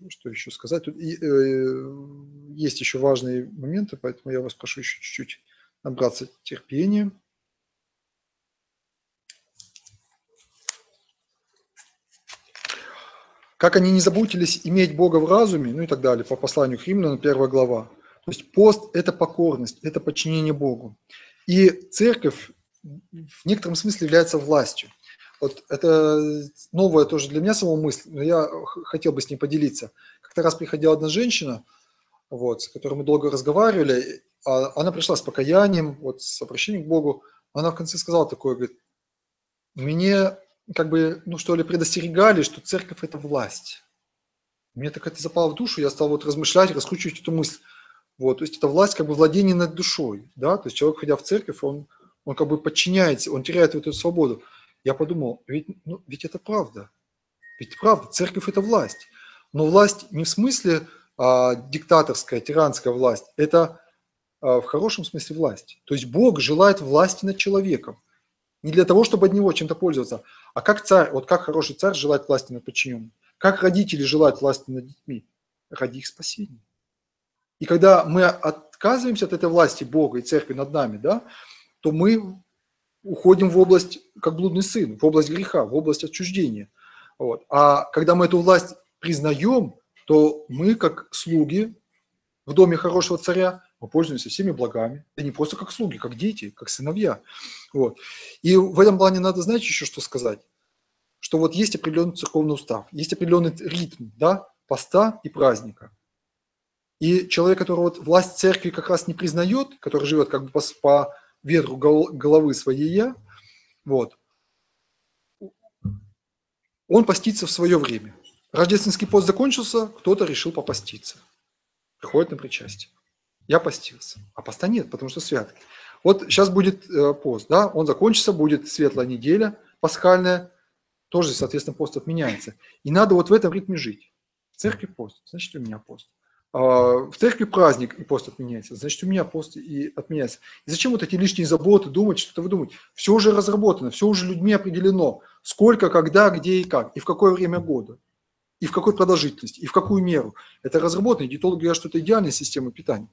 Что еще сказать? Тут есть еще важные моменты, поэтому я вас прошу еще чуть-чуть набраться терпения. Как они не заботились иметь Бога в разуме, ну и так далее, по посланию к Римлянам, 1 глава. То есть пост – это покорность, это подчинение Богу. И церковь в некотором смысле является властью. Вот это новая тоже для меня самого мысль, но я хотел бы с ней поделиться. Как-то раз приходила одна женщина, вот, с которой мы долго разговаривали, она пришла с покаянием, вот, с обращением к Богу. Она в конце сказала такое, говорит, мне как бы, ну что ли, предостерегали, что церковь – это власть. Мне так это запало в душу, я стал вот размышлять, раскручивать эту мысль. Вот, то есть это власть, как бы владение над душой, да, то есть человек, ходя в церковь, он как бы подчиняется, он теряет вот эту свободу. Я подумал, ведь это правда, ведь правда, церковь – это власть. Но власть не в смысле диктаторская, тиранская власть, это в хорошем смысле власть. То есть Бог желает власти над человеком. Не для того, чтобы от него чем-то пользоваться, а как царь, вот как хороший царь желает власти над подчиненным. Как родители желают власти над детьми? Ради их спасения. И когда мы отказываемся от этой власти Бога и церкви над нами, да, то мы уходим в область, как блудный сын, в область греха, в область отчуждения. Вот. А когда мы эту власть признаем, то мы, как слуги в доме хорошего царя, мы пользуемся всеми благами. И не просто как слуги, как дети, как сыновья. Вот. И в этом плане надо, знаете, еще что сказать? Что вот есть определенный церковный устав, есть определенный ритм, да, поста и праздника. И человек, который вот власть церкви как раз не признает, который живет как бы по ветру головы своей «я», вот, он постится в свое время. Рождественский пост закончился, кто-то решил попаститься. Приходит на причастие. Я постился. А поста нет, потому что святки. Вот сейчас будет пост, да, он закончится, будет светлая неделя пасхальная, тоже, соответственно, пост отменяется. И надо вот в этом ритме жить. В церкви пост, значит, у меня пост. В церкви праздник, и пост отменяется, значит, у меня пост и отменяется. И зачем вот эти лишние заботы, думать, что-то выдумать? Все уже разработано, все уже людьми определено. Сколько, когда, где и как, и в какое время года, и в какой продолжительности, и в какую меру. Это разработано. Диетологи говорят, что это идеальная система питания.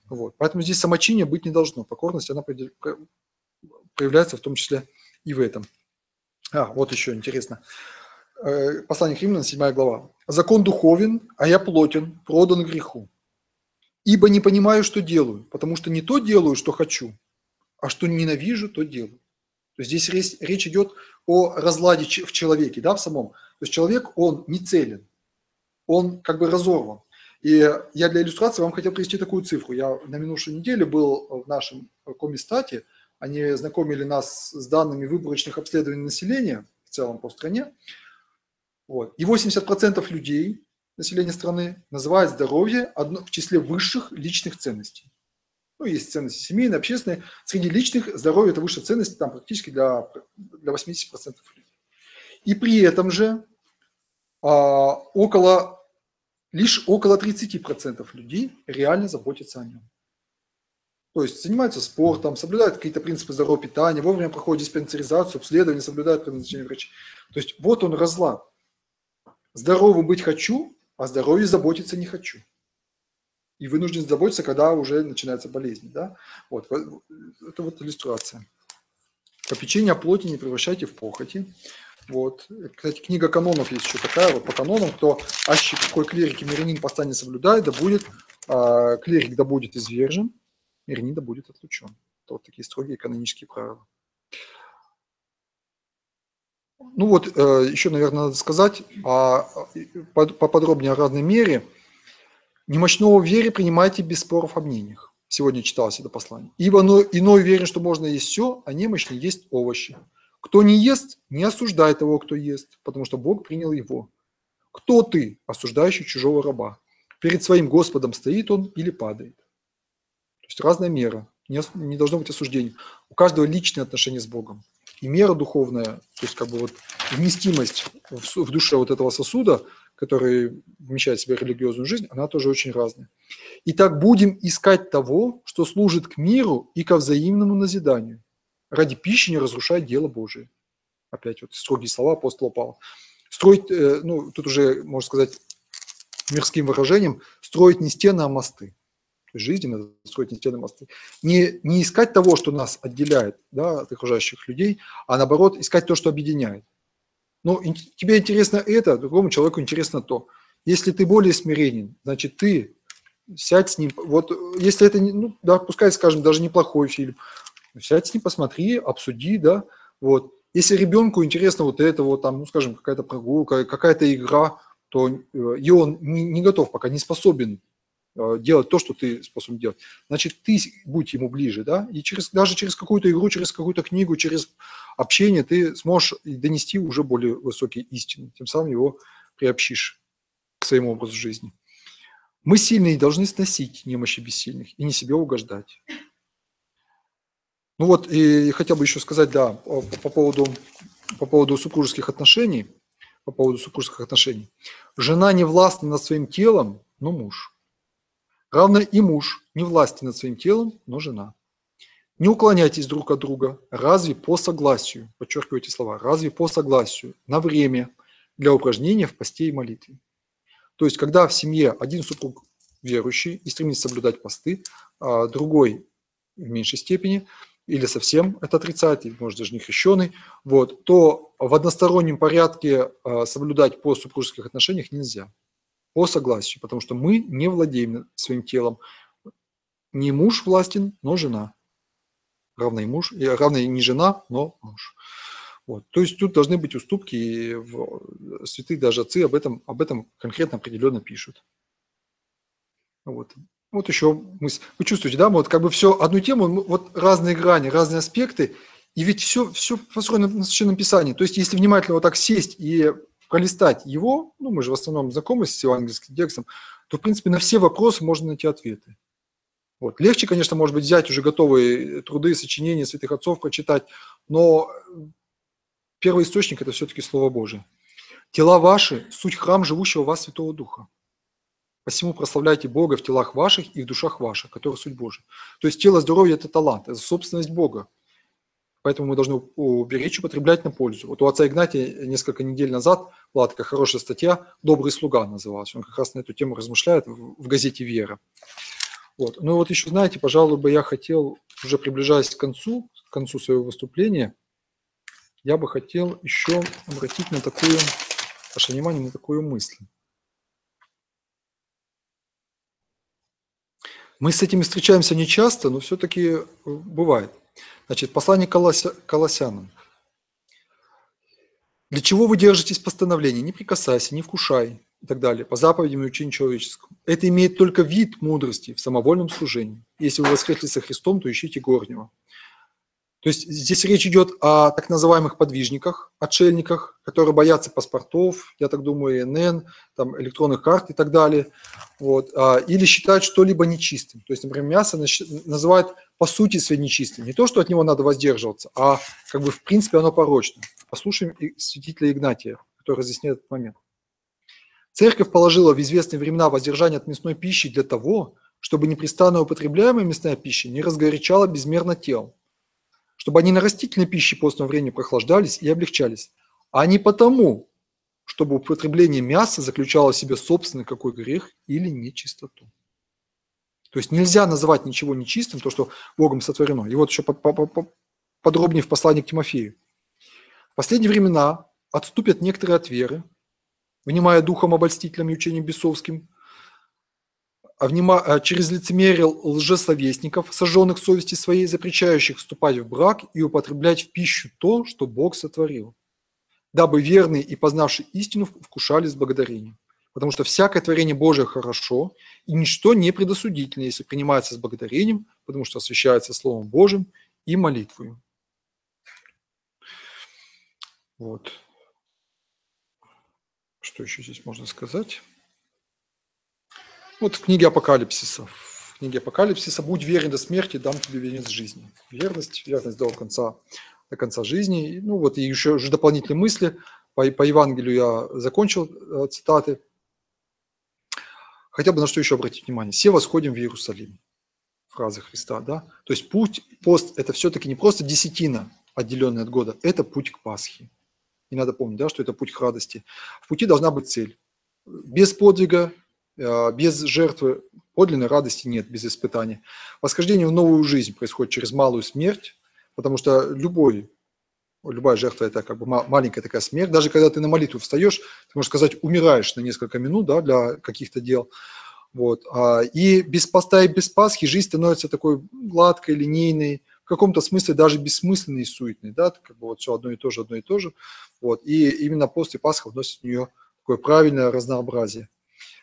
Вот. Поэтому здесь самочиние быть не должно. Покорность, она проявляется в том числе и в этом. Вот еще интересно. Послание к Римлянам, 7 глава. «Закон духовен, а я плотен, продан греху. Ибо не понимаю, что делаю, потому что не то делаю, что хочу, а что ненавижу, то делаю». То есть здесь речь идет о разладе в человеке, да, в самом. То есть человек, он не целен, он как бы разорван. И я для иллюстрации вам хотел привести такую цифру. Я на минувшей неделе был в нашем Комистате, они знакомили нас с данными выборочных обследований населения в целом по стране. Вот. И 80% людей, населения страны, называют здоровье в числе высших личных ценностей. Ну, есть ценности семейные, общественные. Среди личных здоровье – это высшая ценность там, практически для 80% людей. И при этом же лишь около 30% людей реально заботятся о нем. То есть занимаются спортом, соблюдают какие-то принципы здорового питания, вовремя проходят диспансеризацию, обследование, соблюдают предназначение врачей. То есть вот он разлад. Здоровым быть хочу, а здоровье заботиться не хочу. И вынужден заботиться, когда уже начинается болезнь. Да? Вот. Это вот иллюстрация. Попечение о плоти не превращайте в похоти. Вот. Кстати, книга канонов есть еще такая, вот по канонам, кто аще какой клирик и мирянин поста не соблюдает, да будет, клирик да будет извержен, мирянин да будет отлучен. Это вот такие строгие канонические правила. Ну вот, еще, наверное, надо сказать поподробнее о разной мере. Немощного в вере принимайте без споров о мнениях. Сегодня читалось это послание. Ибо иной верен, что можно есть все, а немощный есть овощи. Кто не ест, не осуждай того, кто ест, потому что Бог принял его. Кто ты, осуждающий чужого раба? Перед своим Господом стоит он или падает? То есть разная мера. Не должно быть осуждения. У каждого личное отношение с Богом. И мера духовная, то есть как бы вот вместимость в душе вот этого сосуда, который вмещает в себя религиозную жизнь, она тоже очень разная. Итак, будем искать того, что служит к миру и ко взаимному назиданию. Ради пищи не разрушать дело Божие. Опять вот строгие слова апостола Павла. Строить, ну, тут уже, можно сказать, мирским выражением, строить не стены, а мосты. То есть жизни надо строить не стены, а мосты. Не искать того, что нас отделяет, да, от окружающих людей, а наоборот искать то, что объединяет. Ну, тебе интересно это, другому человеку интересно то. Если ты более смиренен, значит, ты сядь с ним. Вот если это, ну, да, пускай, скажем, даже неплохой фильм, сядь с ним, посмотри, обсуди, да, вот. Если ребенку интересно вот это, вот там, ну, скажем, какая-то прогулка, какая-то игра, то и он не готов, пока не способен делать то, что ты способен делать. Значит, ты будь ему ближе, да, и даже через какую-то игру, через какую-то книгу, через общения ты сможешь донести уже более высокие истины, тем самым его приобщишь к своему образу жизни. Мы сильные должны сносить немощи бессильных и не себе угождать. Ну вот, и хотел бы еще сказать, да, по поводу супружеских отношений, Жена не властна над своим телом, но муж. Равно и муж не властен над своим телом, но жена. Не уклоняйтесь друг от друга, разве по согласию, подчеркиваю эти слова, разве по согласию, на время для упражнения в посте и молитве. То есть, когда в семье один супруг верующий и стремится соблюдать посты, а другой в меньшей степени, или совсем это отрицает, или, может, даже не хрещеный, вот, то в одностороннем порядке соблюдать пост в супружеских отношениях нельзя. По согласию, потому что мы не владеем своим телом. Не муж властен, но жена. Равно и не жена, но муж. Вот. То есть тут должны быть уступки, и святые даже отцы об этом конкретно определенно пишут. Вот еще мысль. Вы чувствуете, да, мы вот как бы все одну тему, вот разные грани, разные аспекты, и ведь все построено на Священном Писании. То есть если внимательно вот так сесть и пролистать его, ну мы же в основном знакомы с евангельским текстом, то в принципе на все вопросы можно найти ответы. Вот. Легче, конечно, может быть, взять уже готовые труды, сочинения святых отцов, прочитать, но первый источник – это все-таки Слово Божие. «Тела ваши – суть храм живущего в вас Святого Духа. Посему прославляйте Бога в телах ваших и в душах ваших, которые суть Божия». То есть тело здоровья – это талант, это собственность Бога. Поэтому мы должны уберечь, употреблять на пользу. Вот у отца Игнатия несколько недель назад была такая хорошая статья «Добрый слуга» называлась. Он как раз на эту тему размышляет в газете «Вера». Вот. Ну и вот еще, знаете, пожалуй, бы я хотел, уже приближаясь к концу своего выступления, я бы хотел еще обратить ваше внимание на такую мысль. Мы с этим встречаемся нечасто, но все-таки бывает. Значит, послание к Колоссянам. «Для чего вы держитесь постановления? Не прикасайся, не вкушай» и так далее, по заповедям и учению человеческому. Это имеет только вид мудрости в самовольном служении. Если вы воскресли со Христом, то ищите горнего. То есть здесь речь идет о так называемых подвижниках, отшельниках, которые боятся паспортов, я так думаю, ИНН, там, электронных карт и так далее, вот, или считают что-либо нечистым. То есть, например, мясо называют по сути своей нечистым. Не то, что от него надо воздерживаться, а как бы в принципе оно порочно. Послушаем святителя Игнатия, который разъясняет этот момент. Церковь положила в известные времена воздержание от мясной пищи для того, чтобы непрестанно употребляемая мясная пища не разгорячала безмерно тело, чтобы они на растительной пище постного времени прохлаждались и облегчались, а не потому, чтобы употребление мяса заключало в себе собственный какой грех или нечистоту. То есть нельзя называть ничего нечистым, то, что Богом сотворено. И вот еще подробнее в послании к Тимофею. В последние времена отступят некоторые от веры, внимая духом обольстителям и учением бесовским, через лицемерие лжесловесников, сожженных совести своей, запрещающих вступать в брак и употреблять в пищу то, что Бог сотворил, дабы верные и познавшие истину вкушали с благодарением. Потому что всякое творение Божие хорошо, и ничто не предосудительно, если принимается с благодарением, потому что освящается Словом Божьим и молитвою. Вот. Что еще здесь можно сказать? Вот в книге Апокалипсиса. В книге Апокалипсиса «Будь верен до смерти, дам тебе венец жизни». Верность до конца жизни. Ну вот и еще уже дополнительные мысли. По Евангелию я закончил цитаты. Хотел бы на что еще обратить внимание. «Все восходим в Иерусалим». Фраза Христа, да? То есть пост – это все-таки не просто десятина, отделенная от года, это путь к Пасхе. И надо помнить, да, что это путь к радости. В пути должна быть цель. Без подвига, без жертвы подлинной радости нет, без испытания. Восхождение в новую жизнь происходит через малую смерть, потому что любая жертва – это как бы маленькая такая смерть. Даже когда ты на молитву встаешь, ты можешь сказать, умираешь на несколько минут, да, для каких-то дел. Вот. И без поста и без Пасхи жизнь становится такой гладкой, линейной, в каком-то смысле даже бессмысленной и суетной. Да? Как бы вот все одно и то же, одно и то же. Вот. И именно пост и Пасха вносят в нее такое правильное разнообразие.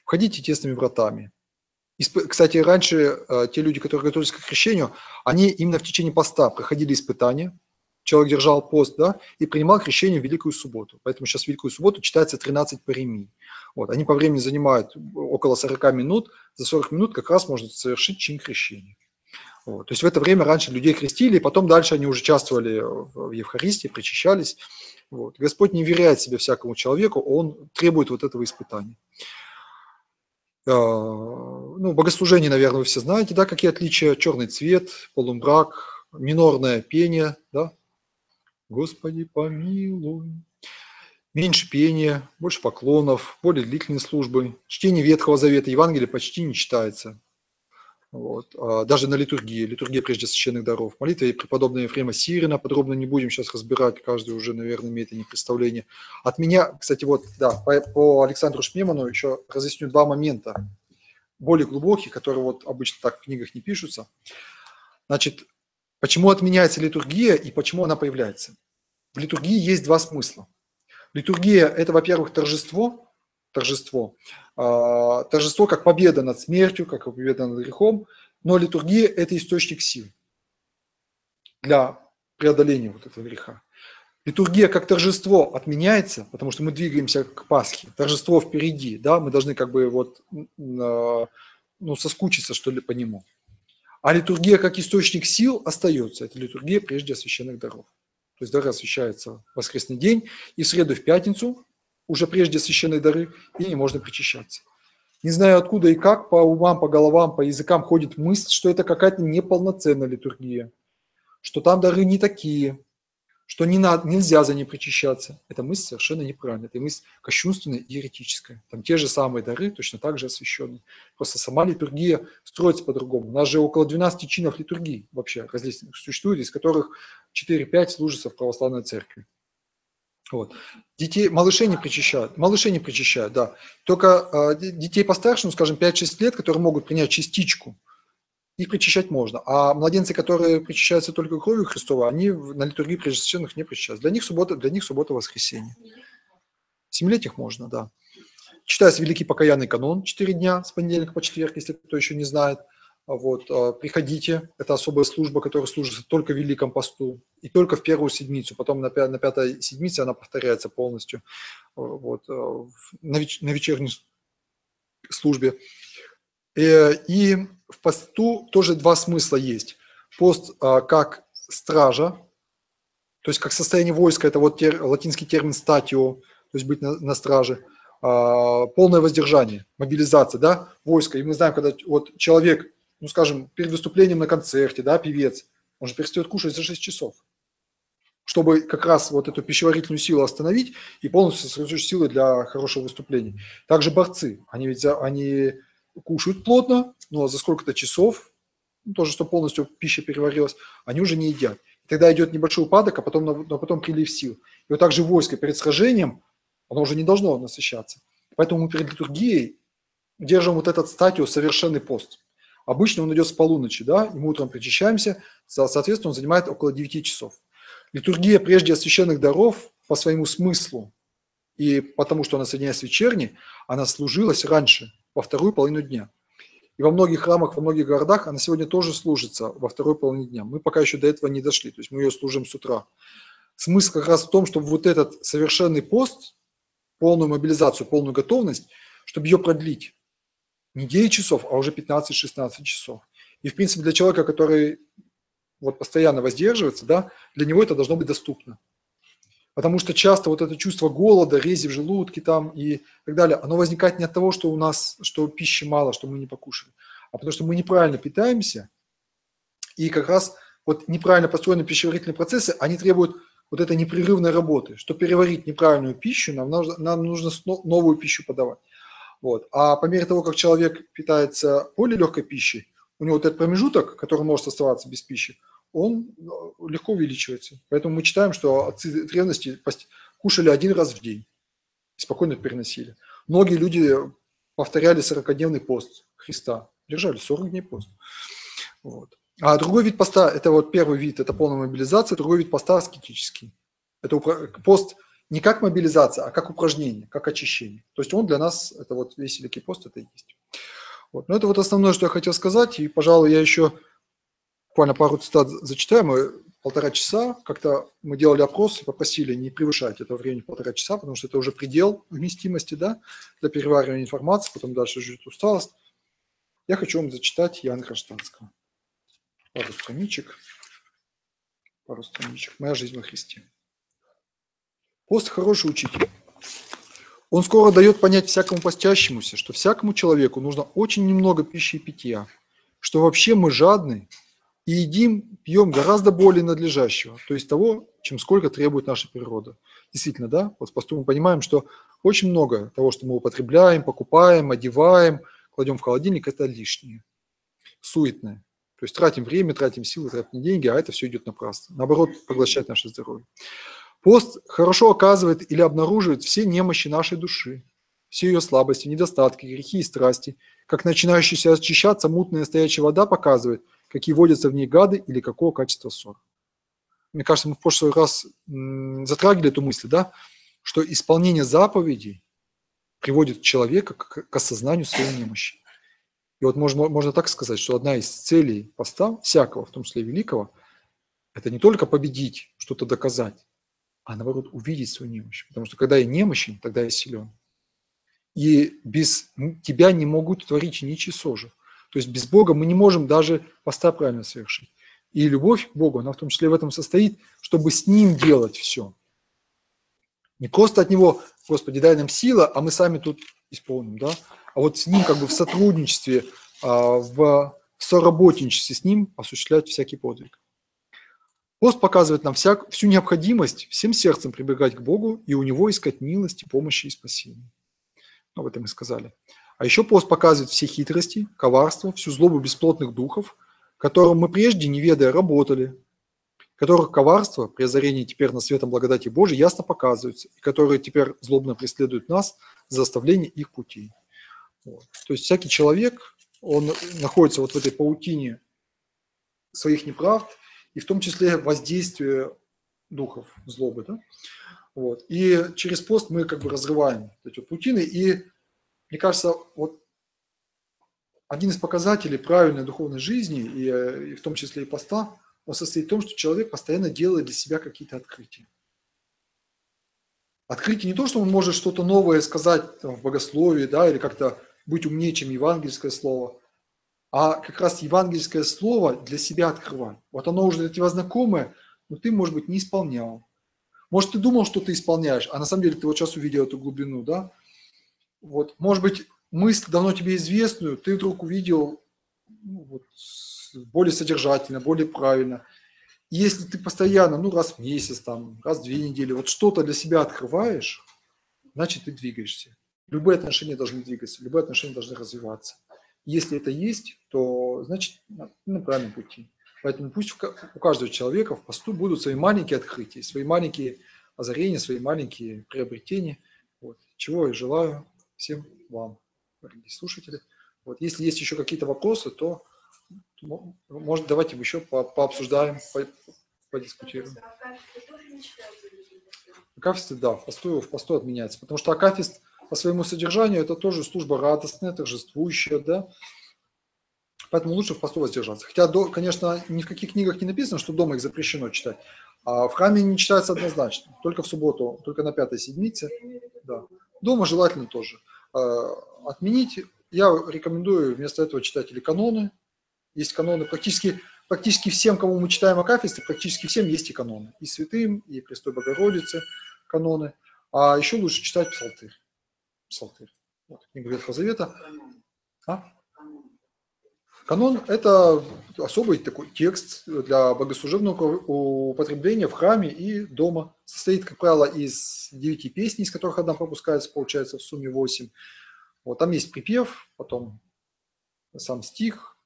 Входите тесными вратами. Кстати, раньше те люди, которые готовились к крещению, они именно в течение поста проходили испытания, человек держал пост, да, и принимал крещение в Великую Субботу. Поэтому сейчас в Великую Субботу читается 13 паремий. Вот, они по времени занимают около 40 минут, за 40 минут как раз можно совершить чин крещения. Вот. То есть в это время раньше людей крестили, и потом дальше они уже участвовали в Евхаристии, причащались. Вот. Господь не веряет себе всякому человеку, Он требует вот этого испытания. Ну, богослужение, наверное, вы все знаете, да, какие отличия: черный цвет, полумрак, минорное пение, да, Господи помилуй, меньше пения, больше поклонов, более длительные службы, чтение Ветхого Завета, Евангелие почти не читается. Вот. Даже на литургии, литургия прежде священных даров, молитва преподобного Ефрема Сирина, подробно не будем сейчас разбирать, каждый уже, наверное, имеет о них представление. От меня, кстати, вот, да, по Александру Шмеману еще разъясню два момента, более глубокие, которые вот обычно так в книгах не пишутся. Значит, почему отменяется литургия и почему она появляется? В литургии есть два смысла. Литургия – это, во-первых, торжество как победа над смертью, как победа над грехом, но литургия – это источник сил для преодоления вот этого греха. Литургия как торжество отменяется, потому что мы двигаемся к Пасхе, торжество впереди, да, мы должны как бы вот, соскучиться, что ли, по нему. А литургия как источник сил остается, это литургия прежде священных даров. То есть дары освящаются в воскресный день, и в среду, в пятницу уже прежде священные дары, и не можно причащаться. Не знаю откуда и как, по умам, по головам, по языкам ходит мысль, что это какая-то неполноценная литургия, что там дары не такие, что нельзя за ней причащаться. Эта мысль совершенно неправильная, это мысль кощунственная и еретическая. Там те же самые дары, точно так же освященные. Просто сама литургия строится по-другому. У нас же около 12 чинов литургии вообще различных существует, из которых 4-5 служатся в православной церкви. Вот. Малышей не причащают, да. Только детей постарше, скажем, 5-6 лет, которые могут принять частичку, их причащать можно. А младенцы, которые причащаются только кровью Христовой, они на литургии причащенных не причащаются. Для них суббота воскресенье. 7-летних можно, да. Читается Великий Покаянный канон 4 дня, с понедельника по четверг, если кто еще не знает. Вот, приходите, это особая служба, которая служится только в Великом посту и только в первую седмицу, потом на 5-й седмице она повторяется полностью вот, на вечерней службе. И в посту тоже два смысла есть. Пост как стража, то есть как состояние войска, это вот латинский термин «статио», то есть быть на страже. Полное воздержание, мобилизация, да, войско. И мы знаем, когда вот человек, скажем, перед выступлением на концерте, да, певец, он же перестает кушать за 6 часов, чтобы как раз вот эту пищеварительную силу остановить и полностью сосредоточить силы для хорошего выступления. Также борцы, они кушают плотно, но за сколько-то часов, тоже, чтобы полностью пища переварилась, они уже не едят. И тогда идет небольшой упадок, а потом прилив сил. И вот так же войско перед сражением, оно уже не должно насыщаться. Поэтому мы перед литургией держим вот этот статио совершенный пост. Обычно он идет с полуночи, да, и мы утром причащаемся, соответственно, он занимает около 9 часов. Литургия прежде священных даров по своему смыслу и потому, что она соединяется с вечерней, она служилась раньше, во вторую половину дня. И во многих храмах, во многих городах она сегодня тоже служится во второй половине дня. Мы пока еще до этого не дошли, то есть мы ее служим с утра. Смысл как раз в том, чтобы вот этот совершенный пост, полную мобилизацию, полную готовность, чтобы ее продлить. Не 9 часов, а уже 15-16 часов. И, в принципе, для человека, который вот постоянно воздерживается, да, для него это должно быть доступно. Потому что часто вот это чувство голода, рези в желудке там и так далее, оно возникает не от того, что пищи мало, что мы не покушали, а потому что мы неправильно питаемся, и как раз вот неправильно построенные пищеварительные процессы, они требуют вот этой непрерывной работы. Чтобы переварить неправильную пищу, нам нужно новую пищу подавать. Вот. А по мере того, как человек питается более легкой пищей, у него вот этот промежуток, который может оставаться без пищи, он легко увеличивается. Поэтому мы читаем, что отцы древности кушали 1 раз в день и спокойно переносили. Многие люди повторяли 40-дневный пост Христа, держали 40 дней пост. Вот. А другой вид поста, это вот первый вид, это полная мобилизация, другой вид поста аскетический. Это пост не как мобилизация, а как упражнение, как очищение. То есть он для нас, это вот весь Великий пост, это и есть. Вот. Но это вот основное, что я хотел сказать, и, пожалуй, я еще буквально пару цитат зачитаю, мы 1,5 часа. Как-то мы делали опрос и попросили не превышать этого времени 1,5 часа, потому что это уже предел вместимости, да, для переваривания информации, потом дальше ждет усталость. Я хочу вам зачитать Яна Кронштадтского. Пару страничек. «Моя жизнь во Христе». Пост – хороший учитель. Он скоро дает понять всякому постящемуся, что всякому человеку нужно очень немного пищи и питья, что вообще мы жадны и едим, пьем гораздо более надлежащего, то есть того, чем сколько требует наша природа. Действительно, да, вот в посту мы понимаем, что очень много того, что мы употребляем, покупаем, одеваем, кладем в холодильник, это лишнее, суетное. То есть тратим время, тратим силы, тратим деньги, а это все идет напрасно. Наоборот, поглощает наше здоровье. Пост хорошо оказывает или обнаруживает все немощи нашей души, все ее слабости, недостатки, грехи и страсти. Как начинающаяся очищаться мутная стоячая вода показывает, какие водятся в ней гады или какого качества ссор. Мне кажется, мы в прошлый раз затрагивали эту мысль, да, что исполнение заповедей приводит человека к осознанию своей немощи. И вот можно так сказать, что одна из целей поста, всякого, в том числе великого, это не только победить, что-то доказать, а наоборот увидеть свою немощь. Потому что когда я немощен, тогда я силен. И без тебя не могут творить ничего сожи. То есть без Бога мы не можем даже поста правильно совершить. И любовь к Богу, она в том числе в этом состоит, чтобы с Ним делать все. Не просто от Него, Господи, дай нам сила, а мы сами тут исполним, да? А вот с Ним как бы в сотрудничестве, в соработничестве с Ним осуществлять всякий подвиг. Пост показывает нам всю необходимость всем сердцем прибегать к Богу и у Него искать милости, помощи и спасения. Об этом мы сказали. А еще пост показывает все хитрости, коварство, всю злобу бесплотных духов, которым мы прежде, не ведая, работали, которых коварство при озарении теперь на светом благодати Божией ясно показываются, и которые теперь злобно преследуют нас за оставление их путей. Вот. То есть всякий человек, он находится вот в этой паутине своих неправд, и в том числе воздействие духов злобы. Да? Вот. И через пост мы как бы разрываем эти паутины, и мне кажется, вот один из показателей правильной духовной жизни, и в том числе и поста, он состоит в том, что человек постоянно делает для себя какие-то открытия. Открытие не то, что он может что-то новое сказать там, в богословии, да, или как-то быть умнее, чем евангельское слово, а как раз евангельское слово для себя открывать. Вот оно уже для тебя знакомое, но ты, может быть, не исполнял. Может, ты думал, что ты исполняешь, а на самом деле ты вот сейчас увидел эту глубину, да? Вот, может быть, мысль давно тебе известную, ты вдруг увидел вот, более содержательно, более правильно. И если ты постоянно, раз в месяц, там, раз в 2 недели, вот что-то для себя открываешь, значит, ты двигаешься. Любые отношения должны двигаться, любые отношения должны развиваться. Если это есть, то значит на правильном пути. Поэтому пусть у каждого человека в посту будут свои маленькие открытия, свои маленькие озарения, свои маленькие приобретения. Вот. Чего я желаю всем вам, дорогие слушатели. Вот. Если есть еще какие-то вопросы, то может давайте еще пообсуждаем, подискутируем. Акафисты, да, в посту отменяется, потому что акафист по своему содержанию это тоже служба радостная, торжествующая, да. Поэтому лучше в посту воздержаться. Хотя, конечно, ни в каких книгах не написано, что дома их запрещено читать. А в храме не читается однозначно. Только в субботу, только на 5-й седмице. Да. Дома желательно тоже. Отменить. Я рекомендую вместо этого читать или каноны. Есть каноны практически всем, кому мы читаем акафисты, практически всем есть и каноны. И святым, и Престой Богородице каноны. А еще лучше читать псалтырь. Псалтырь. Вот, книга Ветхого Завета. Канон – это особый такой текст для богослужебного употребления в храме и дома. Состоит, как правило, из 9 песней, из которых одна пропускается, получается в сумме 8. Вот, там есть припев, потом сам стих,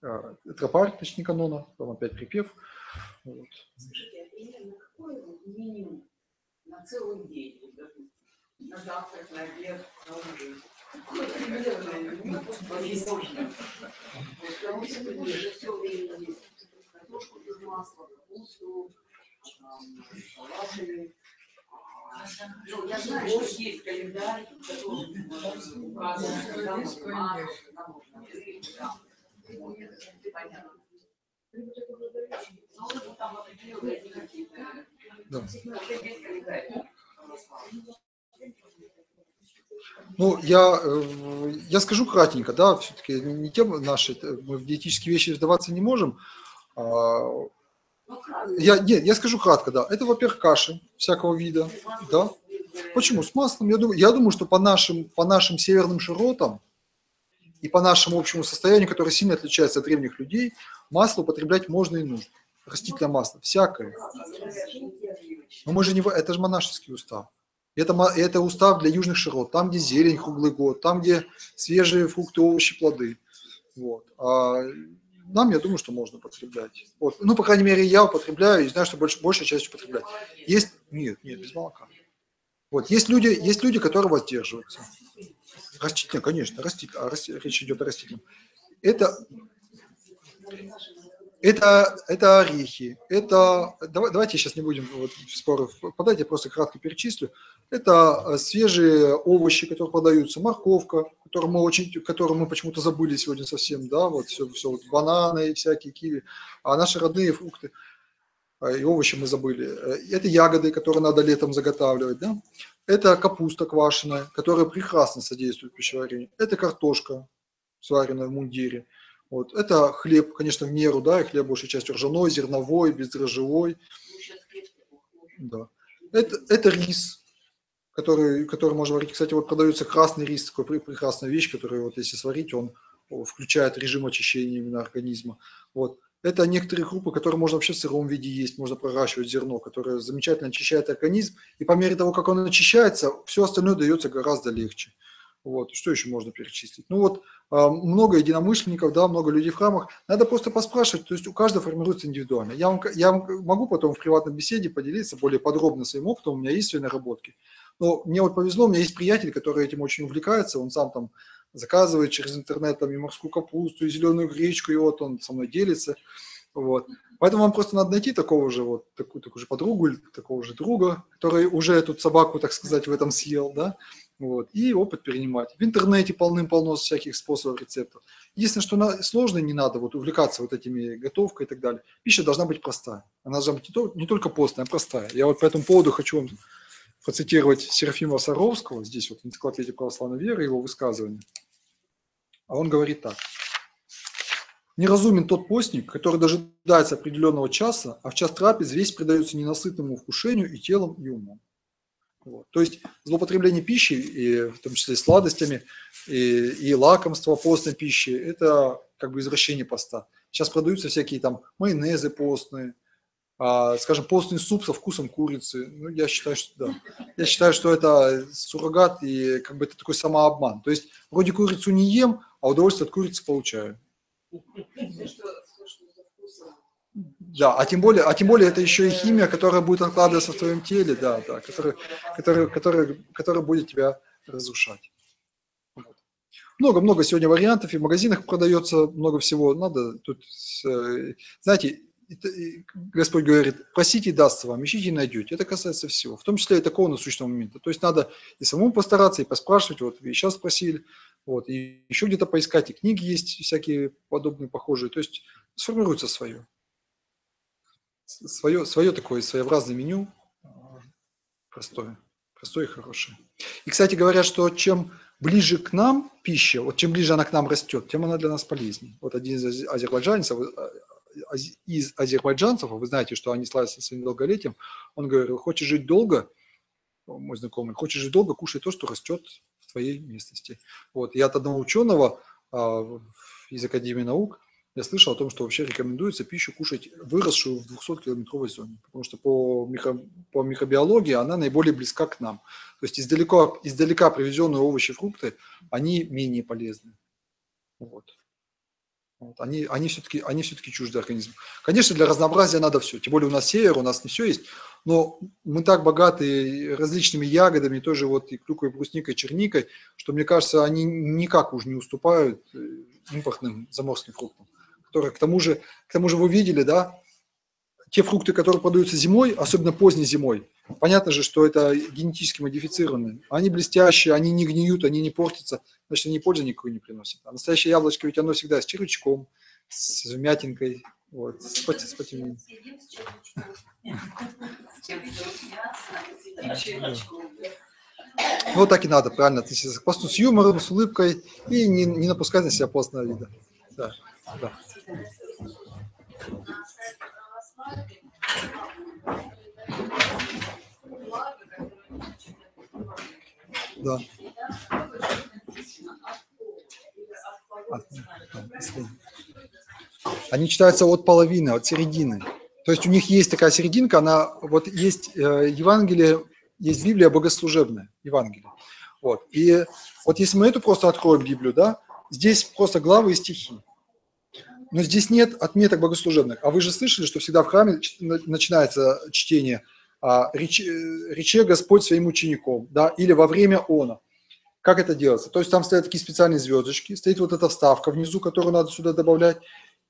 тропарь, точнее, канона, потом опять припев. Вот. Скажите, а примерно какой минимум на целый день? На завтрак, на обед, на ужин? Какой примерно? Ну, возможно. Потому что мы же все время есть. Картошку без масла, капусту, салаты. Ну, я знаю, что есть календарь, в котором указано, когда можно масло, когда можно гриб, да. Понятно. Да. Ну, я скажу кратенько, да, все-таки не тема наша, мы в диетические вещи вдаваться не можем. Я скажу кратко, да. Это, во-первых, каши всякого вида, да. Почему? С маслом. Я думаю, что по нашим северным широтам и по нашему общему состоянию, которое сильно отличается от древних людей, масло употреблять можно и нужно. Растительное масло, всякое. Но мы же не... Это же монашеский устав. Это устав для южных широт, там, где зелень круглый год, там, где свежие фрукты, овощи, плоды. Вот. А нам, я думаю, что можно употреблять. Вот. Ну, по крайней мере, я употребляю и знаю, что большая часть употребляет. Нет, без молока. Вот. Есть люди, которые воздерживаются. Растительное, конечно, речь идет о растительном. Это орехи, давайте сейчас не будем в споры впадать, я просто кратко перечислю. Это свежие овощи, которые продаются, морковка, которую мы почему-то забыли сегодня совсем, да, вот все вот бананы, всякие киви, а наши родные фрукты и овощи мы забыли. Это ягоды, которые надо летом заготавливать, да. Это капуста квашеная, которая прекрасно содействует пищеварению. Это картошка, сваренная в мундире. Вот. Это хлеб, конечно, в меру, да, и хлеб большей частью ржаной, зерновой, бездрожжевой. Да. Это рис, который можно варить. Кстати, вот продается красный рис, такой прекрасная вещь, которую вот если сварить, он включает режим очищения именно организма. Вот. Это некоторые крупы, которые можно вообще в сыром виде есть, можно проращивать зерно, которое замечательно очищает организм, и по мере того, как он очищается, все остальное дается гораздо легче. Вот. Что еще можно перечислить? Ну вот, много единомышленников, да, много людей в храмах. Надо просто поспрашивать, то есть у каждого формируется индивидуально. Я вам могу потом в приватной беседе поделиться более подробно своим опытом, у меня есть свои наработки. Но мне вот повезло, у меня есть приятель, который этим очень увлекается, он сам там заказывает через интернет там и морскую капусту, и зеленую гречку, и вот он со мной делится. Вот. Поэтому вам просто надо найти такую же подругу или такого же друга, который уже эту собаку, так сказать, в этом съел, да, вот, и опыт перенимать. В интернете полным-полно всяких способов, рецептов. Единственное, что сложно, не надо вот увлекаться вот этими готовкой и так далее. Пища должна быть простая. Она должна быть не только постная, а простая. Я вот по этому поводу хочу вам процитировать Серафима Саровского, здесь вот в энциклопедии православной веры, его высказывание. А он говорит так. Неразумен тот постник, который дожидается определенного часа, а в час трапез весь предается ненасытному вкушению и телом, и умом. Вот. То есть злоупотребление пищи, и в том числе сладостями, и лакомства постной пищи, это как бы извращение поста. Сейчас продаются всякие там майонезы постные, скажем, постный суп со вкусом курицы. Ну, я считаю, что да. Я считаю, что это суррогат и как бы это такой самообман. То есть вроде курицу не ем, а удовольствие от курицы получаю. Да, а тем более это еще и химия, которая будет откладываться в твоем теле, да, которая будет тебя разрушать. Вот. Много сегодня вариантов, и в магазинах продается много всего. Надо тут, знаете, Господь говорит, просите и дастся вам, ищите и найдете. Это касается всего, в том числе и такого насущного момента. То есть надо и самому постараться, и поспрашивать, вот вы сейчас спросили, вот, и еще где-то поискать, и книги есть всякие подобные, похожие. То есть сформируется свое такое своеобразное меню, простое и хорошее. И, кстати, говорят, что чем ближе к нам пища, вот чем ближе она к нам растет, тем она для нас полезнее. Вот один из азербайджанцев, вы знаете, что они славятся своим долголетием, он говорил, хочешь жить долго, мой знакомый, хочешь жить долго, кушай то, что растет в твоей местности. Вот. И от одного ученого из Академии наук я слышал о том, что вообще рекомендуется пищу кушать выросшую в 200-километровой зоне, потому что по микробиологии она наиболее близка к нам. То есть издалека привезенные овощи, фрукты, они менее полезны. Вот. Они все-таки чужды организму. Конечно, для разнообразия надо все. Тем более у нас север, у нас не все есть. Но мы так богаты различными ягодами, тоже вот и клюквой, брусникой, черникой, что, мне кажется, они никак уже не уступают импортным заморским фруктам. Которые, к тому же вы видели, да, те фрукты, которые продаются зимой, особенно поздней зимой, понятно же, что это генетически модифицированные. Они блестящие, они не гниют, они не портятся, значит, они пользы никакой не приносят. А настоящее яблочко ведь оно всегда с червячком, с вмятинкой, Вот, с потемнением. Сидим с червячком. С червячком мясо, с червячком. Вот так и надо, правильно относиться к посту, с юмором, с улыбкой и не напускать на себя постного вида. Да, да. Да. Они читаются от половины, от середины. То есть у них есть такая серединка, она вот есть Евангелие, есть Библия богослужебная, Евангелие. Вот. И вот если мы эту просто откроем Библию, да, здесь просто главы и стихи. Но здесь нет отметок богослужебных. А вы же слышали, что всегда в храме начинается чтение «Рече Господь своим учеником», да, или «Во время она». Как это делается? То есть там стоят такие специальные звездочки, стоит вот эта вставка внизу, которую надо сюда добавлять,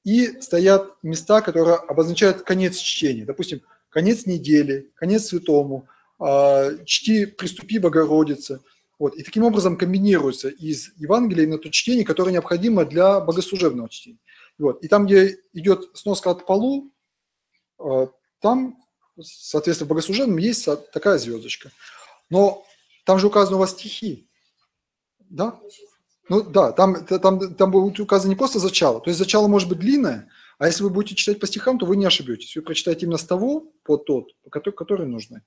и стоят места, которые обозначают конец чтения. Допустим, конец недели, конец святому, чти, приступи, Богородице. Вот. И таким образом комбинируется из Евангелия на то чтение, которое необходимо для богослужебного чтения. Вот. И там, где идет сноска от полу, там, соответственно, в богослужебном есть такая звездочка. Но там же указаны у вас стихи. Да? Ну да, там будет указано не просто зачало. То есть зачало может быть длинное, а если вы будете читать по стихам, то вы не ошибетесь. Вы прочитаете именно с того по тот, который нужно.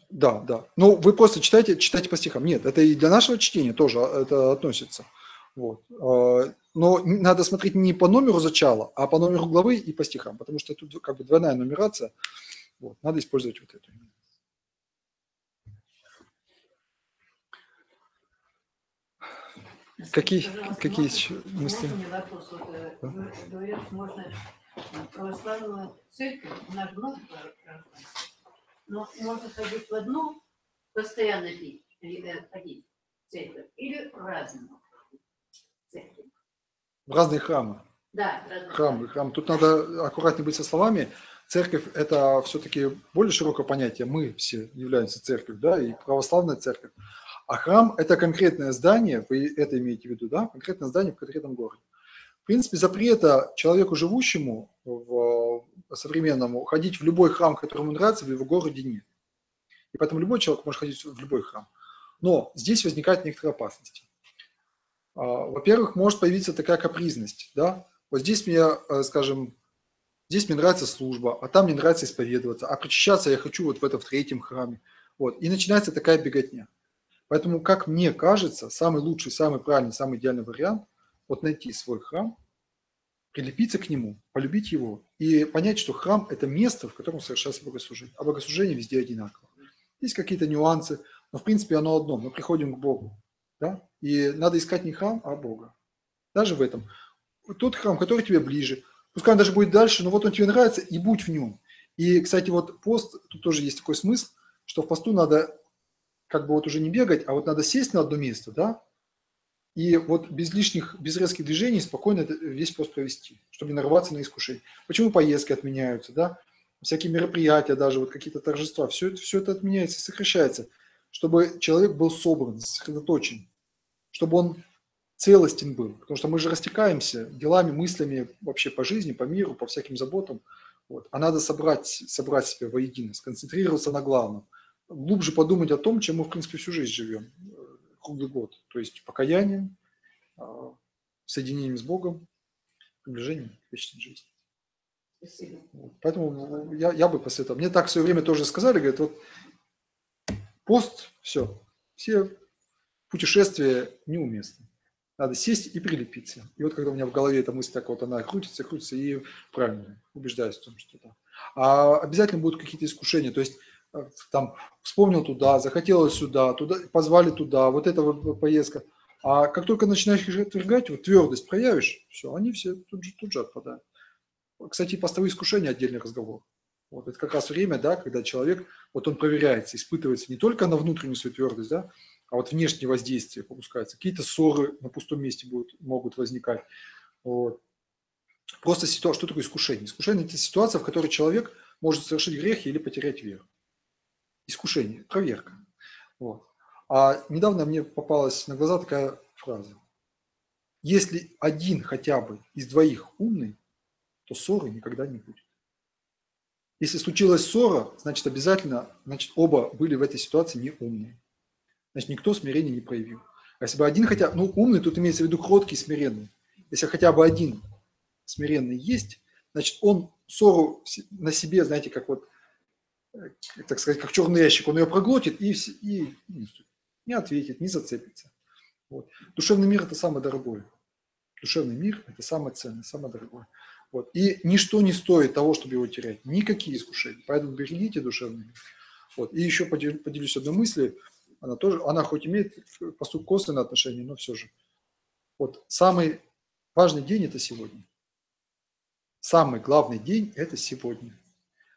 Да, да. Ну, вы просто читайте по стихам. Нет, это и для нашего чтения тоже это относится. Вот. Но надо смотреть не по номеру зачала, а по номеру главы и по стихам, потому что тут как бы двойная нумерация. Вот. Надо использовать вот эту. Какие еще мысли? Можно мне вопрос? Вот, говорят, можно православную церковь, у нас много православных, но можно ходить в одну, постоянно ходить в церковь, или в разную церковь. В разные храмы. Да, в разные Храм. Тут надо аккуратнее быть со словами. Церковь – это все-таки более широкое понятие. Мы все являемся церковью, да, и православная церковь. А храм – это конкретное здание, вы это имеете в виду, да, конкретное здание в конкретном городе. В принципе, запрета человеку, живущему современному, ходить в любой храм, который ему нравится, в его городе нет. И поэтому любой человек может ходить в любой храм. Но здесь возникают некоторые опасности. Во-первых, может появиться такая капризность, да. Вот здесь мне, скажем, здесь мне нравится служба, а там мне нравится исповедоваться, а причащаться я хочу вот в третьем храме. Вот. И начинается такая беготня. Поэтому, как мне кажется, самый лучший, самый правильный, самый идеальный вариант – вот найти свой храм, прилепиться к нему, полюбить его и понять, что храм – это место, в котором совершается богослужение. А богослужение везде одинаково. Есть какие-то нюансы, но в принципе оно одно. Мы приходим к Богу. Да? И надо искать не храм, а Бога. Даже в этом. Тот храм, который тебе ближе, пускай он даже будет дальше, но вот он тебе нравится, и будь в нем. И, кстати, вот пост, тут тоже есть такой смысл, что в посту надо как бы вот уже не бегать, а вот надо сесть на одно место, да, и вот без резких движений спокойно весь пост провести, чтобы не нарваться на искушение. Почему поездки отменяются, да, всякие мероприятия, даже вот какие-то торжества, все это отменяется и сокращается, чтобы человек был собран, сосредоточен, чтобы он целостен был, потому что мы же растекаемся делами, мыслями вообще по жизни, по миру, по всяким заботам, вот. А надо собрать себя воедино, сконцентрироваться на главном, глубже подумать о том, чем мы, в принципе, всю жизнь живем, круглый год, то есть покаянием, соединением с Богом, приближением к вечной жизни. Спасибо. Вот. Поэтому я бы посоветовал. Мне так в свое время тоже сказали, говорят, вот пост, все путешествия неуместны. Надо сесть и прилепиться. И вот когда у меня в голове эта мысль так вот, она крутится, и правильно убеждаюсь в том, что да. А обязательно будут какие-то искушения. То есть там вспомнил туда, захотелось сюда, позвали туда, вот эта вот поездка. А как только начинаешь их отвергать, вот твердость проявишь, все, они все тут же отпадают. Кстати, постовые искушения – отдельный разговор. Вот это как раз время, да, когда человек, вот он проверяется, испытывается не только на внутреннюю свою твердость, да, а вот внешние воздействия попускаются. Какие-то ссоры на пустом месте могут возникать. Вот. Просто ситуация, что такое искушение? Искушение – это ситуация, в которой человек может совершить грех или потерять веру. Искушение, проверка. Вот. А недавно мне попалась на глаза такая фраза. Если один хотя бы из двоих умный, то ссоры никогда не будет. Если случилась ссора, значит обязательно, значит оба были в этой ситуации не умные. Значит никто смирения не проявил. А если бы один хотя, ну умный, тут имеется в виду кроткий, смиренный. Если хотя бы один смиренный есть, значит он ссору на себе, знаете, как вот, так сказать, как черный ящик, он ее проглотит и не ответит, не зацепится. Вот. Душевный мир – это самое дорогое. Душевный мир – это самое ценное, самое дорогое. Вот. И ничто не стоит того, чтобы его терять. Никакие искушения. Поэтому берегите душевный мир. Вот. И еще поделюсь одной мыслью. Она хоть имеет поступок косвенное отношение, но все же. Вот самый важный день – это сегодня. Самый главный день – это сегодня.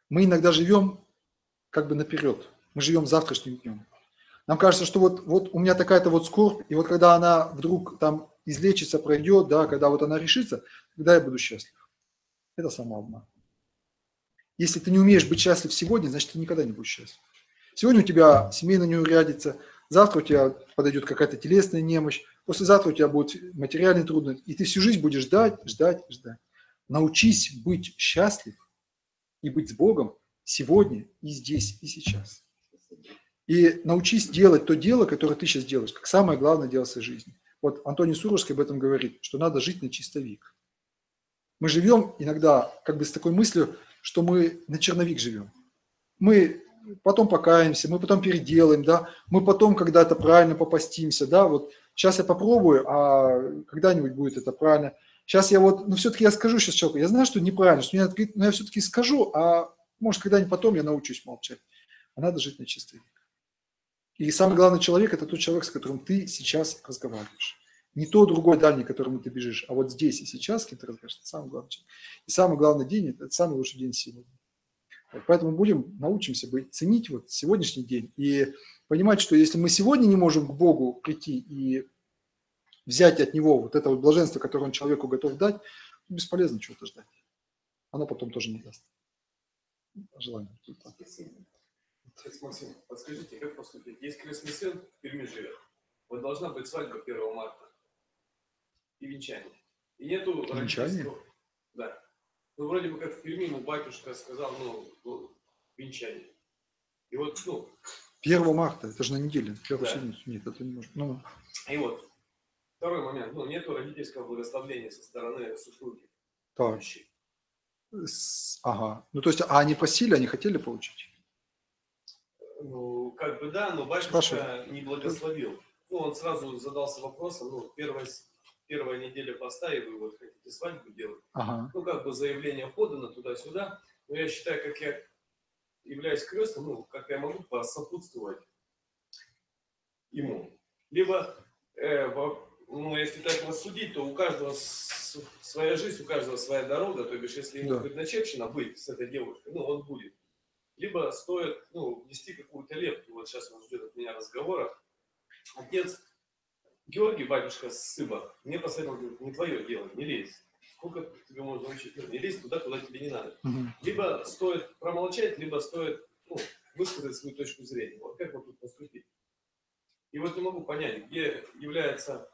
Мы иногда живем как бы наперед. Мы живем завтрашним днем. Нам кажется, что вот у меня такая-то вот скорбь, и вот когда она вдруг там излечится, пройдет, да, когда вот она решится, тогда я буду счастлив. Это самообман. Если ты не умеешь быть счастлив сегодня, значит, ты никогда не будешь счастлив. Сегодня у тебя семейная неурядица, завтра у тебя подойдет какая-то телесная немощь, послезавтра у тебя будут материальные трудности, и ты всю жизнь будешь ждать. Научись быть счастлив и быть с Богом сегодня и здесь, и сейчас. И научись делать то дело, которое ты сейчас делаешь, как самое главное дело в своей жизни. Вот Антоний Сурожский об этом говорит, что надо жить на чистовик. Мы живем иногда как бы с такой мыслью, что мы на черновик живем. Мы потом покаемся, мы потом переделаем, да, мы потом когда-то правильно попастимся, да, вот сейчас я попробую, а когда-нибудь будет это правильно. Сейчас я вот, ну все-таки я скажу сейчас человеку, я знаю, что неправильно, что мне надо говорить, но я все-таки скажу, а может когда-нибудь потом я научусь молчать. А надо жить на чистовик. И самый главный человек – это тот человек, с которым ты сейчас разговариваешь. Не то другой дальний, к которому ты бежишь, а вот здесь и сейчас, с кем ты разговариваешь, это самый главный человек. И самый главный день – это самый лучший день сегодня. Поэтому научимся ценить вот сегодняшний день и понимать, что если мы сегодня не можем к Богу прийти и взять от Него вот это вот блаженство, которое Он человеку готов дать, бесполезно чего-то ждать. Оно потом тоже не даст. Желание. Отец Максим, подскажите, как поступить? Есть крестный сын, в Перми живет. Вот должна быть свадьба 1 марта и венчание. И нету родительского. Да. Ну, вроде бы как в Перми, батюшка сказал, венчание. И вот, 1 марта, это же на неделе, первую да. седмицу. Нет, это не может. И вот, второй момент. Нету родительского благословения со стороны супруги. Так. Ага. Ну, то есть, а они просили, они хотели получить? Ну, как бы да, но батюшка не благословил. Он сразу задался вопросом, первая неделя поста, и вы вот хотите свадьбу делать. Ага. Как бы заявление подано туда-сюда. Но я считаю, как я являюсь крестным, как я могу посопутствовать ему. Либо, если так рассудить, то у каждого своя жизнь, у каждого своя дорога. То бишь, если ему предначерчено быть с этой девушкой, он будет. Либо стоит, внести какую-то лепту. Вот сейчас он ждет от меня разговора. Отец Георгий, батюшка Сыба, мне посоветовал, говорит, не твое дело, не лезь. Сколько тебе можно учить? Не лезь туда, куда тебе не надо. Либо стоит промолчать, либо стоит высказать свою точку зрения. Вот как вот тут поступить? И вот не могу понять, где является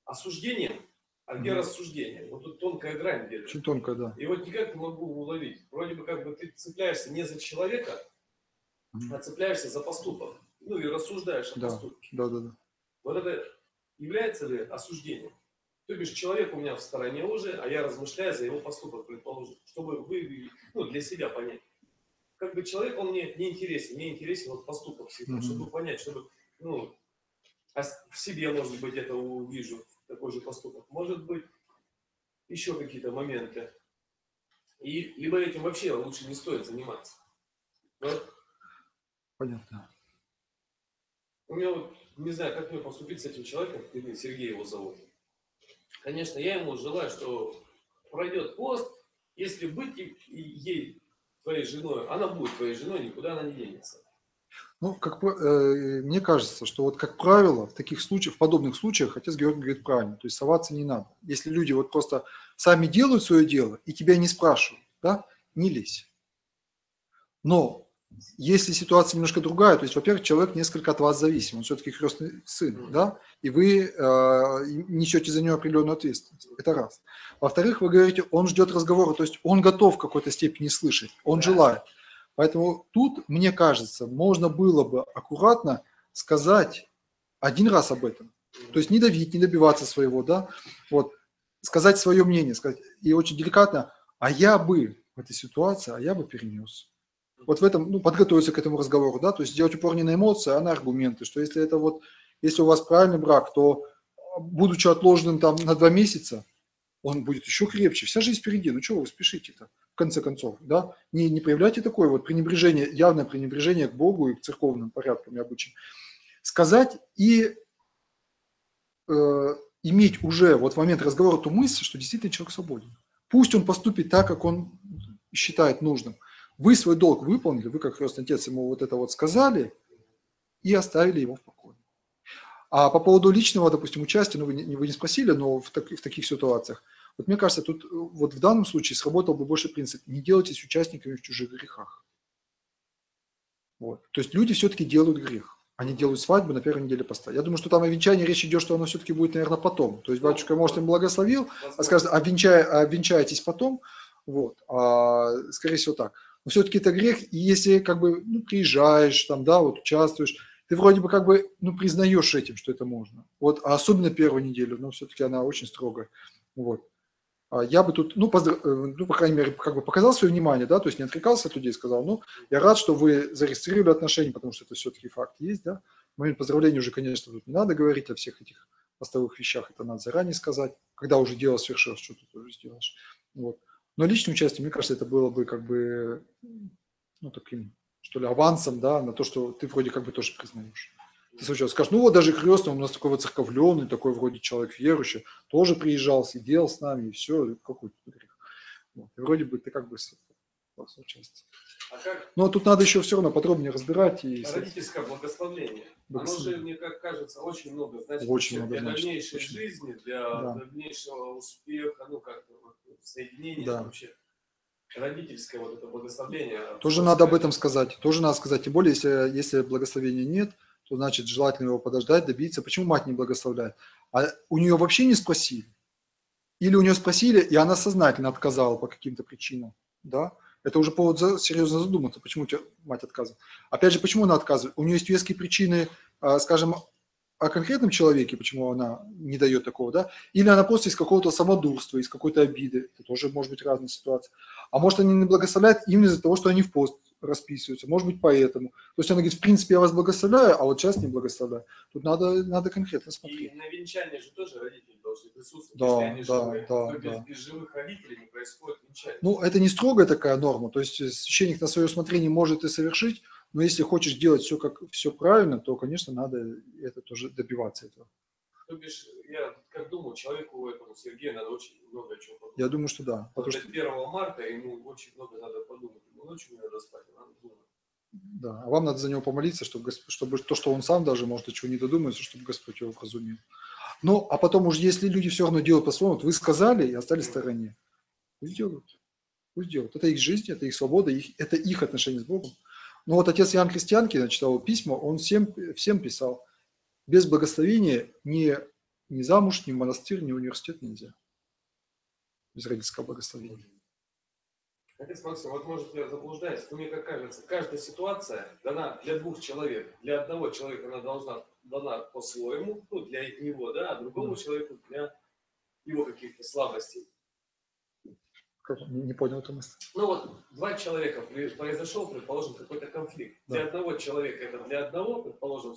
осуждением, а где рассуждение. Вот тут тонкая грань где-то. Очень тонкая, да. И вот никак не могу уловить. Вроде бы как бы ты цепляешься не за человека, а цепляешься за поступок. И рассуждаешь о поступке. Да. Вот это является ли осуждением? То бишь человек у меня в стороне уже, а я размышляю за его поступок, предположим, чтобы вы для себя понять. Как бы человек, он мне не интересен, вот поступок всегда, чтобы понять, чтобы, в себе, может быть, это увижу, такой же поступок. Может быть, еще какие-то моменты. И либо этим вообще лучше не стоит заниматься. Понятно. У меня не знаю, как мне поступить с этим человеком, Сергей его зовут. Конечно, я ему желаю, что пройдет пост, если быть ей твоей женой, она будет твоей женой, никуда она не денется. Мне кажется, что вот как правило в таких случаях, в подобных случаях отец Георгий говорит правильно, то есть соваться не надо. Если люди вот просто сами делают свое дело и тебя не спрашивают, да, не лезь. Но если ситуация немножко другая, то есть, во-первых, человек несколько от вас зависим, он все-таки крестный сын, да, и вы несете за него определенную ответственность. Это раз. Во-вторых, вы говорите, он ждет разговора, то есть он готов в какой-то степени слышать, он желает. Поэтому тут, мне кажется, можно было бы аккуратно сказать один раз об этом. То есть не давить, не добиваться своего, да, вот, сказать свое мнение, сказать, и очень деликатно, а я бы в этой ситуации, а я бы перенес. Вот в этом, ну, подготовиться к этому разговору, да, то есть сделать упор не на эмоции, а на аргументы, что если это вот, если у вас правильный брак, то, будучи отложенным там на 2 месяца, он будет еще крепче, вся жизнь впереди, ну чего вы спешите-то, в конце концов, да, не проявляйте такое вот пренебрежение, явное пренебрежение к Богу и к церковным порядкам и обычаям. Сказать и иметь уже вот в момент разговора ту мысль, что действительно человек свободен. Пусть он поступит так, как он считает нужным. Вы свой долг выполнили, вы как крестный отец ему вот это вот сказали и оставили его в покое. А по поводу личного, допустим, участия, ну вы не спросили, но в таких ситуациях, вот мне кажется, тут вот в данном случае сработал бы больше принцип, не делайтесь участниками в чужих грехах. Вот. То есть люди все-таки делают грех. Они делают свадьбу на первой неделе поста. Я думаю, что там о венчании речь идет, что оно все-таки будет, наверное, потом. То есть батюшка, может, им благословил, а скажет, венчаетесь потом. Вот. Скорее всего так. Но все-таки это грех, и если как бы ну, приезжаешь, там, да, вот участвуешь, ты вроде бы как бы ну, признаешь этим, что это можно. Вот, а особенно первую неделю, но все-таки она очень строгая. Вот. Я бы тут, ну, по крайней мере, как бы показал свое внимание, да, то есть не отрекался от людей, сказал, ну, я рад, что вы зарегистрировали отношения, потому что это все-таки факт есть, да. В момент поздравления уже, конечно, тут не надо говорить о всех этих постовых вещах, это надо заранее сказать, когда уже дело свершилось, что ты тоже сделаешь. Вот. Но личное участие, мне кажется, это было бы как бы, ну, таким, что ли, авансом, да, на то, что ты вроде как бы тоже признаешь. Ты сначала скажешь, ну вот даже крестный, у нас такой воцерковленный, такой вроде человек верующий, тоже приезжал, сидел с нами, и все, какой-то грех. Вот. И вроде бы ты как бы участие. Но тут надо еще все равно подробнее разбирать. И родительское благословение. Оно же, мне как кажется, очень много значит очень много для значит. Дальнейшей жизни, для дальнейшего успеха, ну как-то соединения вообще. Родительское вот это благословение. Тоже надо об этом сказать. Тоже надо сказать. Тем более, если благословения нет, то значит желательно его подождать, добиться. Почему мать не благословляет? А у нее вообще не спросили? Или у нее спросили, и она сознательно отказала по каким-то причинам? Да? Это уже повод серьезно задуматься, почему мать отказывает. Опять же, почему она отказывает? У нее есть веские причины, скажем, о конкретном человеке, почему она не дает такого, да? Или она просто из какого-то самодурства, из какой-то обиды. Это тоже может быть разная ситуация. А может, они не благословляют именно из-за того, что они в пост расписываются. Может быть, поэтому. То есть она говорит, в принципе, я вас благословляю, а вот сейчас не благословляю. Тут надо конкретно смотреть. И на венчании же тоже родители должны присутствовать. Да, если они живые. Без живых родителей не происходит венчание. Ну, это не строгая такая норма. То есть священник на свое усмотрение может и совершить, но если хочешь делать все правильно, то, конечно, надо это тоже добиваться этого. То бишь, я как думаю, человеку этому Сергею надо очень много чего подумать. Я думаю, что да. Потому что 1 марта ему очень много надо подумать. Ему ночью не надо спать, надо думать. Да, а вам надо за него помолиться, чтобы то, что он сам даже, может, еще не додумается, чтобы Господь его вразумил. Ну, а потом уже, если люди все равно делают по-своему, вот вы сказали и остались в стороне, пусть делают. Пусть делают. Это их жизнь, это их свобода, это их отношения с Богом. Но вот отец Иоанн Христианки, я читал письма, он всем писал, без благословения ни замуж, ни в монастырь, ни в университет нельзя. Без родительского благословения. Отец Максим, вот может я заблуждаюсь, но мне как кажется, каждая ситуация дана для двух человек. Для одного человека она дана по-своему, ну, для него, да, а другому человеку для его каких-то слабостей. Не понял эту мысль. Ну вот, 2 человека, произошел, предположим, какой-то конфликт. Да. Для одного человека это для одного, предположим,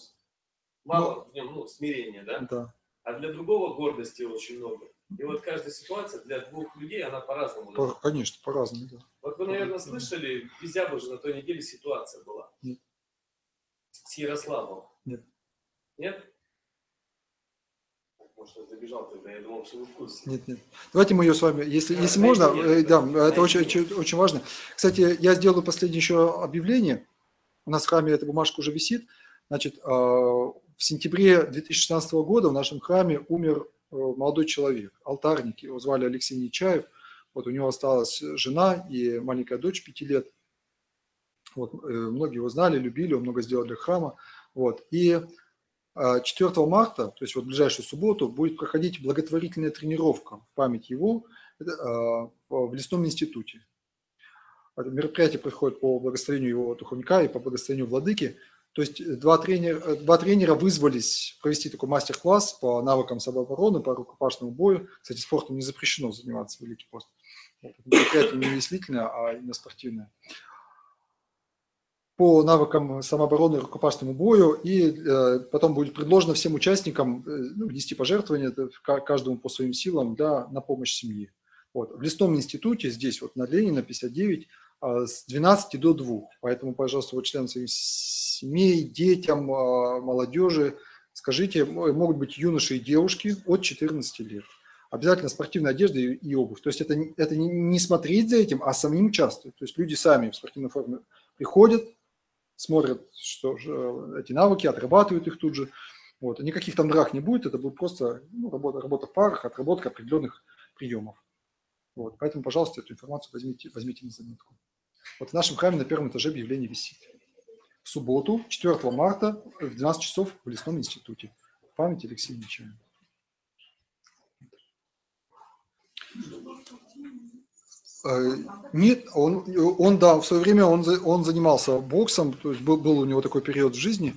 мало в нем смирения, да? Да. А для другого гордости очень много. И вот каждая ситуация для 2 людей, она по-разному. Конечно, по-разному, да. Вот вы, наверное, слышали, в Изябе же на той неделе ситуация была. Нет. С Ярославом. Нет. Нет? Может, я забежал тогда, я думал, что вы в курсе. Нет. Давайте мы ее с вами, если можно, да, это очень важно. Кстати, я сделаю последнее еще объявление. У нас в храме эта бумажка уже висит. Значит, в сентябре 2016 года в нашем храме умер молодой человек, алтарник. Его звали Алексей Нечаев. Вот у него осталась жена и маленькая дочь 5 лет. Вот, многие его знали, любили, он много сделал для храма. Вот. И 4 марта, то есть вот в ближайшую субботу, будет проходить благотворительная тренировка в память его в Лесном институте. Это мероприятие происходит по благословению его духовника и по благословению владыки. То есть два тренера вызвались провести такой мастер-класс по навыкам самообороны, по рукопашному бою. Кстати, спортом не запрещено заниматься в Великий пост. Вот, мероприятие не веселительное, а именно спортивное. По навыкам самообороны и рукопашному бою, и потом будет предложено всем участникам внести пожертвования, каждому по своим силам, на помощь семье. Вот. В Лесном институте, здесь вот на Ленина, 59, с 12 до 2. Поэтому, пожалуйста, вот членам своих семей, детям, молодежи, скажите, могут быть юноши и девушки от 14 лет. Обязательно спортивная одежда и обувь. То есть это не смотреть за этим, а самим участвовать. То есть люди сами в спортивной форме приходят, смотрят, что эти навыки, отрабатывают их тут же. Вот. Никаких там драк не будет, это будет просто работа в парах, отработка определенных приемов. Вот. Поэтому, пожалуйста, эту информацию возьмите на заметку. Вот в нашем храме на первом этаже объявление висит. В субботу, 4 марта, в 12 часов в Лесном институте. В память Алексея Нечаева. Нет, он в свое время он занимался боксом, то есть был у него такой период в жизни,